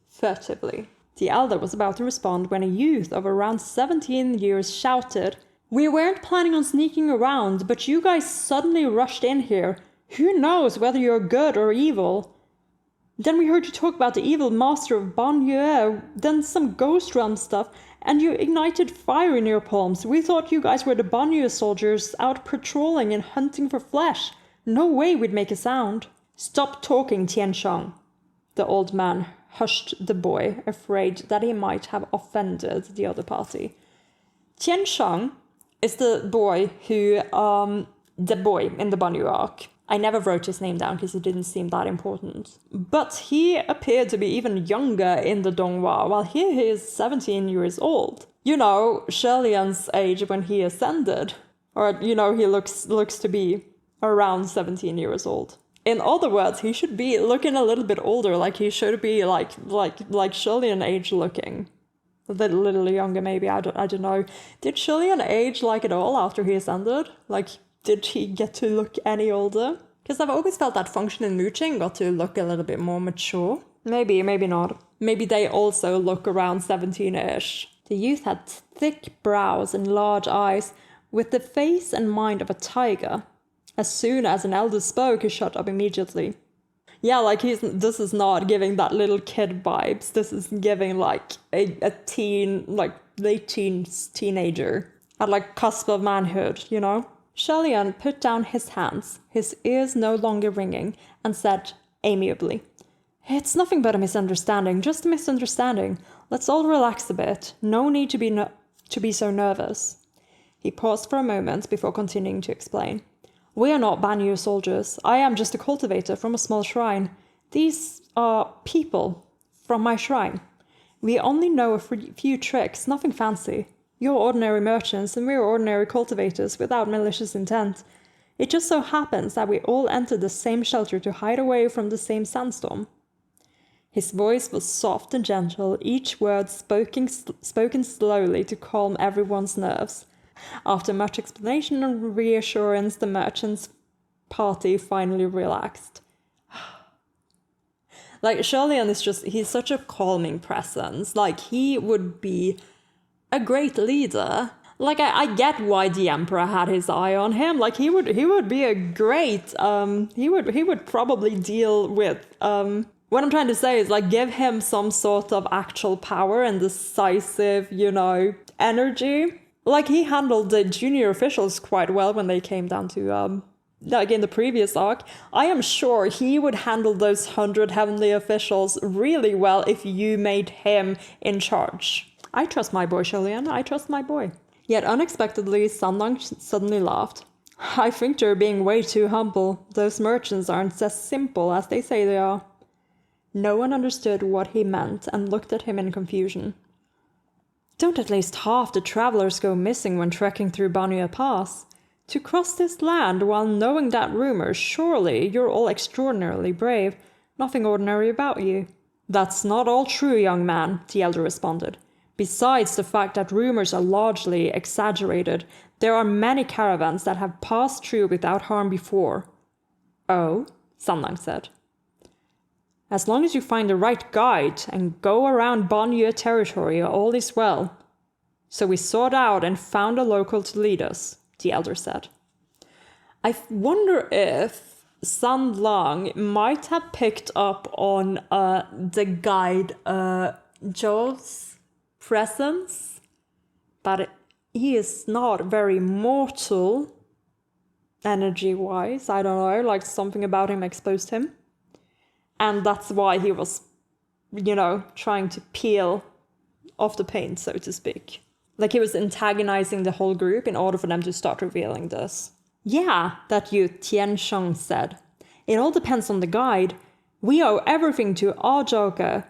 Furtively. The elder was about to respond when a youth of around 17 years shouted, "We weren't planning on sneaking around, but you guys suddenly rushed in here. Who knows whether you're good or evil? Then we heard you talk about the evil master of Banyue, then some ghost realm stuff, and you ignited fire in your palms. We thought you guys were the Banyue soldiers out patrolling and hunting for flesh. No way we'd make a sound." "Stop talking, Tianshang." The old man hushed the boy, afraid that he might have offended the other party. Tianshang is the boy in the Banyue Arc. I never wrote his name down because it didn't seem that important. But he appeared to be even younger in the Donghua, while here he is 17 years old. You know, Shirley-Ann's age when he ascended. Or, you know, he looks to be around 17 years old. In other words, he should be looking a little bit older, like he should be like Shirley-Ann age looking. A little younger maybe, I don't know. Did Shirley-Ann age like at all after he ascended? Like, did he get to look any older? Because I've always felt that Function and Mooching got to look a little bit more mature. Maybe, maybe not. Maybe they also look around 17-ish. The youth had thick brows and large eyes, with the face and mind of a tiger. As soon as an elder spoke, he shut up immediately. Yeah, like this is not giving that little kid vibes. This is giving like a teen, like late teens teenager at like cusp of manhood, you know? Shirley-Ann put down his hands, his ears no longer ringing, and said amiably, "It's nothing but a misunderstanding, just a misunderstanding. Let's all relax a bit. No need to be so nervous." He paused for a moment before continuing to explain. "We are not Banyue soldiers. I am just a cultivator from a small shrine. These are people from my shrine. We only know a few tricks, nothing fancy. You're ordinary merchants and we're ordinary cultivators without malicious intent. It just so happens that we all entered the same shelter to hide away from the same sandstorm." His voice was soft and gentle, each word spoken slowly to calm everyone's nerves. After much explanation and reassurance, the merchant's party finally relaxed. Like, Shirley-Ann he's such a calming presence. Like, he would be a great leader. Like, I get why the Emperor had his eye on him. Like, he would be a great, he would probably deal with, what I'm trying to say is, like, give him some sort of actual power and decisive, you know, energy. Like, he handled the junior officials quite well when they came down to, like in the previous arc. I am sure he would handle those 100 heavenly officials really well if you made him in charge. I trust my boy, Sholian. I trust my boy. Yet unexpectedly, Sanlang suddenly laughed. I think you're being way too humble. Those merchants aren't as simple as they say they are. No one understood what he meant and looked at him in confusion. Don't at least half the travelers go missing when trekking through Banyue Pass? To cross this land while knowing that rumor, surely you're all extraordinarily brave. Nothing ordinary about you. That's not all true, young man, the elder responded. Besides the fact that rumors are largely exaggerated, there are many caravans that have passed through without harm before. Oh, Sanlang said. As long as you find the right guide and go around Banyue territory, all is well. So we sought out and found a local to lead us, the elder said. I wonder if Sanlang might have picked up on the guide Joe's presence, but he is not very mortal energy-wise. I don't know, like something about him exposed him. And that's why he was, trying to peel off the paint, so to speak. Like he was antagonizing the whole group in order for them to start revealing this. Yeah, that youth, Tian Sheng said. It all depends on the guide. We owe everything to Ajoge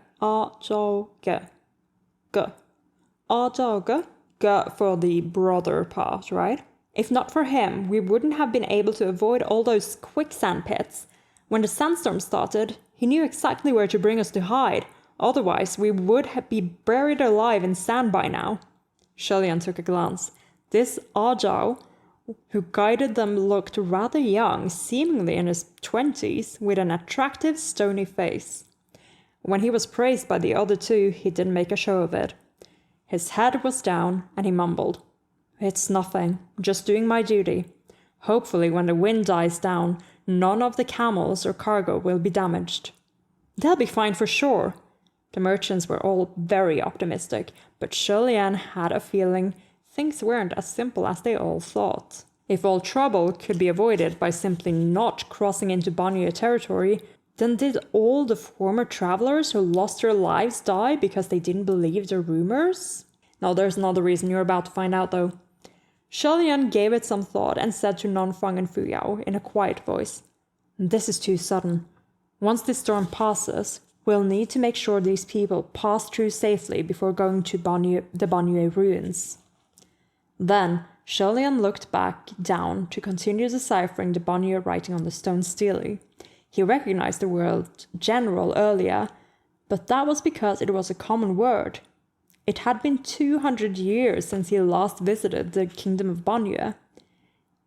for the brother part, right? If not for him, we wouldn't have been able to avoid all those quicksand pits. When the sandstorm started, he knew exactly where to bring us to hide. Otherwise, we would be buried alive in sand by now. Sholian took a glance. This Ajao, who guided them, looked rather young, seemingly in his 20s, with an attractive, stony face. When he was praised by the other two, he didn't make a show of it. His head was down, and he mumbled, It's nothing, just doing my duty. Hopefully, when the wind dies down, none of the camels or cargo will be damaged. They'll be fine for sure. The merchants were all very optimistic, but Sholian had a feeling things weren't as simple as they all thought. If all trouble could be avoided by simply not crossing into Banyue territory, then did all the former travelers who lost their lives die because they didn't believe the rumors? Now there's another reason you're about to find out though. Sholian gave it some thought and said to Nanfang and Fuyao in a quiet voice, This is too sudden. Once this storm passes, we'll need to make sure these people pass through safely before going to the Banyue ruins. Then, Sholian looked back down to continue deciphering the Banyue writing on the stone stele. He recognized the word general earlier, but that was because it was a common word. It had been 200 years since he last visited the kingdom of Banyue.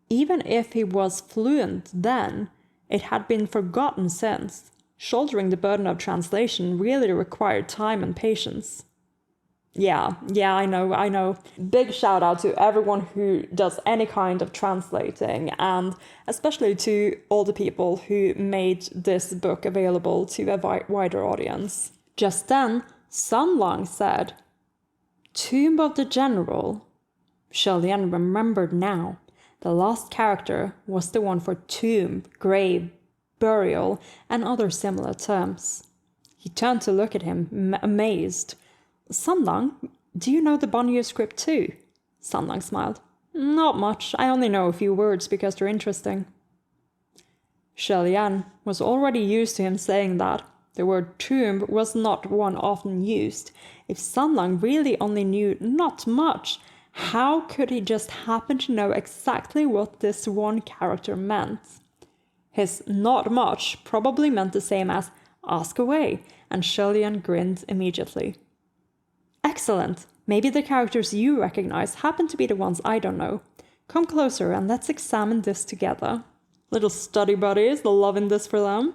Even if he was fluent then, it had been forgotten since. Shouldering the burden of translation really required time and patience. Yeah, I know. Big shout out to everyone who does any kind of translating, and especially to all the people who made this book available to a wider audience. Just then, Sanlang said, Tomb of the General. Sholian remembered now. The last character was the one for tomb, grave, burial, and other similar terms. He turned to look at him, amazed. Sanlang, do you know the Banyue script too? Sanlang smiled. Not much. I only know a few words because they're interesting. Sholian was already used to him saying that. The word tomb was not one often used. If Sanlang really only knew not much, how could he just happen to know exactly what this one character meant? His not much probably meant the same as ask away, and Sholian grinned immediately. Excellent. Maybe the characters you recognize happen to be the ones I don't know. Come closer and let's examine this together. Little study buddies, loving this for them.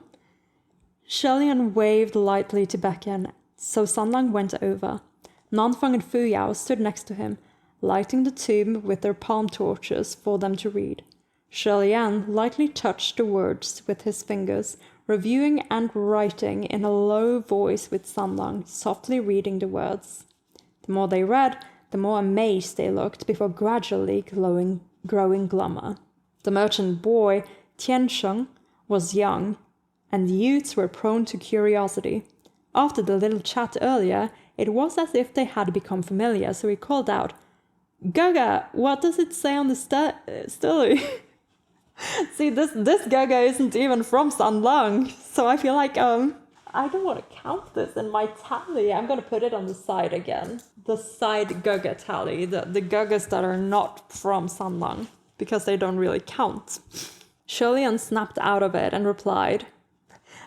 Sholian waved lightly to beckon, so Sanlang went over. Nanfang and Fuyao stood next to him, lighting the tomb with their palm torches for them to read. Sholian lightly touched the words with his fingers, reviewing and writing in a low voice with Sanlang, softly reading the words. The more they read, the more amazed they looked before gradually growing glummer. The merchant boy, Tian Sheng, was young, and youths were prone to curiosity. After the little chat earlier, it was as if they had become familiar, so he called out, "Gaga, what does it say on the stele?" See, this Gaga isn't even from Sanlang, so I feel like, I don't want to count this in my tally. I'm going to put it on the side again. The side Gaga tally, the Gagas that are not from Sanlang, because they don't really count. Sholian snapped out of it and replied,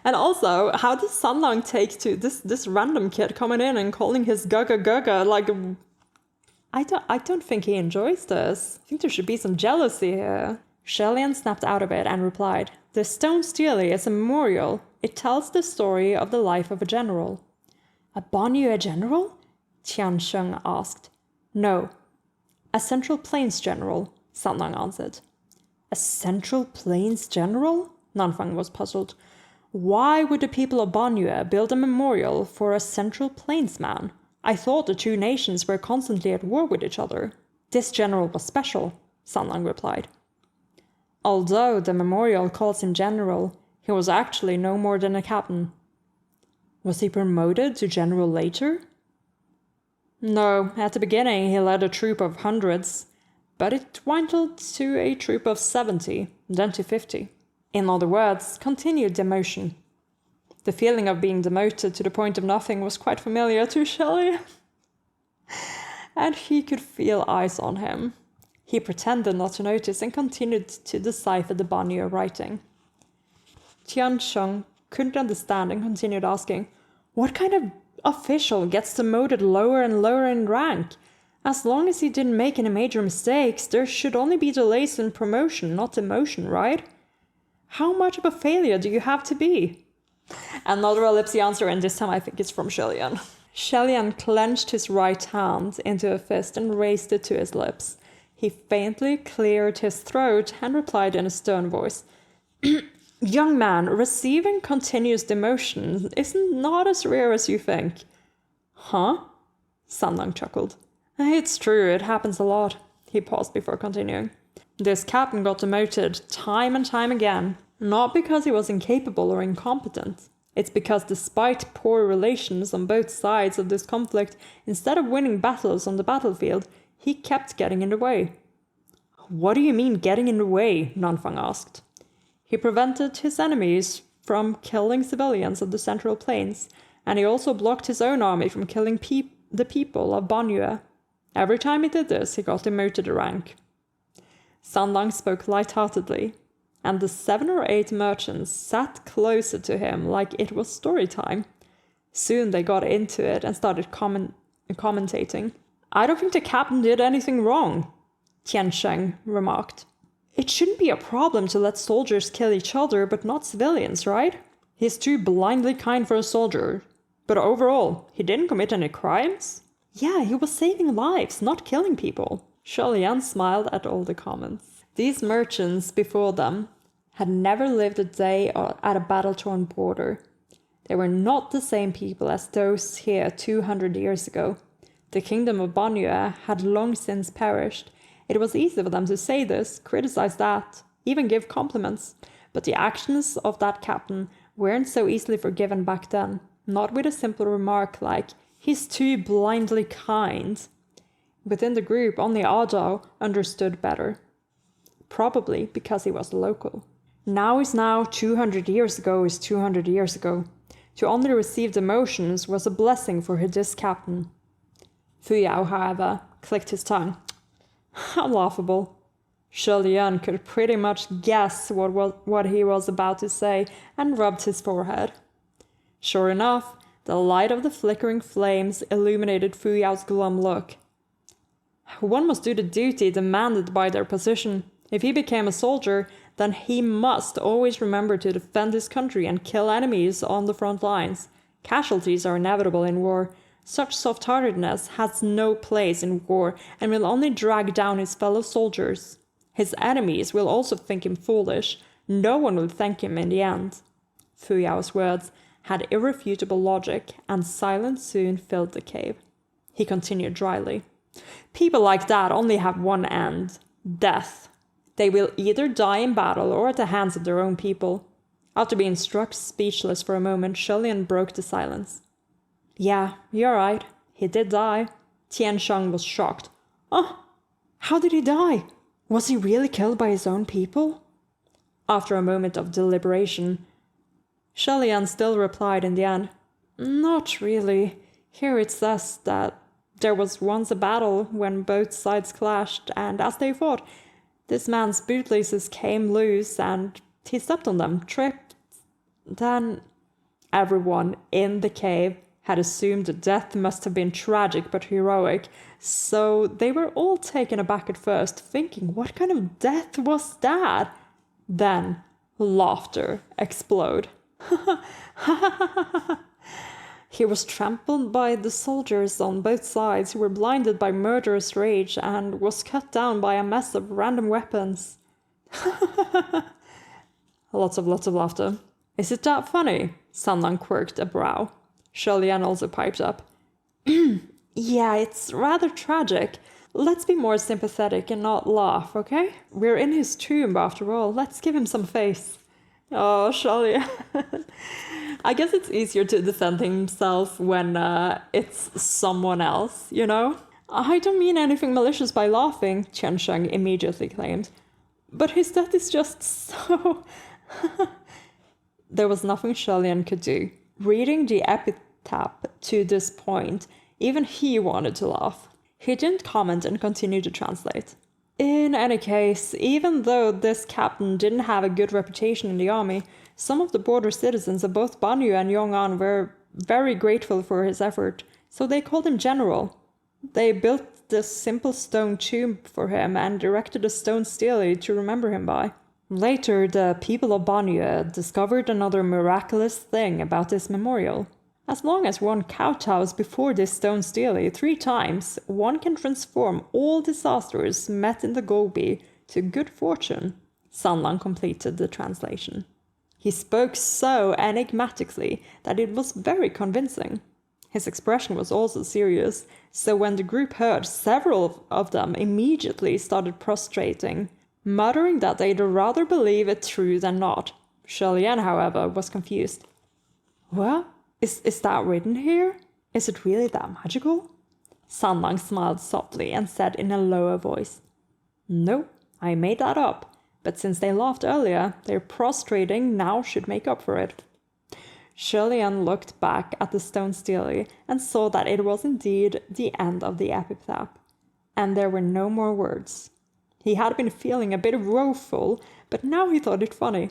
"And also, how does Sanlang take to this random kid coming in and calling his Gaga like... I don't think he enjoys this. I think there should be some jealousy here." Sholian snapped out of it and replied, "The stone stele is a memorial. It tells the story of the life of a general." "A Banyue general?" Tian Sheng asked. "No, a Central Plains general," Sanlang answered. "A Central Plains general?" Nanfang was puzzled. "Why would the people of Banyue build a memorial for a Central Plains man? I thought the two nations were constantly at war with each other." "This general was special," Sanlang replied. "Although the memorial calls him general, he was actually no more than a captain." "Was he promoted to general later?" "No, at the beginning he led a troop of hundreds, but it dwindled to a troop of 70, then to 50. In other words, continued demotion." The feeling of being demoted to the point of nothing was quite familiar to Shelley, and he could feel eyes on him. He pretended not to notice and continued to decipher the Banyue writing. Tian Sheng couldn't understand and continued asking, "What kind of official gets demoted lower and lower in rank? As long as he didn't make any major mistakes, there should only be delays in promotion, not demotion, right? How much of a failure do you have to be?" Another ellipsy answer, and this time I think it's from Shelian. Shelian clenched his right hand into a fist and raised it to his lips. He faintly cleared his throat and replied in a stern voice, "Young man, receiving continuous demotion isn't not as rare as you think." "Huh?" Sanlang chuckled. "It's true, it happens a lot." He paused before continuing. "This captain got demoted time and time again, not because he was incapable or incompetent. It's because despite poor relations on both sides of this conflict, instead of winning battles on the battlefield, he kept getting in the way." "What do you mean getting in the way?" Nanfang asked. "He prevented his enemies from killing civilians of the Central Plains, and he also blocked his own army from killing the people of Banyue. Every time he did this, he got demoted a rank." Sanlang spoke lightheartedly, and the 7 or 8 merchants sat closer to him like it was story time. Soon they got into it and started commentating. "I don't think the captain did anything wrong," Tian Sheng remarked. "It shouldn't be a problem to let soldiers kill each other, but not civilians, right? He's too blindly kind for a soldier. But overall, he didn't commit any crimes?" "Yeah, he was saving lives, not killing people." Sholian smiled at all the comments. These merchants before them had never lived a day at a battle-torn border. They were not the same people as those here 200 years ago. The kingdom of Banyue had long since perished. It was easy for them to say this, criticize that, even give compliments, but the actions of that captain weren't so easily forgiven back then, not with a simple remark like, "He's too blindly kind." Within the group, only Ado understood better. Probably because he was local. Now is now, 200 years ago is 200 years ago. To only receive demotions was a blessing for this captain. Fuyao, however, clicked his tongue. How laughable. Sholian could pretty much guess what he was about to say and rubbed his forehead. Sure enough, the light of the flickering flames illuminated Fuyao's glum look. One must do the duty demanded by their position. If he became a soldier, then he must always remember to defend his country and kill enemies on the front lines. Casualties are inevitable in war. Such soft-heartedness has no place in war and will only drag down his fellow soldiers. His enemies will also think him foolish. No one will thank him in the end. Fuyao's words had irrefutable logic, and silence soon filled the cave. He continued dryly. People like that only have one end: death. They will either die in battle or at the hands of their own people. After being struck speechless for a moment, Shulian broke the silence. Yeah, you're right. He did die. Tiansheng was shocked. Oh, how did he die? Was he really killed by his own people? After a moment of deliberation, Shulian still replied in the end, Not really. Here it says that there was once a battle when both sides clashed, and as they fought, this man's bootlaces came loose and he stepped on them, tripped. Then everyone in the cave had assumed the death must have been tragic but heroic, so they were all taken aback at first, thinking, what kind of death was that? Then laughter exploded. He was trampled by the soldiers on both sides, who were blinded by murderous rage, and was cut down by a mess of random weapons. Lots of laughter. Is it that funny? Sanlang quirked a brow. Shulian also piped up. Yeah, it's rather tragic. Let's be more sympathetic and not laugh, okay? We're in his tomb after all. Let's give him some face. Oh, Shulian. I guess it's easier to defend himself when it's someone else, you know? I don't mean anything malicious by laughing, Tiansheng immediately claimed. But his death is just so... There was nothing Shulian could do. Reading the epitaph to this point, even he wanted to laugh. He didn't comment and continued to translate. In any case, even though this captain didn't have a good reputation in the army, some of the border citizens of both Banyue and Yong'an were very grateful for his effort, so they called him General. They built this simple stone tomb for him and erected a stone stele to remember him by. Later, the people of Banyue discovered another miraculous thing about this memorial. As long as one kowtows before this stone stele 3 times, one can transform all disasters met in the Gobi to good fortune. Sanlang completed the translation. He spoke so enigmatically that it was very convincing. His expression was also serious, so when the group heard, several of them immediately started prostrating, muttering that they'd rather believe it true than not. Shulian, however, was confused. What? Is that written here? Is it really that magical? Sanlang smiled softly and said in a lower voice, No, I made that up, but since they laughed earlier, their prostrating now should make up for it. Shulian looked back at the stone stele and saw that it was indeed the end of the epitaph, and there were no more words. He had been feeling a bit woeful, but now he thought it funny.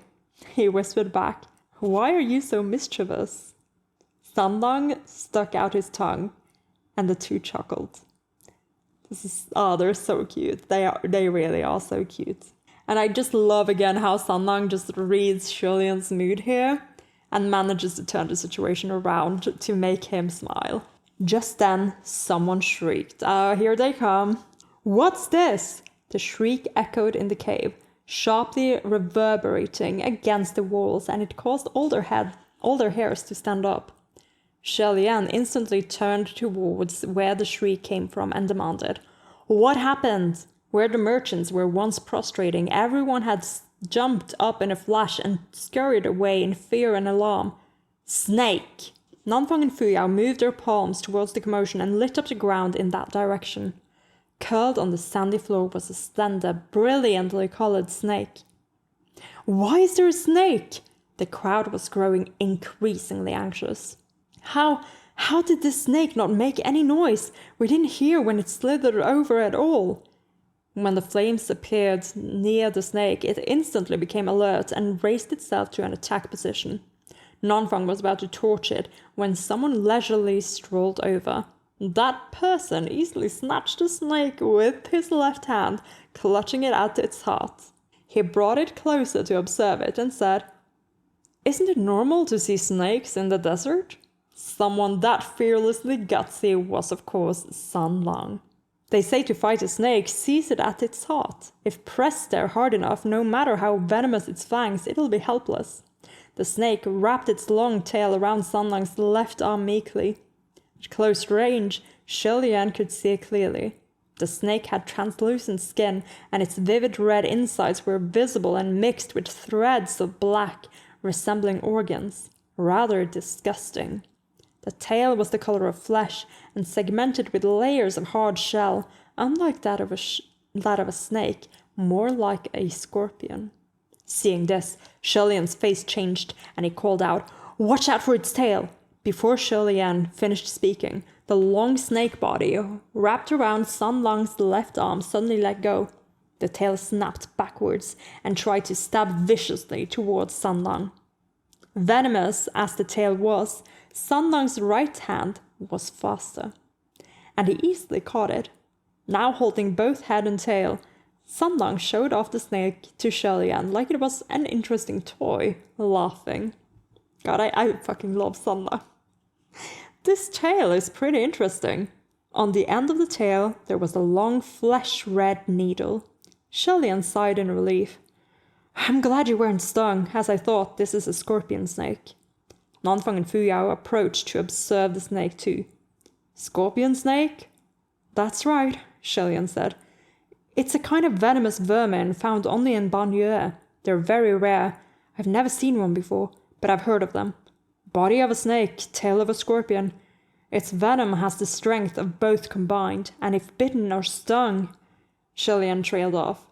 He whispered back, Why are you so mischievous? Sanlang stuck out his tongue, and the two chuckled. They're so cute. They really are so cute. And I just love again how Sanlang just reads Shulian's mood here and manages to turn the situation around to make him smile. Just then, someone shrieked. Here they come. What's this? The shriek echoed in the cave, sharply reverberating against the walls, and it caused all their hairs to stand up. Shulian instantly turned towards where the shriek came from and demanded, What happened? Where the merchants were once prostrating, everyone had jumped up in a flash and scurried away in fear and alarm. Snake! Nanfang and Fuyao moved their palms towards the commotion and lit up the ground in that direction. Curled on the sandy floor was a slender, brilliantly colored snake. Why is there a snake? The crowd was growing increasingly anxious. How did this snake not make any noise? We didn't hear when it slithered over at all. When the flames appeared near the snake, it instantly became alert and raised itself to an attack position. Nanfang was about to torch it when someone leisurely strolled over. That person easily snatched the snake with his left hand, clutching it at its heart. He brought it closer to observe it and said, Isn't it normal to see snakes in the desert? Someone that fearlessly gutsy was, of course, Sanlang. They say to fight a snake, seize it at its heart. If pressed there hard enough, no matter how venomous its fangs, it'll be helpless. The snake wrapped its long tail around Sanlang's left arm meekly. At close range, Shulian could see it clearly. The snake had translucent skin, and its vivid red insides were visible and mixed with threads of black, resembling organs. Rather disgusting. The tail was the color of flesh and segmented with layers of hard shell, unlike that of a snake, more like a scorpion. Seeing this, Sholian's face changed, and he called out, "Watch out for its tail!" Before Sholian finished speaking, the long snake body wrapped around Sun Lang's left arm suddenly let go. The tail snapped backwards and tried to stab viciously towards Sun Lang. Venomous as the tail was, Sun Lang's right hand was faster, and he easily caught it. Now holding both head and tail, Sun Lang showed off the snake to Sholian like it was an interesting toy, laughing. God, I fucking love Sun Lang. This tail is pretty interesting. On the end of the tail, there was a long flesh-red needle. Sholian sighed in relief. "I'm glad you weren't stung, as I thought this is a scorpion snake." Nanfang and Fuyao approached to observe the snake too. "Scorpion snake?" "That's right," Sholian said. "It's a kind of venomous vermin found only in Banyue. They're very rare. I've never seen one before, but I've heard of them. Body of a snake, tail of a scorpion. Its venom has the strength of both combined, and if bitten or stung..." Sholian trailed off.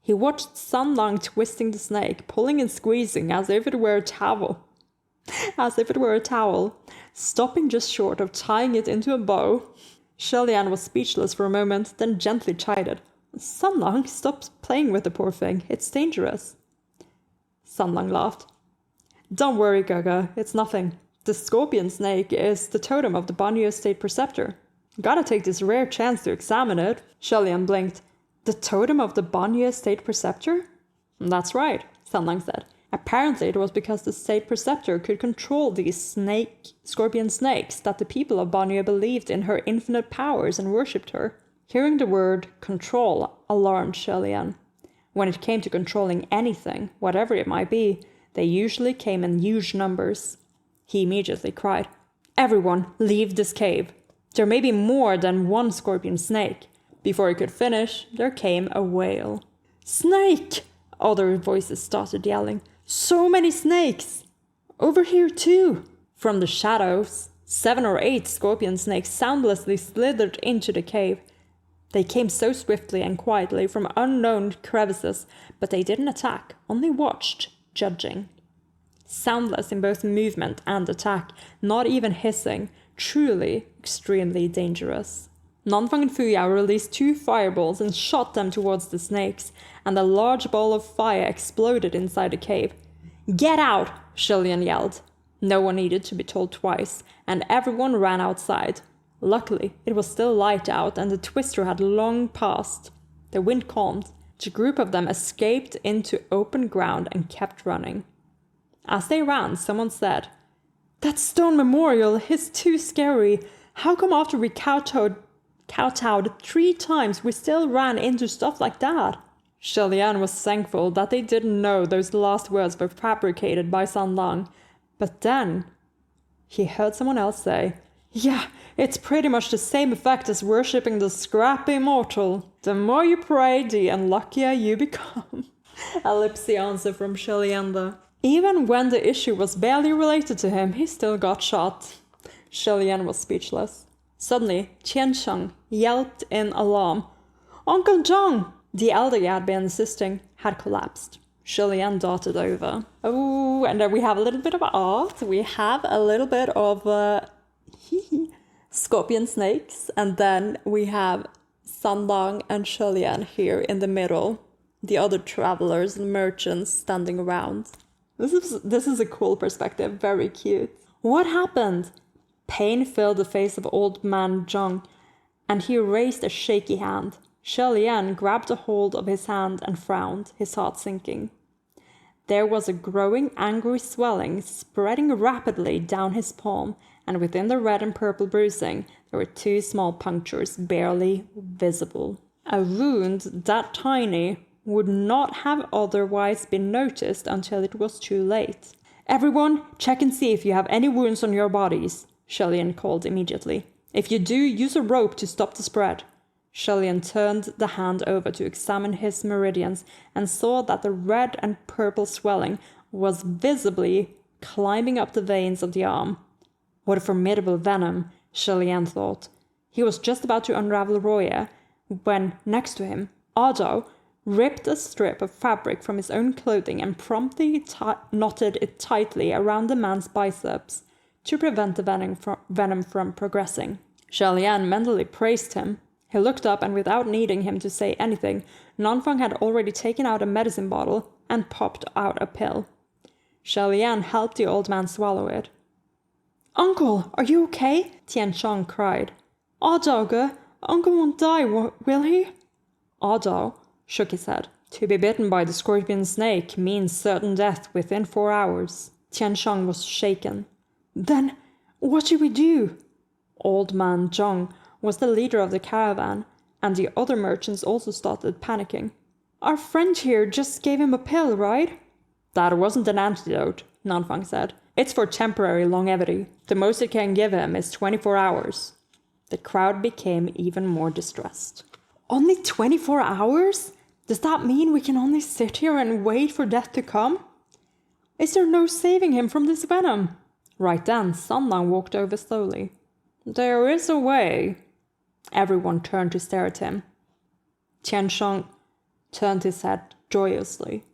He watched Sun Lang twisting the snake, pulling and squeezing as if it were a towel. Stopping just short of tying it into a bow. Sholian was speechless for a moment, then gently chided. "Sun Lang, stop playing with the poor thing. It's dangerous." Sun Lang laughed. "Don't worry, Gaga. It's nothing. The scorpion snake is the totem of the Banyue State Preceptor. Gotta take this rare chance to examine it." Sholian blinked. "The totem of the Banyue State Preceptor?" "That's right," Sun Lang said. "Apparently it was because the State Preceptor could control these scorpion snakes that the people of Banyue believed in her infinite powers and worshipped her." Hearing the word control alarmed Sholian. When it came to controlling anything, whatever it might be, they usually came in huge numbers. He immediately cried, "Everyone, leave this cave. There may be more than one scorpion snake." Before he could finish, there came a wail. "Snake!" Other voices started yelling. "So many snakes! Over here too!" From the shadows, 7 or 8 scorpion snakes soundlessly slithered into the cave. They came so swiftly and quietly from unknown crevices, but they didn't attack, only watched, judging. Soundless in both movement and attack, not even hissing, truly extremely dangerous. Nanfang and Fuyao released 2 fireballs and shot them towards the snakes, and a large ball of fire exploded inside the cave. "Get out!" Sholian yelled. No one needed to be told twice, and everyone ran outside. Luckily, it was still light out and the twister had long passed. The wind calmed. The group of them escaped into open ground and kept running. As they ran, someone said, "That stone memorial is too scary. How come after we kowtowed 3 times we still ran into stuff like that?" Sholian was thankful that they didn't know those last words were fabricated by Sun Lang. But then he heard someone else say, "Yeah, it's pretty much the same effect as worshipping the scrappy mortal. The more you pray, the unluckier you become." A lipsy answer from Sholian. Even when the issue was barely related to him, he still got shot. Sholian was speechless. Suddenly, Qiansheng yelped in alarm. "Uncle Zhang!" The elder he had been assisting had collapsed. Sholian darted over. Oh, and then we have a little bit of art. We have a little bit of scorpion snakes. And then we have Sun Lang and Sholian here in the middle. The other travelers and merchants standing around. This is a cool perspective. Very cute. What happened? Pain filled the face of old man Zhang, and he raised a shaky hand. Sholian grabbed a hold of his hand and frowned, his heart sinking. There was a growing angry swelling spreading rapidly down his palm, and within the red and purple bruising, there were 2 small punctures barely visible. A wound that tiny would not have otherwise been noticed until it was too late. "Everyone, check and see if you have any wounds on your bodies," Sholian called immediately. "If you do, use a rope to stop the spread." Shelian turned the hand over to examine his meridians and saw that the red and purple swelling was visibly climbing up the veins of the arm. What a formidable venom, Shelian thought. He was just about to unravel Roya when, next to him, Ado ripped a strip of fabric from his own clothing and promptly knotted it tightly around the man's biceps to prevent the venom from progressing. Shelian mentally praised him. He looked up, and without needing him to say anything, Nanfang had already taken out a medicine bottle and popped out a pill. Shelian helped the old man swallow it. "Uncle, are you okay?" Tianchong cried. "Ado, Uncle won't die, will he?" Ado shook his head. "To be bitten by the scorpion snake means certain death within 4 hours." Tianchong was shaken. "Then what should we do?" Old man Zhong was the leader of the caravan, and the other merchants also started panicking. "Our friend here just gave him a pill, right?" "That wasn't an antidote," Nanfang said. "It's for temporary longevity. The most it can give him is 24 hours. The crowd became even more distressed. "Only 24 hours? Does that mean we can only sit here and wait for death to come? Is there no saving him from this venom?" Right then, Sanlang walked over slowly. "There is a way." Everyone turned to stare at him. Tiansheng turned his head joyously.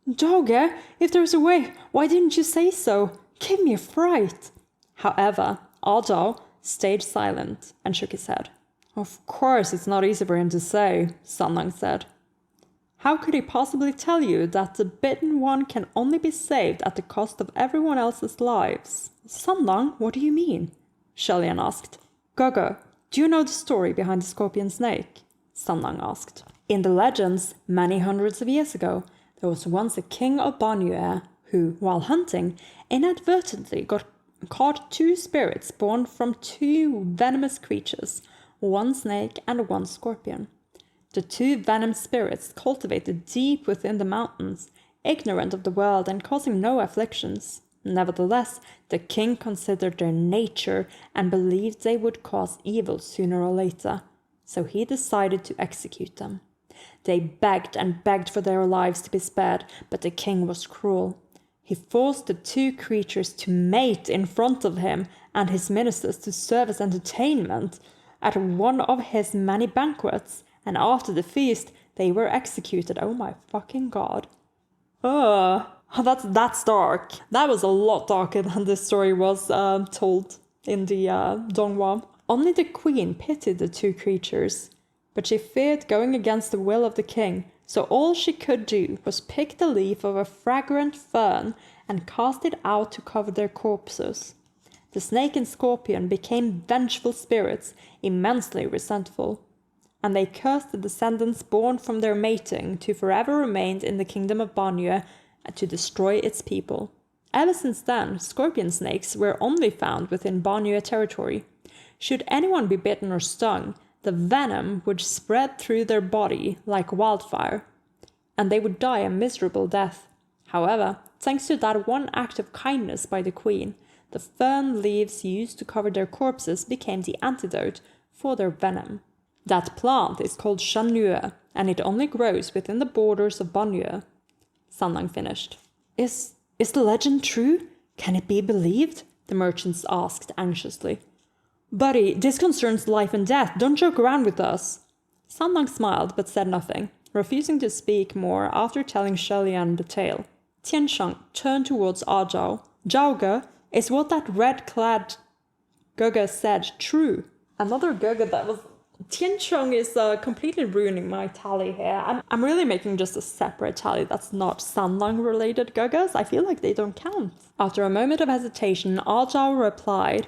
"Doge, if there's a way, why didn't you say so? Give me a fright." However, Ado stayed silent and shook his head. "Of course it's not easy for him to say," Sanlang said. "How could he possibly tell you that the bitten one can only be saved at the cost of everyone else's lives?" "Sanlang, what do you mean?" Shelian asked. "Gogo, do you know the story behind the scorpion snake?" Sanlang asked. "In the legends, many hundreds of years ago, there was once a king of Banyue who, while hunting, inadvertently caught 2 spirits born from 2 venomous creatures, one snake and one scorpion. The 2 venom spirits cultivated deep within the mountains, ignorant of the world and causing no afflictions. Nevertheless, the king considered their nature and believed they would cause evil sooner or later, so he decided to execute them. They begged and begged for their lives to be spared, but the king was cruel. He forced the 2 creatures to mate in front of him and his ministers to serve as entertainment at one of his many banquets, and after the feast, they were executed. Oh my fucking god. That's dark. That was a lot darker than this story was told in the Donghua. Only the queen pitied the 2 creatures, but she feared going against the will of the king, so all she could do was pick the leaf of a fragrant fern and cast it out to cover their corpses. The snake and scorpion became vengeful spirits, immensely resentful, and they cursed the descendants born from their mating to forever remain in the kingdom of Banyue to destroy its people. Ever since then, scorpion snakes were only found within Banyue territory. Should anyone be bitten or stung, the venom would spread through their body like wildfire, and they would die a miserable death. However, thanks to that one act of kindness by the queen, the fern leaves used to cover their corpses became the antidote for their venom. That plant is called Shanue, and it only grows within the borders of Banyue. Sanlang finished. Is the legend true? Can it be believed? The merchants asked anxiously. Buddy, this concerns life and death. Don't joke around with us. Sanlang smiled but said nothing, refusing to speak more after telling Shelian the tale. Tiansheng turned towards Zhao. Zhaoge, is what that red-clad Goga said true? Another Goga that was... Tiansheng is completely ruining my tally here. I'm really making just a separate tally that's not Sanlang-related Gogas. I feel like they don't count. After a moment of hesitation, Zhao replied,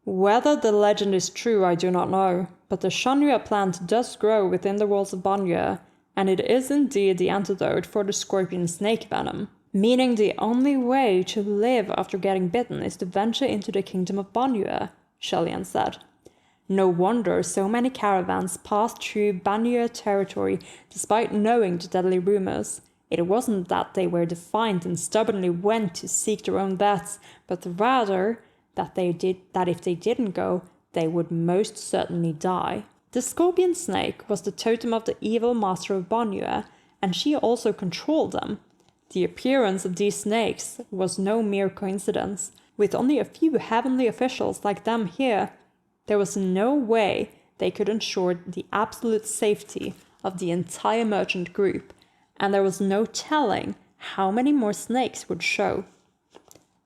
"Whether the legend is true, I do not know, but the Shanue plant does grow within the walls of Banyue, and it is indeed the antidote for the scorpion snake venom, meaning the only way to live after getting bitten is to venture into the kingdom of Banyue," Shelian said. No wonder so many caravans passed through Banyue territory despite knowing the deadly rumors. It wasn't that they were defiant and stubbornly went to seek their own deaths, but rather that if they didn't go, they would most certainly die. The scorpion snake was the totem of the evil master of Banyue, and she also controlled them. The appearance of these snakes was no mere coincidence. With only a few heavenly officials like them here, there was no way they could ensure the absolute safety of the entire merchant group, and there was no telling how many more snakes would show.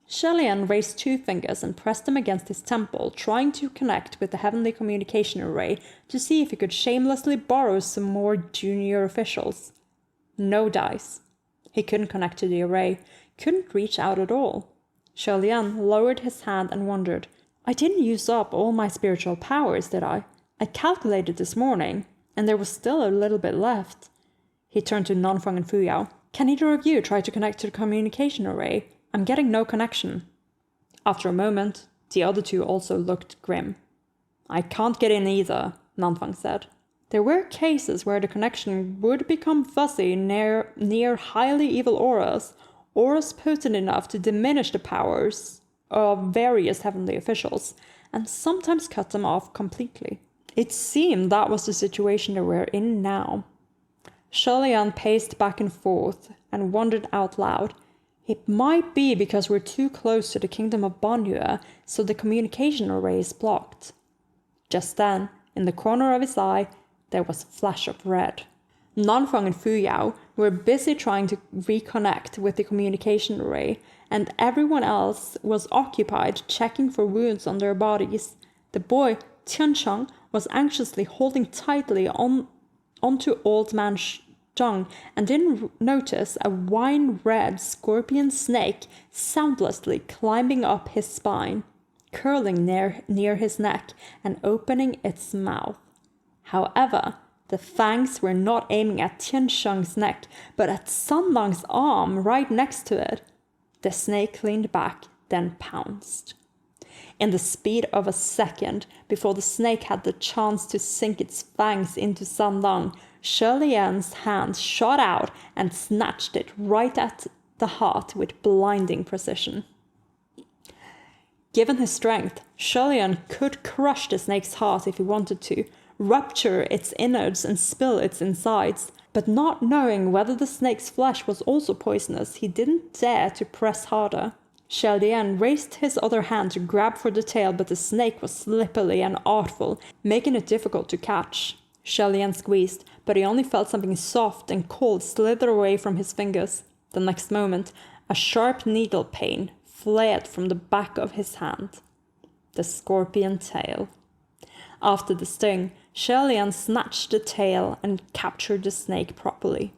Shelian raised 2 fingers and pressed them against his temple, trying to connect with the heavenly communication array to see if he could shamelessly borrow some more junior officials. No dice. He couldn't connect to the array, couldn't reach out at all. Shelian lowered his hand and wondered, I didn't use up all my spiritual powers, did I? I calculated this morning, and there was still a little bit left. He turned to Nanfeng and Fuyao. Can either of you try to connect to the communication array? I'm getting no connection. After a moment, the other 2 also looked grim. I can't get in either, Nanfeng said. There were cases where the connection would become fuzzy near highly evil auras potent enough to diminish the powers of various heavenly officials, and sometimes cut them off completely. It seemed that was the situation they were in now. Shelian paced back and forth and wondered out loud, it might be because we're too close to the kingdom of Banyue, so the communication array is blocked. Just then, in the corner of his eye, there was a flash of red. Nanfeng and Fuyao were busy trying to reconnect with the communication array, and everyone else was occupied checking for wounds on their bodies. The boy, Tiancheng, was anxiously holding tightly onto Old Man Zhang and didn't notice a wine-red scorpion snake soundlessly climbing up his spine, curling near his neck and opening its mouth. However, the fangs were not aiming at Tiancheng's neck, but at Sanlang's arm right next to it. The snake leaned back, then pounced. In the speed of a second, before the snake had the chance to sink its fangs into Sanlang, Shelian's hand shot out and snatched it right at the heart with blinding precision. Given his strength, Shelian could crush the snake's heart if he wanted to, rupture its innards and spill its insides, but not knowing whether the snake's flesh was also poisonous, he didn't dare to press harder. Shelian raised his other hand to grab for the tail, but the snake was slippery and artful, making it difficult to catch. Shelian squeezed, but he only felt something soft and cold slither away from his fingers. The next moment, a sharp needle pain flared from the back of his hand. The scorpion tail. After the sting, Shelian snatched the tail and captured the snake properly.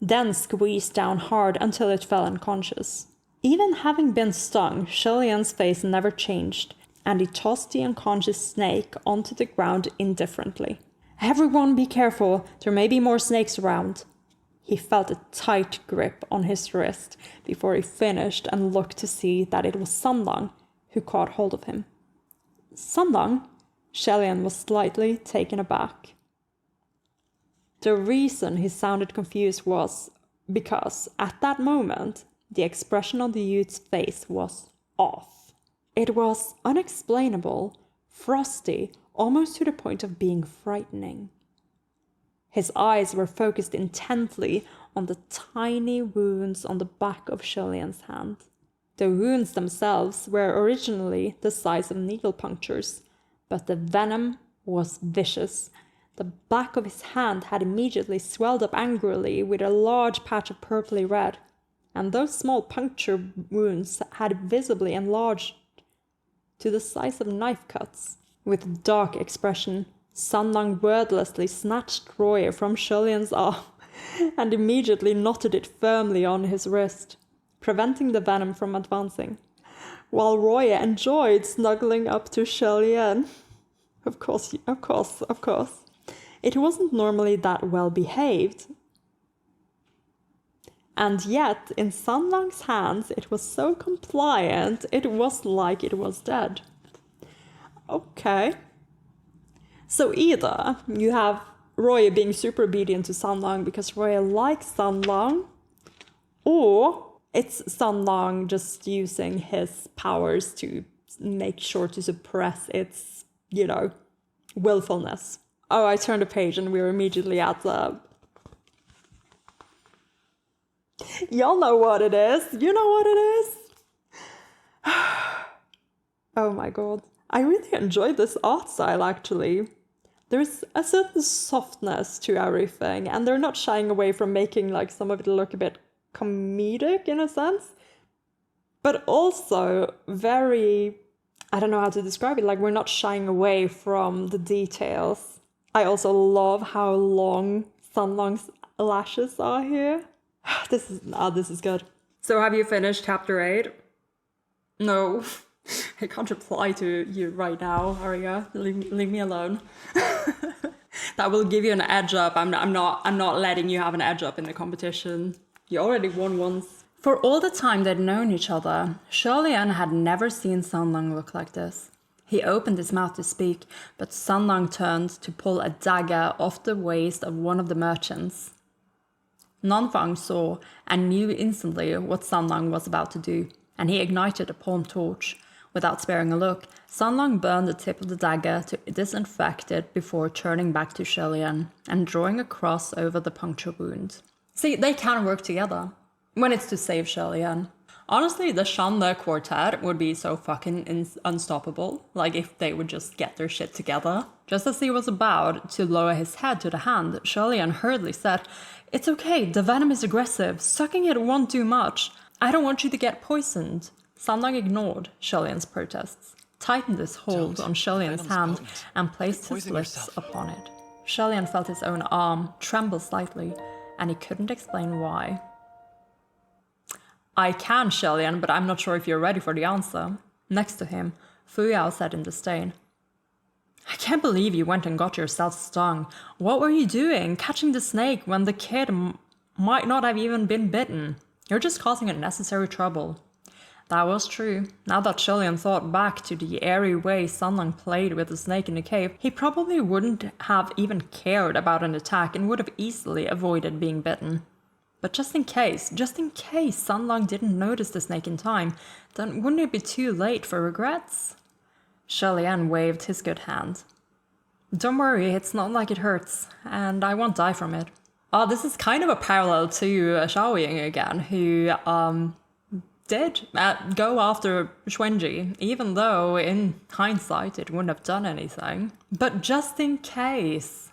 Then squeezed down hard until it fell unconscious. Even having been stung, Shelian's face never changed, and he tossed the unconscious snake onto the ground indifferently. Everyone be careful, there may be more snakes around. He felt a tight grip on his wrist before he finished and looked to see that it was Sanlang who caught hold of him. Sanlang? Shelian was slightly taken aback. The reason he sounded confused was because, at that moment, the expression on the youth's face was off. It was unexplainable, frosty, almost to the point of being frightening. His eyes were focused intently on the tiny wounds on the back of Shelian's hand. The wounds themselves were originally the size of needle punctures, but the venom was vicious. The back of his hand had immediately swelled up angrily with a large patch of purpley red, and those small puncture wounds had visibly enlarged to the size of knife cuts. With dark expression, Sanlang wordlessly snatched Roye from Shelian's arm and immediately knotted it firmly on his wrist, preventing the venom from advancing, while Roye enjoyed snuggling up to Shelian. Of course. It wasn't normally that well behaved. And yet, in Sanlang's hands, it was so compliant, it was like it was dead. Okay. So either you have Roye being super obedient to Sanlang because Roye likes Sanlang, or it's Sanlang just using his powers to make sure to suppress its, willfulness. Oh, I turned a page and we were immediately at the... Y'all know what it is. You know what it is. Oh my god. I really enjoyed this art style, actually. There's a certain softness to everything, and they're not shying away from making like some of it look a bit comedic in a sense, but also very, I don't know how to describe it, like we're not shying away from the details. I also love how long Sunlong's lashes are here. This is good. So have you finished chapter 8? No. I can't reply to you right now, Aria. Leave me alone. That will give you an edge up. I'm not letting you have an edge up in the competition. You already won once. For all the time they'd known each other, Shirley-Ann had never seen Sunlong look like this. He opened his mouth to speak, but Sunlong turned to pull a dagger off the waist of one of the merchants. Nanfang saw and knew instantly what Sunlong was about to do, and he ignited a palm torch. Without sparing a look, Sunlong burned the tip of the dagger to disinfect it before turning back to Shirley-Ann and drawing a cross over the puncture wound. See, they can work together when it's to save Shirley-Ann. Honestly, the Shanda quartet would be so fucking unstoppable, like if they would just get their shit together. Just as he was about to lower his head to the hand, Shirley-Ann hurriedly said, "It's okay, the venom is aggressive, sucking it won't do much. I don't want you to get poisoned." Sunlong ignored Shirley-Ann's protests, tightened his hold on Shirley-Ann's hand, and placed his lips upon it. Shirley-Ann felt his own arm tremble slightly, and he couldn't explain why. "I can, Shirley-Ann, but I'm not sure if you're ready for the answer." Next to him, Fu Yao said in disdain, "I can't believe you went and got yourself stung. What were you doing, catching the snake when the kid might not have even been bitten? You're just causing unnecessary trouble." That was true. Now that Shirley-Ann thought back to the airy way Sunlong played with the snake in the cave, he probably wouldn't have even cared about an attack and would have easily avoided being bitten. But just in case Sunlong didn't notice the snake in time, then wouldn't it be too late for regrets? Shirley-Ann waved his good hand. "Don't worry, it's not like it hurts, and I won't die from it." This is kind of a parallel to Xiaoying again, who did go after Xuanji, even though in hindsight it wouldn't have done anything. But just in case.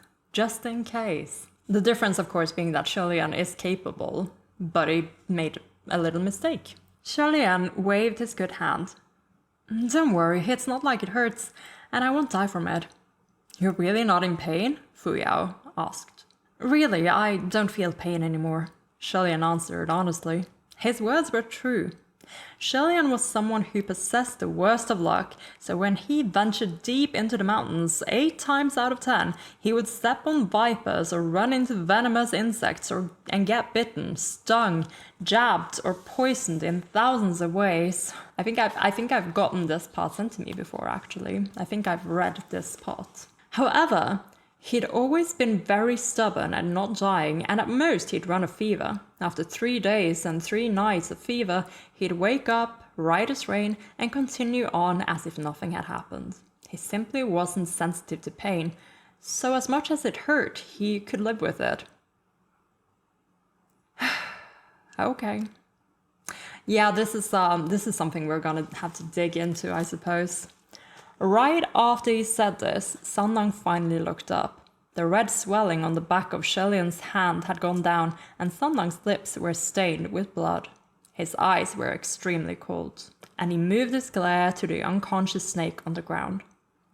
The difference, of course, being that Shirley-Ann is capable, but he made a little mistake. Shirley-Ann waved his good hand. "Don't worry, it's not like it hurts, and I won't die from it." "You're really not in pain?" Fu Yao asked. "Really, I don't feel pain anymore," Shirley-Ann answered honestly. His words were true. Shirley-Ann was someone who possessed the worst of luck, so when he ventured deep into the mountains, 8 times out of 10, he would step on vipers or run into venomous insects and get bitten, stung, jabbed, or poisoned in thousands of ways. I think I've gotten this part sent to me before, actually. I think I've read this part. However, he'd always been very stubborn at not dying, and at most he'd run a fever. After 3 days and 3 nights of fever, he'd wake up, right as rain, and continue on as if nothing had happened. He simply wasn't sensitive to pain, so as much as it hurt, he could live with it. Okay. Yeah, this is something we're gonna have to dig into, I suppose. Right after he said this, Sunlong finally looked up. The red swelling on the back of Shirley-Ann's hand had gone down, and Sunlong's lips were stained with blood. His eyes were extremely cold, and he moved his glare to the unconscious snake on the ground.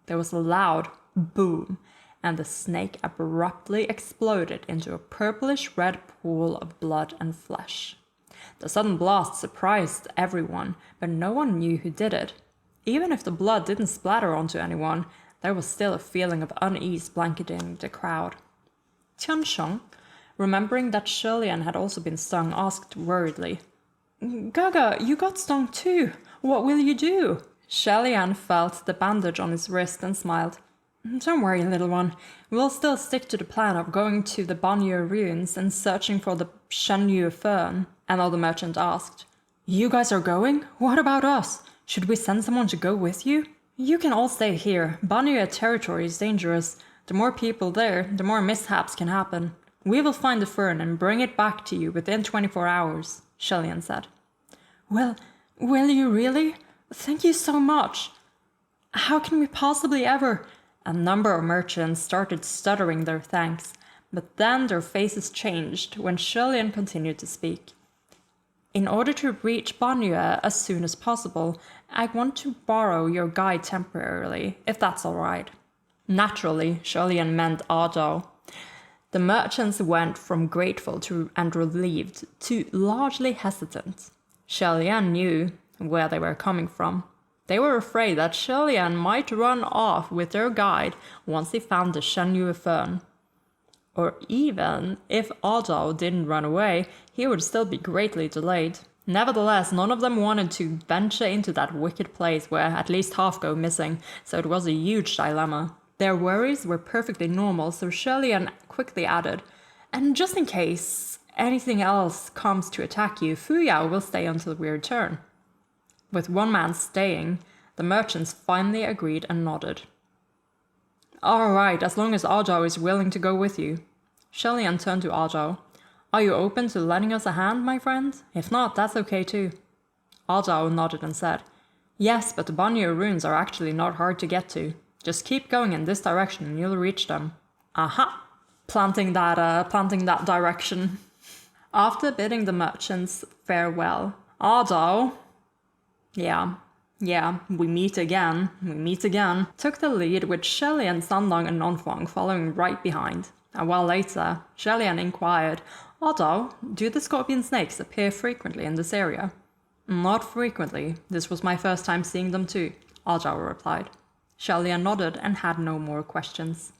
There was a loud boom, and the snake abruptly exploded into a purplish-red pool of blood and flesh. The sudden blast surprised everyone, but no one knew who did it. Even if the blood didn't splatter onto anyone, there was still a feeling of unease blanketing the crowd. Tiansheng, remembering that Shirley-Ann had also been stung, asked worriedly, "Gaga, you got stung too. What will you do?" Shirley-Ann felt the bandage on his wrist and smiled. "Don't worry, little one. We'll still stick to the plan of going to the Banyue ruins and searching for the Shenyu fern." Another merchant asked, "You guys are going? What about us? Should we send someone to go with you?" "You can all stay here. Banyue territory is dangerous. The more people there, the more mishaps can happen. We will find the fern and bring it back to you within 24 hours, Shelian said. Will you really? Thank you so much. How can we possibly ever? A number of merchants started stuttering their thanks, but then their faces changed when Shelian continued to speak. In order to reach Banyue as soon as possible, I want to borrow your guide temporarily, if that's all right. Naturally, Shelian meant Ardo. The merchants went from grateful and relieved to largely hesitant. Shelian knew where they were coming from. They were afraid that Shelian might run off with their guide once he found the Banyue fern. Or even if Ardo didn't run away, he would still be greatly delayed. Nevertheless, none of them wanted to venture into that wicked place where at least half go missing, so it was a huge dilemma. Their worries were perfectly normal, so Shelian quickly added, and just in case anything else comes to attack you, Fuyao will stay until we return. With one man staying, the merchants finally agreed and nodded. All right, as long as Ardo is willing to go with you. Shelian turned to Ardo. Are you open to lending us a hand, my friend? If not, that's okay too. Ardo nodded and said, yes, but the Banyue ruins are actually not hard to get to. Just keep going in this direction and you'll reach them. Aha! Planting that direction. After bidding the merchants farewell, Ardo... Yeah, we meet again, took the lead with Shelian, Sanlong and Nonfang following right behind. A while later, Shelian inquired, Ardo, do the scorpion snakes appear frequently in this area? Not frequently. This was my first time seeing them too, Ardo replied. Shelian nodded and had no more questions.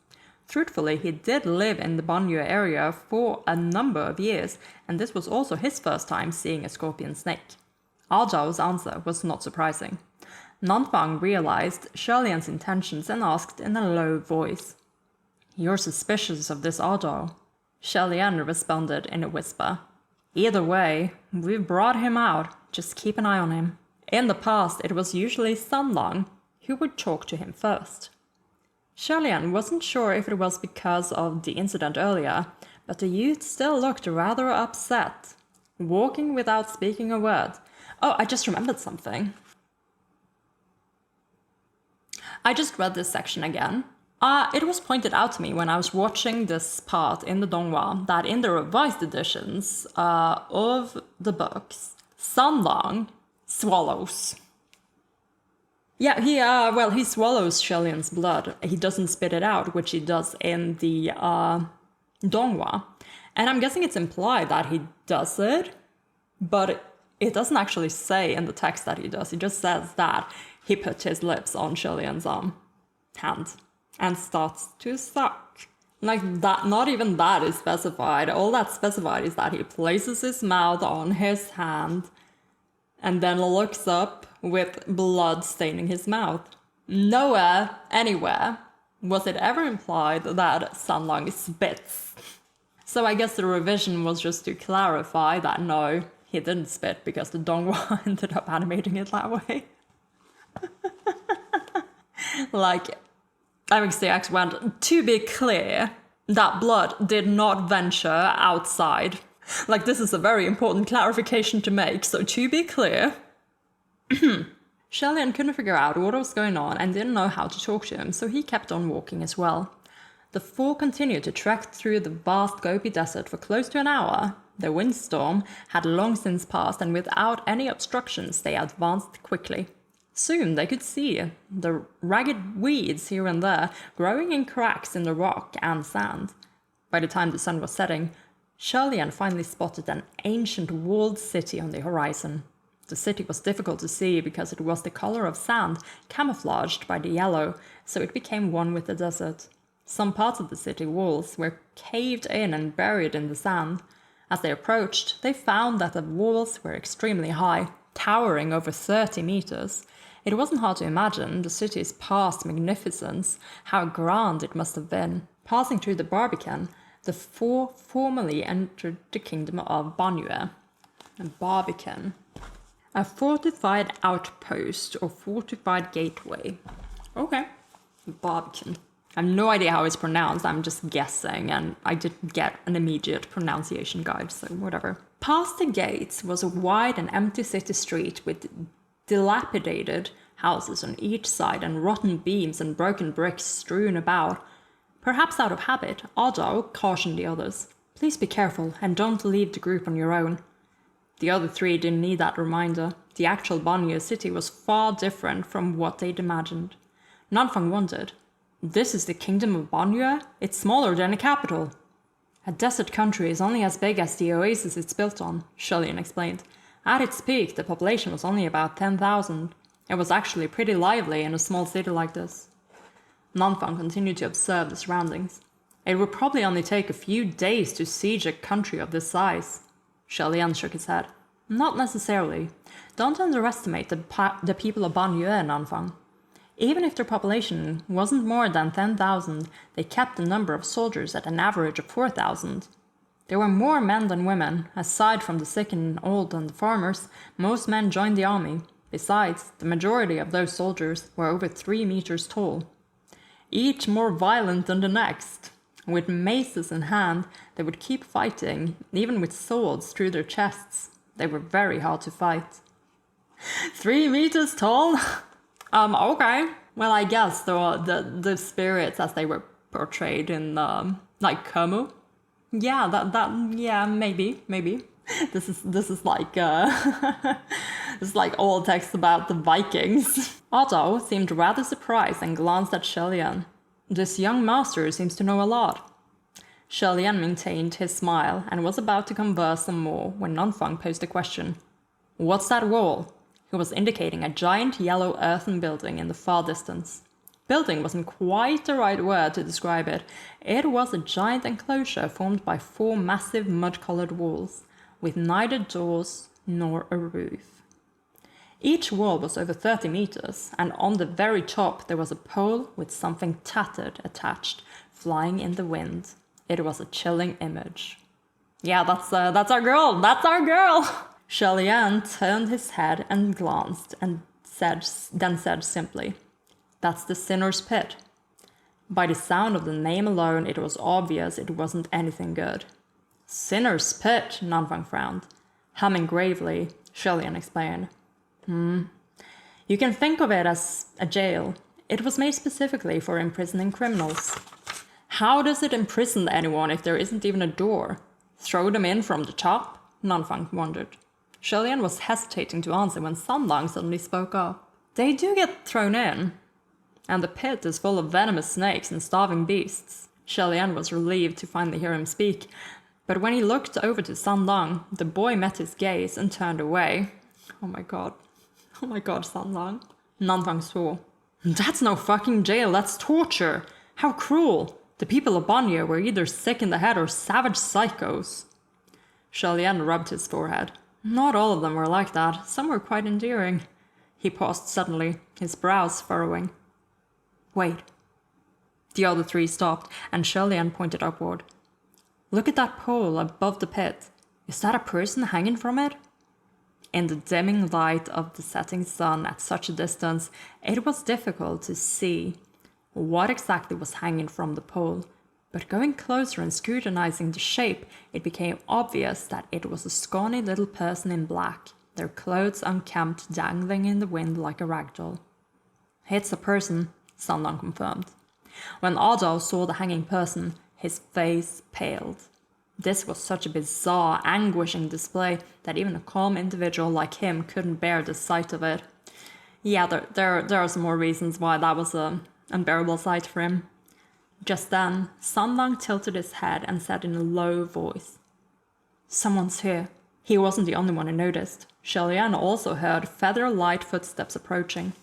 Truthfully, he did live in the Banyue area for a number of years, and this was also his first time seeing a scorpion snake. Ardo's answer was not surprising. Nanfang realized Shelian's intentions and asked in a low voice, You're suspicious of this Ardo? Shelian responded in a whisper. Either way, we've brought him out. Just keep an eye on him. In the past, it was usually Sanlong who would talk to him first. Shelian wasn't sure if it was because of the incident earlier, but the youth still looked rather upset, walking without speaking a word. Oh, I just remembered something. I just read this section again. It was pointed out to me when I was watching this part in the Donghua that in the revised editions of the books, Sanlong swallows. Yeah, he swallows Shelian's blood. He doesn't spit it out, which he does in the Donghua. And I'm guessing it's implied that he does it, but it doesn't actually say in the text that he does. It just says that he put his lips on Shelian's hand and starts to suck. Like that, not even that is specified. All that's specified is that he places his mouth on his hand and then looks up with blood staining his mouth. Nowhere, anywhere, was it ever implied that Sanlong spits. So I guess the revision was just to clarify that no, he didn't spit because the Donghua ended up animating it that way. Like, MXDX went, to be clear, that blood did not venture outside. Like, this is a very important clarification to make, so to be clear. Shelian couldn't figure out what was going on and didn't know how to talk to him, so he kept on walking as well. The four continued to trek through the vast Gobi Desert for close to an hour. The windstorm had long since passed, and without any obstructions, they advanced quickly. Soon they could see the ragged weeds here and there growing in cracks in the rock and sand. By the time the sun was setting, Shelian finally spotted an ancient walled city on the horizon. The city was difficult to see because it was the color of sand camouflaged by the yellow, so it became one with the desert. Some parts of the city walls were caved in and buried in the sand. As they approached, they found that the walls were extremely high, towering over 30 meters. It wasn't hard to imagine the city's past magnificence, how grand it must have been. Passing through the Barbican, the four formally entered the kingdom of Banyue. Barbican. A fortified outpost or fortified gateway. Okay. Barbican. I have no idea how it's pronounced, I'm just guessing, and I didn't get an immediate pronunciation guide, so whatever. Past the gates was a wide and empty city street with dilapidated houses on each side and rotten beams and broken bricks strewn about. Perhaps out of habit, Odo cautioned the others. Please be careful and don't leave the group on your own. The other three didn't need that reminder. The actual Banyue city was far different from what they'd imagined. Nanfang wondered, this is the kingdom of Banyue? It's smaller than a capital. A desert country is only as big as the oasis it's built on, Shulian explained. At its peak, the population was only about 10,000. It was actually pretty lively in a small city like this. Nanfang continued to observe the surroundings. It would probably only take a few days to siege a country of this size. Shulian shook his head. Not necessarily. Don't underestimate the people of Banyue, Nanfang. Even if their population wasn't more than 10,000, they kept the number of soldiers at an average of 4,000. There were more men than women. Aside from the sick and old and the farmers, most men joined the army. Besides, the majority of those soldiers were over 3 meters tall, each more violent than the next. With maces in hand, they would keep fighting, even with swords through their chests. They were very hard to fight. 3 meters tall? Okay. Well, I guess the spirits as they were portrayed in, like, Camus. Yeah, maybe. This is like, this is like old text about the Vikings. Otto seemed rather surprised and glanced at Shulian. This young master seems to know a lot. Shulian maintained his smile and was about to converse some more when Nanfang posed a question. What's that wall? He was indicating a giant yellow earthen building in the far distance. Building wasn't quite the right word to describe it. It was a giant enclosure formed by 4 massive mud-colored walls, with neither doors nor a roof. Each wall was over 30 meters, and on the very top there was a pole with something tattered attached, flying in the wind. It was a chilling image. Yeah, that's our girl! That's our girl! Shulian turned his head and glanced, and then said simply, That's the Sinner's Pit. By the sound of the name alone, it was obvious it wasn't anything good. Sinner's Pit, Nanfang frowned. Humming gravely, Shulian explained. You can think of it as a jail. It was made specifically for imprisoning criminals. How does it imprison anyone if there isn't even a door? Throw them in from the top? Nanfang wondered. Shulian was hesitating to answer when Sanlang suddenly spoke up. They do get thrown in, and the pit is full of venomous snakes and starving beasts. Shulian was relieved to finally hear him speak, but when he looked over to Sanlang, the boy met his gaze and turned away. Oh my god, Sanlang. Nanfang swore. That's no fucking jail, that's torture. How cruel. The people of Banyue were either sick in the head or savage psychos. Shulian rubbed his forehead. Not all of them were like that. Some were quite endearing. He paused suddenly, his brows furrowing. Wait. The other 3 stopped, and Shulian pointed upward. Look at that pole above the pit. Is that a person hanging from it? In the dimming light of the setting sun at such a distance, it was difficult to see what exactly was hanging from the pole, but going closer and scrutinizing the shape, it became obvious that it was a scrawny little person in black, their clothes unkempt, dangling in the wind like a ragdoll. It's a person, Sanlang confirmed. When Odo saw the hanging person, his face paled. This was such a bizarre, anguishing display that even a calm individual like him couldn't bear the sight of it. Yeah, there are some more reasons why that was an unbearable sight for him. Just then, Sanlang tilted his head and said in a low voice, Someone's here. He wasn't the only one who noticed. Shulian also heard feather-light footsteps approaching.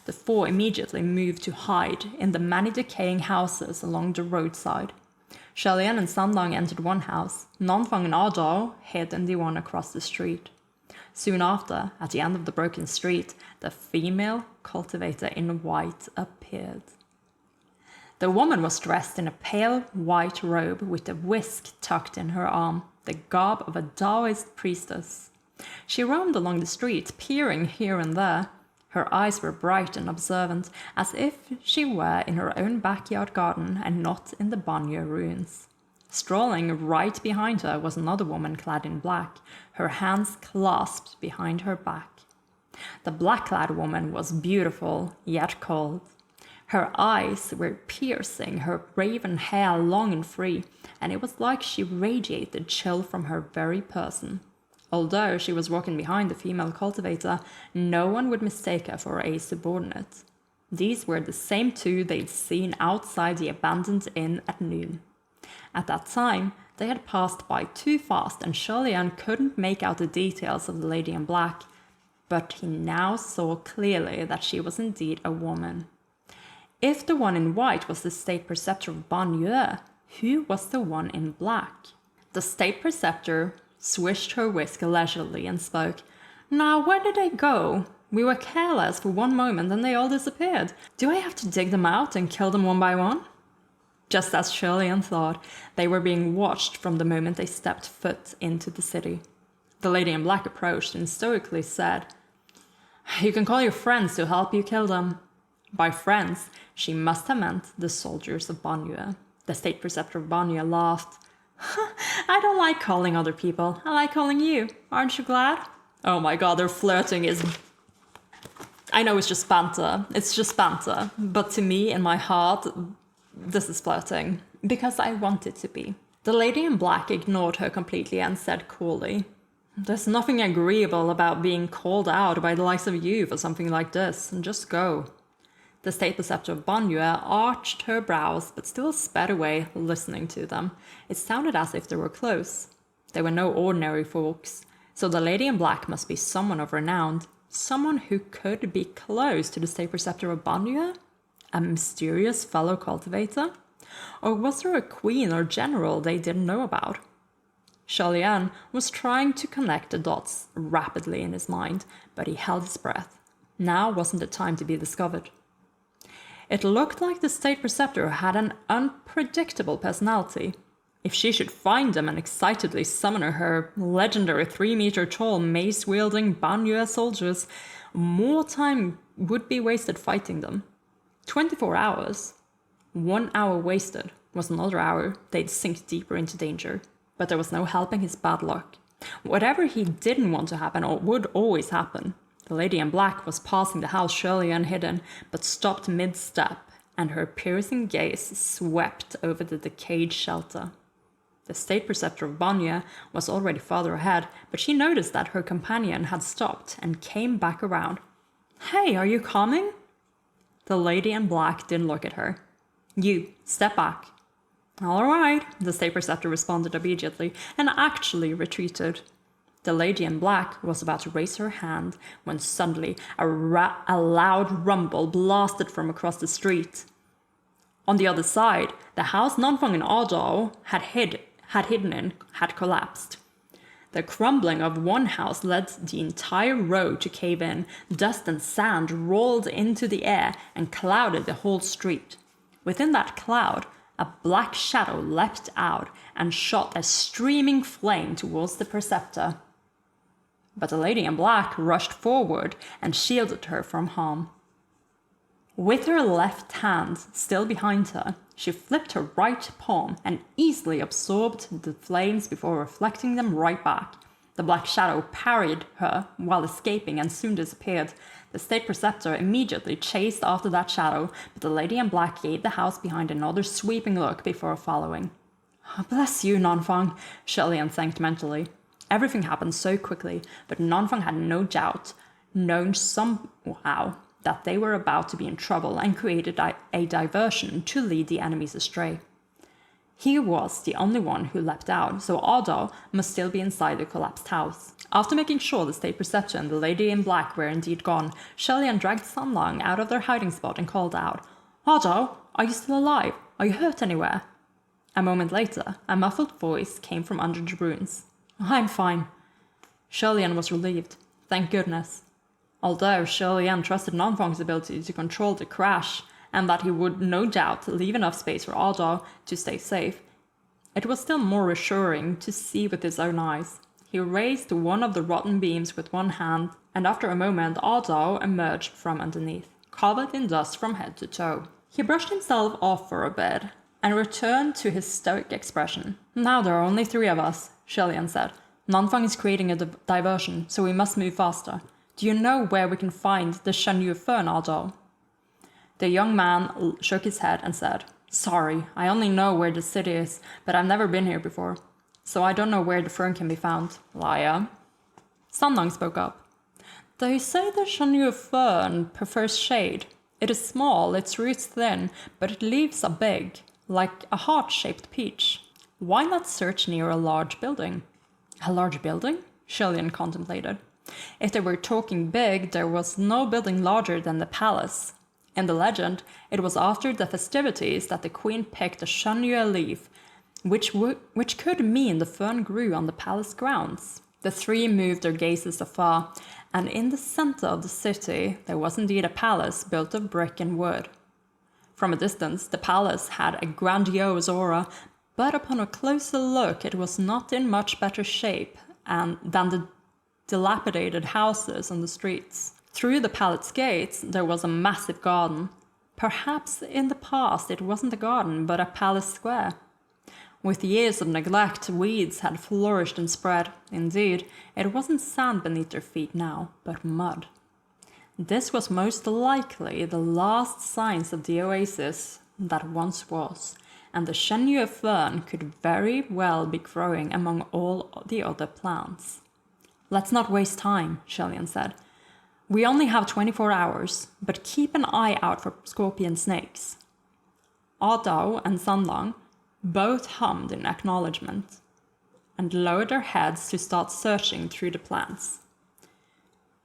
The 4 immediately moved to hide in the many decaying houses along the roadside. Shulian and Sanlang entered one house. Nanfang and Odo hid in the one across the street. Soon after, at the end of the broken street, the female cultivator in white appeared. The woman was dressed in a pale white robe with a whisk tucked in her arm, the garb of a Taoist priestess. She roamed along the street, peering here and there. Her eyes were bright and observant, as if she were in her own backyard garden and not in the Banyue ruins. Strolling right behind her was another woman clad in black, her hands clasped behind her back. The black-clad woman was beautiful, yet cold. Her eyes were piercing, her raven hair long and free, and it was like she radiated chill from her very person. Although she was walking behind the female cultivator, no one would mistake her for a subordinate. These were the same two they'd seen outside the abandoned inn at noon. At that time, they had passed by too fast and Shirley-Ann couldn't make out the details of the lady in black, but he now saw clearly that she was indeed a woman. If the one in white was the state preceptor of Banyue, who was the one in black? The state preceptor swished her whisk leisurely and spoke. Now, where did they go? We were careless for one moment and they all disappeared. Do I have to dig them out and kill them one by one? Just as Shirley-Ann thought, they were being watched from the moment they stepped foot into the city. The lady in black approached and stoically said, You can call your friends to help you kill them. By friends, she must have meant the soldiers of Banyue. The state preceptor of Banyue laughed. I don't like calling other people. I like calling you. Aren't you glad? Oh my god, their flirting is... I know it's just banter. It's just banter. But to me, in my heart, this is flirting. Because I want it to be. The lady in black ignored her completely and said coolly, There's nothing agreeable about being called out by the likes of you for something like this. Just go. The state preceptor of Banyue arched her brows, but still sped away, listening to them. It sounded as if they were close. They were no ordinary folks, so the lady in black must be someone of renown, someone who could be close to the state preceptor of Banyue? A mysterious fellow cultivator? Or was there a queen or general they didn't know about? Shirley-Ann was trying to connect the dots rapidly in his mind, but he held his breath. Now wasn't the time to be discovered. It looked like the state preceptor had an unpredictable personality. If she should find them and excitedly summon her legendary 3-meter-tall mace-wielding Banyue soldiers, more time would be wasted fighting them. 24 hours. 1 hour wasted was another hour they'd sink deeper into danger. But there was no helping his bad luck. Whatever he didn't want to happen or would always happen. The lady in black was passing the house Shirley-Ann hidden, but stopped mid-step, and her piercing gaze swept over the decayed shelter. The state preceptor of Banyue was already farther ahead, but she noticed that her companion had stopped and came back around. Hey, are you coming? The lady in black didn't look at her. You, step back. All right, the state preceptor responded immediately and actually retreated. The lady in black was about to raise her hand when suddenly a loud rumble blasted from across the street. On the other side, the house Nanfang and Ado had hidden in had collapsed. The crumbling of one house led the entire row to cave in. Dust and sand rolled into the air and clouded the whole street. Within that cloud, a black shadow leapt out and shot a streaming flame towards the preceptor. But the lady in black rushed forward and shielded her from harm. With her left hand still behind her, she flipped her right palm and easily absorbed the flames before reflecting them right back. The black shadow parried her while escaping and soon disappeared. The state preceptor immediately chased after that shadow, but the lady in black gave the house behind another sweeping look before following. Oh, bless you, Nanfang, Shirley-Ann thanked mentally. Everything happened so quickly, but Nanfang had no doubt known somehow that they were about to be in trouble and created a diversion to lead the enemies astray. He was the only one who leapt out, so Ado must still be inside the collapsed house. After making sure the state preceptor and the lady in black were indeed gone, Shirley-Ann dragged Sunlong out of their hiding spot and called out, Ado, are you still alive? Are you hurt anywhere? A moment later, a muffled voice came from under the ruins. I'm fine. Shirley-Ann was relieved. Thank goodness. Although Shirley-Ann trusted Nanfang's ability to control the crash, and that he would no doubt leave enough space for Ado to stay safe, it was still more reassuring to see with his own eyes. He raised one of the rotten beams with one hand, and after a moment Otto emerged from underneath, covered in dust from head to toe. He brushed himself off for a bit, and returned to his stoic expression. "Now there are only 3 of us," Shelian said. "Nanfang is creating a diversion, so we must move faster. Do you know where we can find the Banyue fern, Otto?" The young man shook his head and said, "Sorry, I only know where the city is, but I've never been here before, so I don't know where the fern can be found." "Liar." Sandang spoke up. "They say the Banyue fern prefers shade. It is small, its roots thin, but its leaves are big, like a heart-shaped peach. Why not search near a large building?" "A large building?" Shelian contemplated. If they were talking big, there was no building larger than the palace. In the legend, it was after the festivities that the queen picked a Banyue leaf, which could mean the fern grew on the palace grounds. The 3 moved their gazes afar, and in the center of the city there was indeed a palace built of brick and wood. From a distance, the palace had a grandiose aura, but upon a closer look it was not in much better shape than the dilapidated houses on the streets. Through the palace gates there was a massive garden. Perhaps in the past it wasn't a garden, but a palace square. With years of neglect, weeds had flourished and spread. Indeed, it wasn't sand beneath their feet now, but mud. This was most likely the last signs of the oasis that once was, and the Banyue fern could very well be growing among all the other plants. "Let's not waste time," Shelian said. "We only have 24 hours, but keep an eye out for scorpion snakes." Otto and Sandang both hummed in acknowledgement and lowered their heads to start searching through the plants.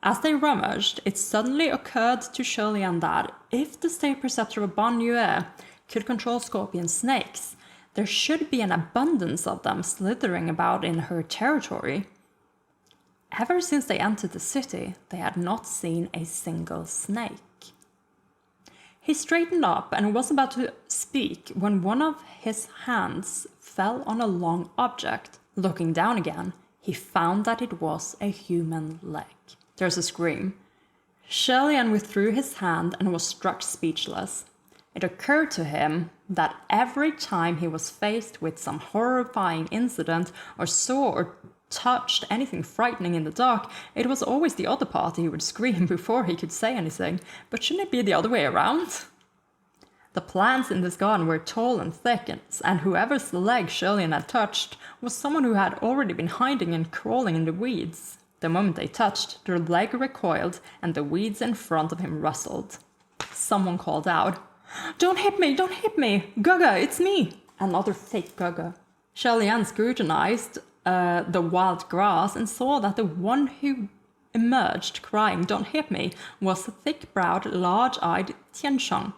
As they rummaged, it suddenly occurred to Shelian that if the state preceptor of Banyue could control scorpion snakes, there should be an abundance of them slithering about in her territory. Ever since they entered the city, they had not seen a single snake. He straightened up and was about to speak when one of his hands fell on a long object. Looking down again, he found that it was a human leg. There was a scream. Shelian withdrew his hand and was struck speechless. It occurred to him that every time he was faced with some horrifying incident or saw or touched anything frightening in the dark, it was always the other party who would scream before he could say anything. But shouldn't it be the other way around? The plants in this garden were tall and thick, and whoever's leg Shelian had touched was someone who had already been hiding and crawling in the weeds. The moment they touched, their leg recoiled and the weeds in front of him rustled. Someone called out, "Don't hit me! Don't hit me! Gaga, it's me!" Another fake Gaga. Shelian scrutinized the wild grass and saw that the one who emerged crying "Don't hit me" was the thick-browed, large-eyed Tiansheng.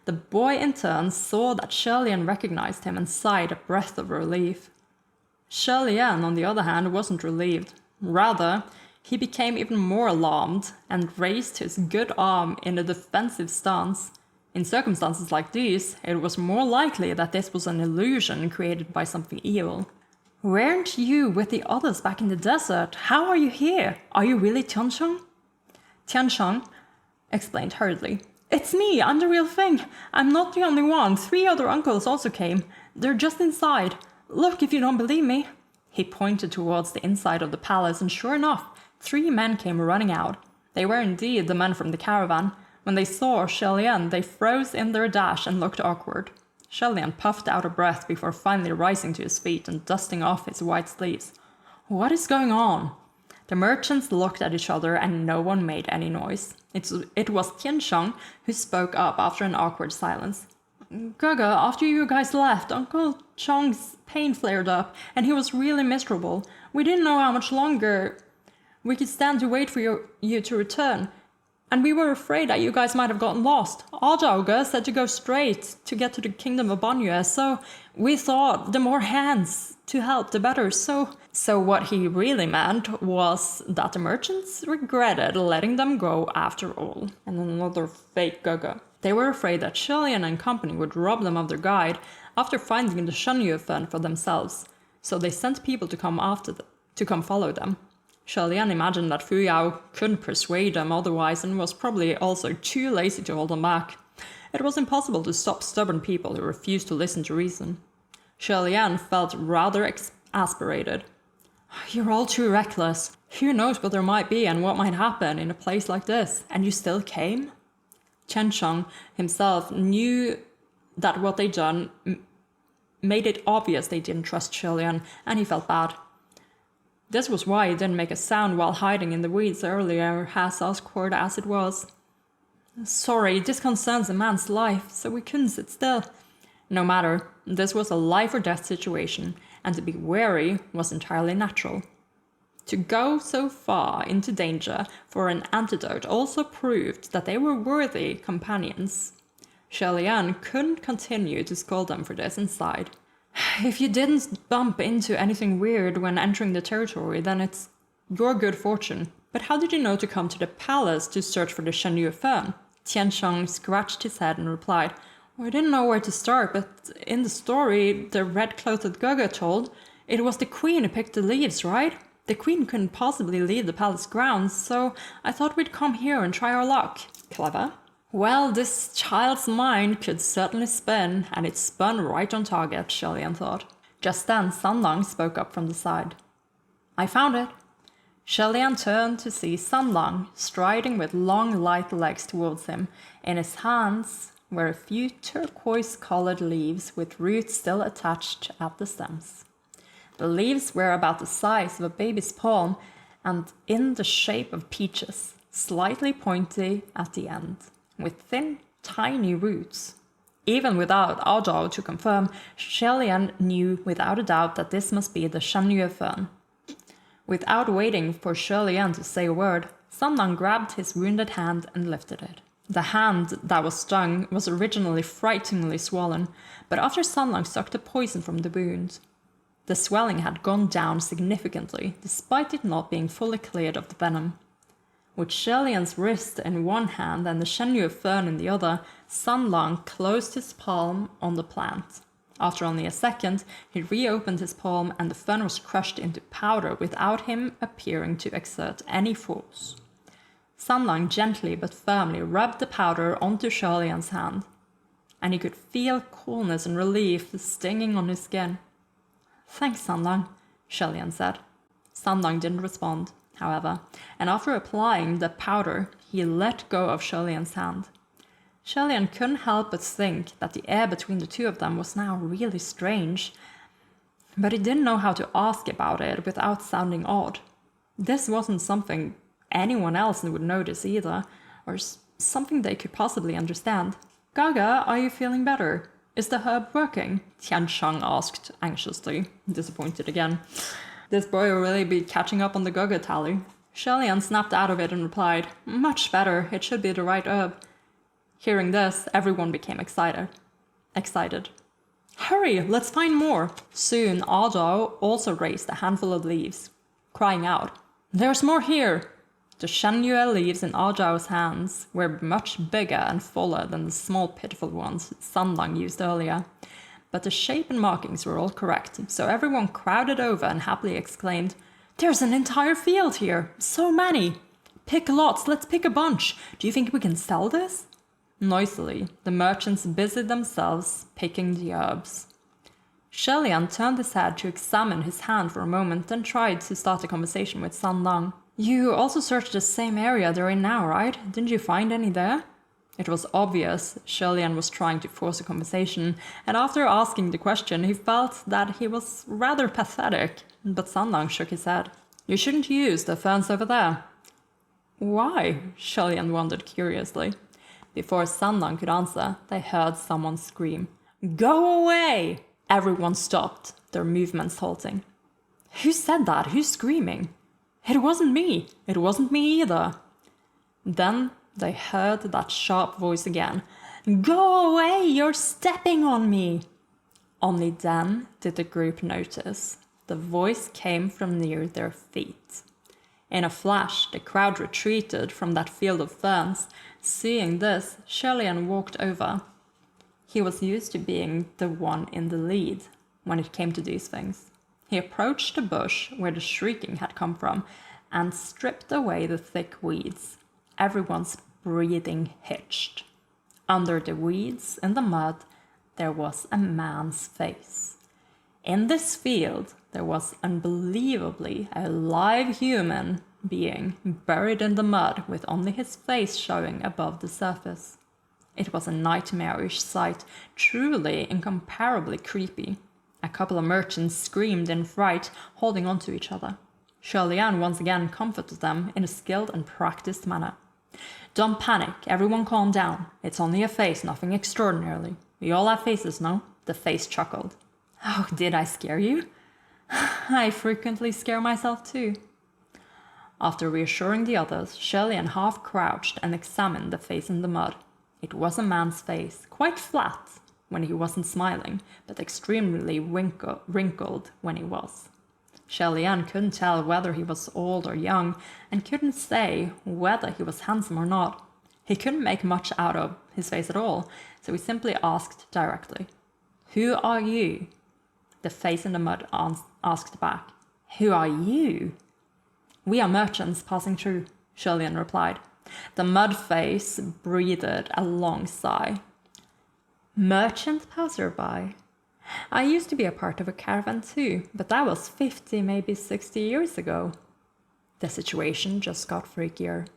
The boy in turn saw that Shelian recognized him and sighed a breath of relief. Shelian, on the other hand, wasn't relieved. Rather, he became even more alarmed and raised his good arm in a defensive stance. In circumstances like these, it was more likely that this was an illusion created by something evil. "Weren't you with the others back in the desert? How are you here? Are you really Tiansheng?" Tiansheng explained hurriedly. "It's me, I'm the real thing. I'm not the only one. 3 other uncles also came. They're just inside. Look if you don't believe me." He pointed towards the inside of the palace, and sure enough, 3 men came running out. They were indeed the men from the caravan. When they saw Shelian, they froze in their dash and looked awkward. Shelian puffed out a breath before finally rising to his feet and dusting off his white sleeves. "What is going on?" The merchants looked at each other and no one made any noise. It was Tiansheng who spoke up after an awkward silence. "Gaga, after you guys left, Uncle Chong's pain flared up and he was really miserable. We didn't know how much longer we could stand to wait for you to return. And we were afraid that you guys might have gotten lost. Ajauga said to go straight to get to the kingdom of Banyue, so we thought the more hands to help, the better. So what he really meant was that the merchants regretted letting them go after all." And another fake Gaga. They were afraid that Shelian and company would rob them of their guide after finding the Banyue fern for themselves, so they sent people to come to come follow them. Shelian imagined that Fu Yao couldn't persuade them otherwise and was probably also too lazy to hold them back. It was impossible to stop stubborn people who refused to listen to reason. Shelian felt rather exasperated. You're all too reckless. Who knows what there might be and what might happen in a place like this, and you still came? Chen Sheng himself knew that what they'd done made it obvious they didn't trust Shelian, and he felt bad. This was why he didn't make a sound while hiding in the weeds earlier, as awkward as it was. Sorry, this concerns a man's life, so we couldn't sit still. No matter, this was a life or death situation, and to be wary was entirely natural. To go so far into danger for an antidote also proved that they were worthy companions. Shelian couldn't continue to scold them for this and sighed. If you didn't bump into anything weird when entering the territory, then it's your good fortune. But how did you know to come to the palace to search for the Shenyu fern? Tian Sheng scratched his head and replied, I didn't know where to start, but in the story the red-clothed Gaga told, it was the queen who picked the leaves, right? The queen couldn't possibly leave the palace grounds, so I thought we'd come here and try our luck. Clever. Well, this child's mind could certainly spin, and it spun right on target, Shelian thought. Just then, Sanlang spoke up from the side. I found it. Shelian turned to see Sanlang striding with long, light legs towards him. In his hands were a few turquoise-colored leaves with roots still attached at the stems. The leaves were about the size of a baby's palm and in the shape of peaches, slightly pointy at the end, with thin, tiny roots. Even without Aozhao to confirm, Shelian knew without a doubt that this must be the Shenyu fern. Without waiting for Shelian to say a word, Sanlang grabbed his wounded hand and lifted it. The hand that was stung was originally frighteningly swollen, but after Sanlang sucked the poison from the wound, the swelling had gone down significantly, despite it not being fully cleared of the venom. With Shelian's wrist in one hand and the Shenyu fern in the other, Sanlang closed his palm on the plant. After only a second, he reopened his palm and the fern was crushed into powder without him appearing to exert any force. Sanlang gently but firmly rubbed the powder onto Shelian's hand, and he could feel coolness and relief stinging on his skin. Thanks, Sanlang, Shelian said. Sanlang didn't respond, however, and after applying the powder, he let go of Shelian's hand. Shelian couldn't help but think that the air between the two of them was now really strange, but he didn't know how to ask about it without sounding odd. This wasn't something anyone else would notice either, or something they could possibly understand. Gaga, are you feeling better? Is the herb working? Tian Sheng asked anxiously, disappointed again. This boy will really be catching up on the Gaga tally. Shelian snapped out of it and replied, Much better, it should be the right herb. Hearing this, everyone became excited. Hurry, let's find more! Soon, Aozhao also raised a handful of leaves, crying out, There's more here! The Shenyu leaves in Aozhao's hands were much bigger and fuller than the small pitiful ones Sanlang used earlier. But the shape and markings were all correct, so everyone crowded over and happily exclaimed, There's an entire field here! So many! Pick lots, let's pick a bunch! Do you think we can sell this? Noisily, the merchants busied themselves picking the herbs. Shelian turned his head to examine his hand for a moment and tried to start a conversation with Sanlang. You also searched the same area they're in now, right? Didn't you find any there? It was obvious Shelian was trying to force a conversation, and after asking the question, he felt that he was rather pathetic, but Sanlang shook his head. You shouldn't use the ferns over there. Why? Shelian wondered curiously. Before Sanlang could answer, they heard someone scream, Go away! Everyone stopped, their movements halting. Who said that? Who's screaming? It wasn't me. It wasn't me either. Then they heard that sharp voice again. Go away! You're stepping on me! Only then did the group notice. The voice came from near their feet. In a flash, the crowd retreated from that field of ferns. Seeing this, Shelian walked over. He was used to being the one in the lead when it came to these things. He approached the bush where the shrieking had come from and stripped away the thick weeds. Everyone's breathing hitched. Under the weeds, in the mud, there was a man's face. In this field, there was unbelievably a live human being buried in the mud with only his face showing above the surface. It was a nightmarish sight, truly incomparably creepy. A couple of merchants screamed in fright, holding on to each other. Shirley-Ann once again comforted them in a skilled and practiced manner. "Don't panic, everyone calm down. It's only a face, nothing extraordinary. We all have faces, no?" The face chuckled. "Oh, did I scare you?" "I frequently scare myself too." After reassuring the others, Shirley-Ann half crouched and examined the face in the mud. It was a man's face, quite flat when he wasn't smiling, but extremely wrinkled when he was. Shirley-Ann couldn't tell whether he was old or young, and couldn't say whether he was handsome or not. He couldn't make much out of his face at all, so he simply asked directly, "Who are you?" The face in the mud asked back, "Who are you?" "We are merchants passing through," Shirley-Ann replied. The mud face breathed a long sigh. "Merchant passerby? I used to be a part of a caravan too, but that was 50, maybe 60 years ago." The situation just got freakier.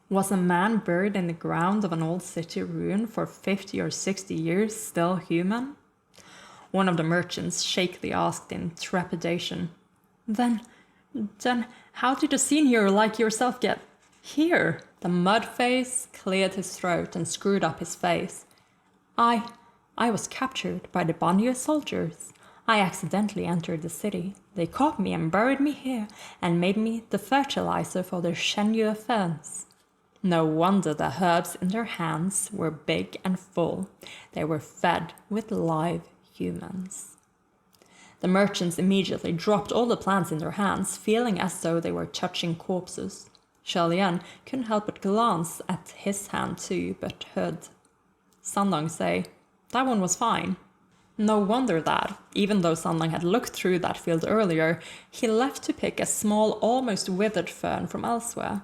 Was a man buried in the ground of an old city ruin for 50 or 60 years still human? One of the merchants shakily asked in trepidation, Then how did a senior like yourself get here?" The mud face cleared his throat and screwed up his face. I was captured by the Banyue soldiers. I accidentally entered the city. They caught me and buried me here and made me the fertilizer for their Shenyu ferns." No wonder the herbs in their hands were big and full. They were fed with live humans. The merchants immediately dropped all the plants in their hands, feeling as though they were touching corpses. Shirley-Ann couldn't help but glance at his hand too, but heard Sandang say, "That one was fine." No wonder that, even though Sandang had looked through that field earlier, he left to pick a small, almost withered fern from elsewhere.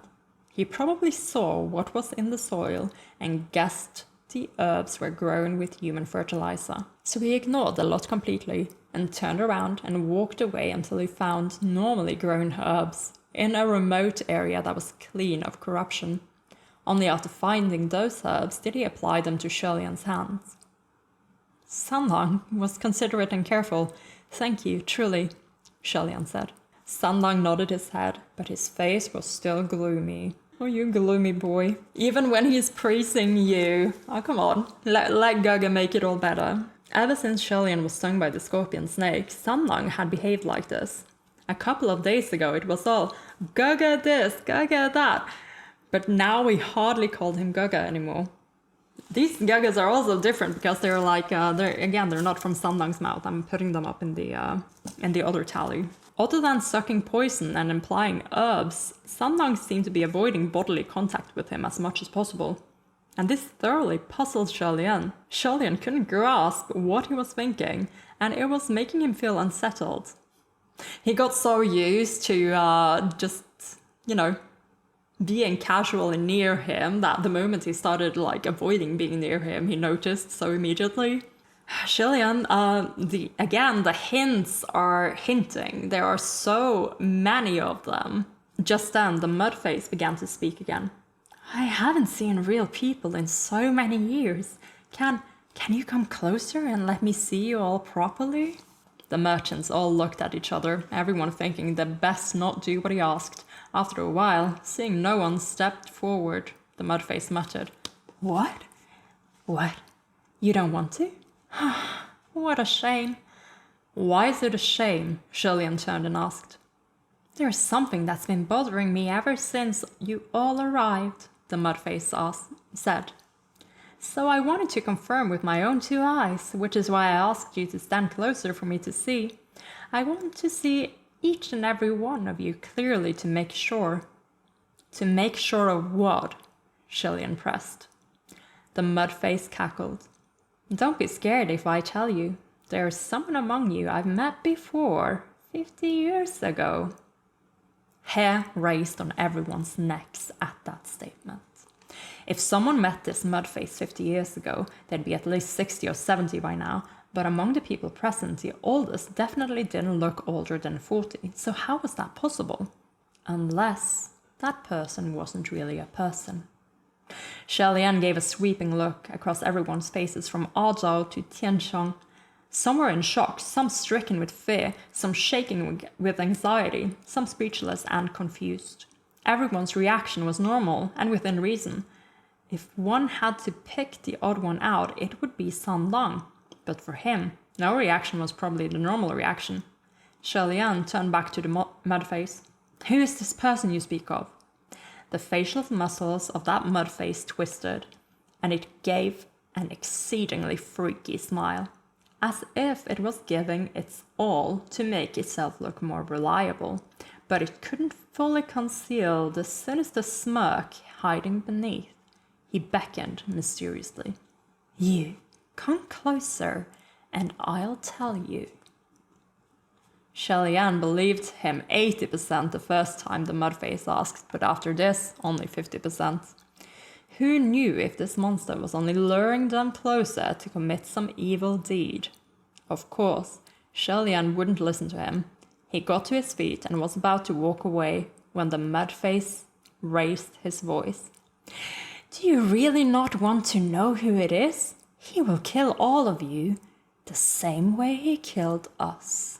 He probably saw what was in the soil and guessed the herbs were grown with human fertilizer. So he ignored the lot completely and turned around and walked away until he found normally grown herbs in a remote area that was clean of corruption. Only after finding those herbs did he apply them to Shirley-Ann's hands. Sandang was considerate and careful. "Thank you, truly," Shirley-Ann said. Sandang nodded his head, but his face was still gloomy. "Oh, you gloomy boy. Even when he's praising you. Oh, come on. Let Gaga make it all better." Ever since Shirley-Ann was stung by the scorpion snake, Sandang had behaved like this. A couple of days ago it was all, "Gaga this, Gaga that." But now we hardly called him Gaga anymore. These Gagas are also different because they're like, they're not from Sandang's mouth. I'm putting them up in the other tally. Other than sucking poison and implying herbs, Sandang seemed to be avoiding bodily contact with him as much as possible. And this thoroughly puzzled Shirley-Ann. Shirley-Ann couldn't grasp what he was thinking, and it was making him feel unsettled. He got so used to being casually near him that the moment he started avoiding being near him, he noticed so immediately. Shirley-Ann, the hints are hinting. There are so many of them. Just then, the mud face began to speak again. "I haven't seen real people in so many years. Can you come closer and let me see you all properly?" The merchants all looked at each other, everyone thinking they'd best not do what he asked. After a while, seeing no one stepped forward, the mudface muttered, What? You don't want to? What a shame." "Why is it a shame?" Shirley-Ann turned and asked. "There's something that's been bothering me ever since you all arrived," the mudface said. "So I wanted to confirm with my own two eyes, which is why I asked you to stand closer for me to see. I want to see each and every one of you clearly to make sure." "To make sure of what?" Shirley-Ann pressed. The mudface cackled. "Don't be scared if I tell you. There's someone among you I've met before, 50 years ago. Hair raised on everyone's necks at that statement. If someone met this mudface 50 years ago, they'd be at least 60 or 70 by now, but among the people present, the oldest definitely didn't look older than 40, so how was that possible? Unless that person wasn't really a person. Shelian gave a sweeping look across everyone's faces from Zhao to Tiancheng. Some were in shock, some stricken with fear, some shaking with anxiety, some speechless and confused. Everyone's reaction was normal and within reason. If one had to pick the odd one out, it would be San Lang. But for him, no reaction was probably the normal reaction. Shelian turned back to the mudface. Who is this person you speak of? The facial muscles of that mudface twisted, and it gave an exceedingly freaky smile, as if it was giving its all to make itself look more reliable, but it couldn't fully conceal the sinister smirk hiding beneath. He beckoned mysteriously. You, come closer, and I'll tell you. Shelian believed him 80% the first time the mudface asked, but after this, only 50%. Who knew if this monster was only luring them closer to commit some evil deed? Of course, Shelian wouldn't listen to him. He got to his feet and was about to walk away when the mudface raised his voice. Do you really not want to know who it is? He will kill all of you, the same way he killed us.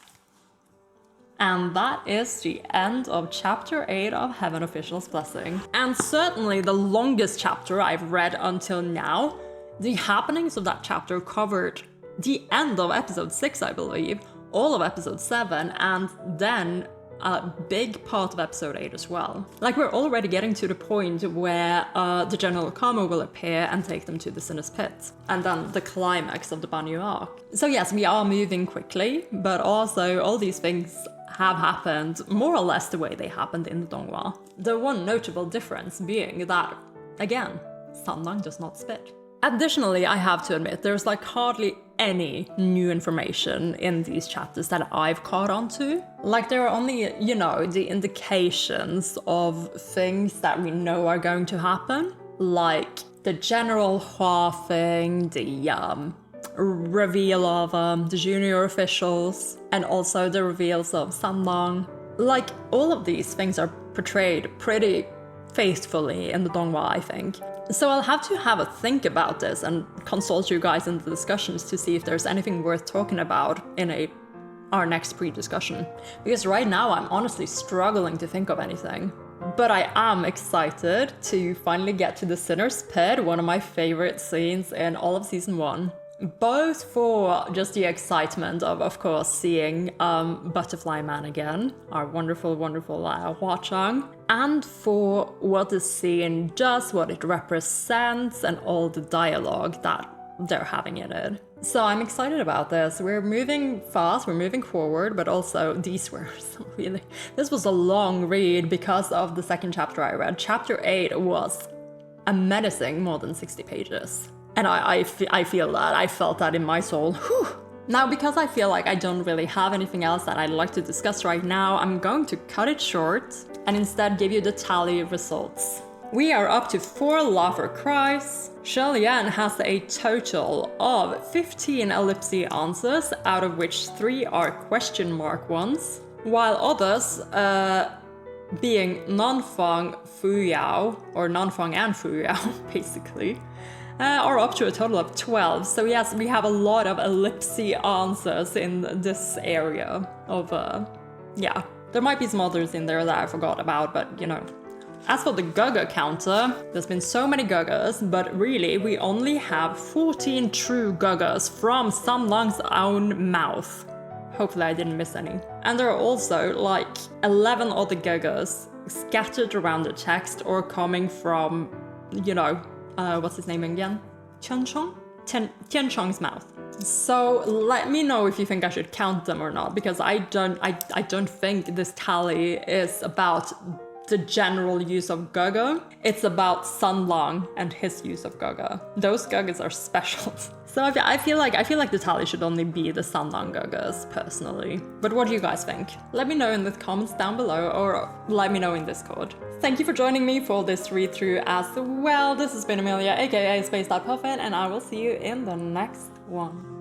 And that is the end of chapter 8 of Heaven Official's Blessing. And certainly the longest chapter I've read until now. The happenings of that chapter covered the end of episode 6, I believe, all of episode 7, and then a big part of episode 8 as well. Like, we're already getting to the point where the General Kamo will appear and take them to the Sinner's Pit, and then the climax of the Banyue Arc. So yes, we are moving quickly, but also all these things have happened more or less the way they happened in the Donghua. The one notable difference being that, again, San Lang does not spit. Additionally, I have to admit, there's like hardly any new information in these chapters that I've caught on to. Like, there are only, the indications of things that we know are going to happen. Like the general Hua thing, the reveal of the junior officials, and also the reveals of San Lang. Like, all of these things are portrayed pretty faithfully in the Donghua, I think. So I'll have to have a think about this and consult you guys in the discussions to see if there's anything worth talking about in our next pre-discussion. Because right now I'm honestly struggling to think of anything. But I am excited to finally get to the Sinner's Pit, one of my favorite scenes in all of season 1. Both for just the excitement of course, seeing Butterfly Man again, our wonderful, wonderful Hua Cheng, and for what the scene does, what it represents, and all the dialogue that they're having in it. So I'm excited about this. We're moving fast, we're moving forward, but also these were really... This was a long read because of the second chapter I read. Chapter 8 was a menacing more than 60 pages. And I feel that. I felt that in my soul. Whew. Now, because I feel like I don't really have anything else that I'd like to discuss right now, I'm going to cut it short and instead give you the tally results. We are up to 4 laugher cries. Shelian has a total of 15 ellipsis answers, out of which 3 are question mark ones, while others, being Nanfang, Fuyao, or Nanfang and Fuyao, basically, are up to a total of 12. So yes, we have a lot of ellipsis answers in this area of, yeah. There might be some others in there that I forgot about, but As for the Gaga counter, there's been so many Gagas, but really we only have 14 true Gagas from San Lang's own mouth. Hopefully I didn't miss any. And there are also like 11 other Gagas scattered around the text or coming from, what's his name again? Tiancheng's mouth. So let me know if you think I should count them or not, because I don't think this tally is about the general use of Gaga. It's about Sun Lang and his use of Gaga. Those Gagas are special. So I feel like the tally should only be the Sun Lang Gagas, personally. But what do you guys think? Let me know in the comments down below, or let me know in Discord. Thank you for joining me for this read-through as well. This has been Amelia, aka Space Puffin, and I will see you in the next one.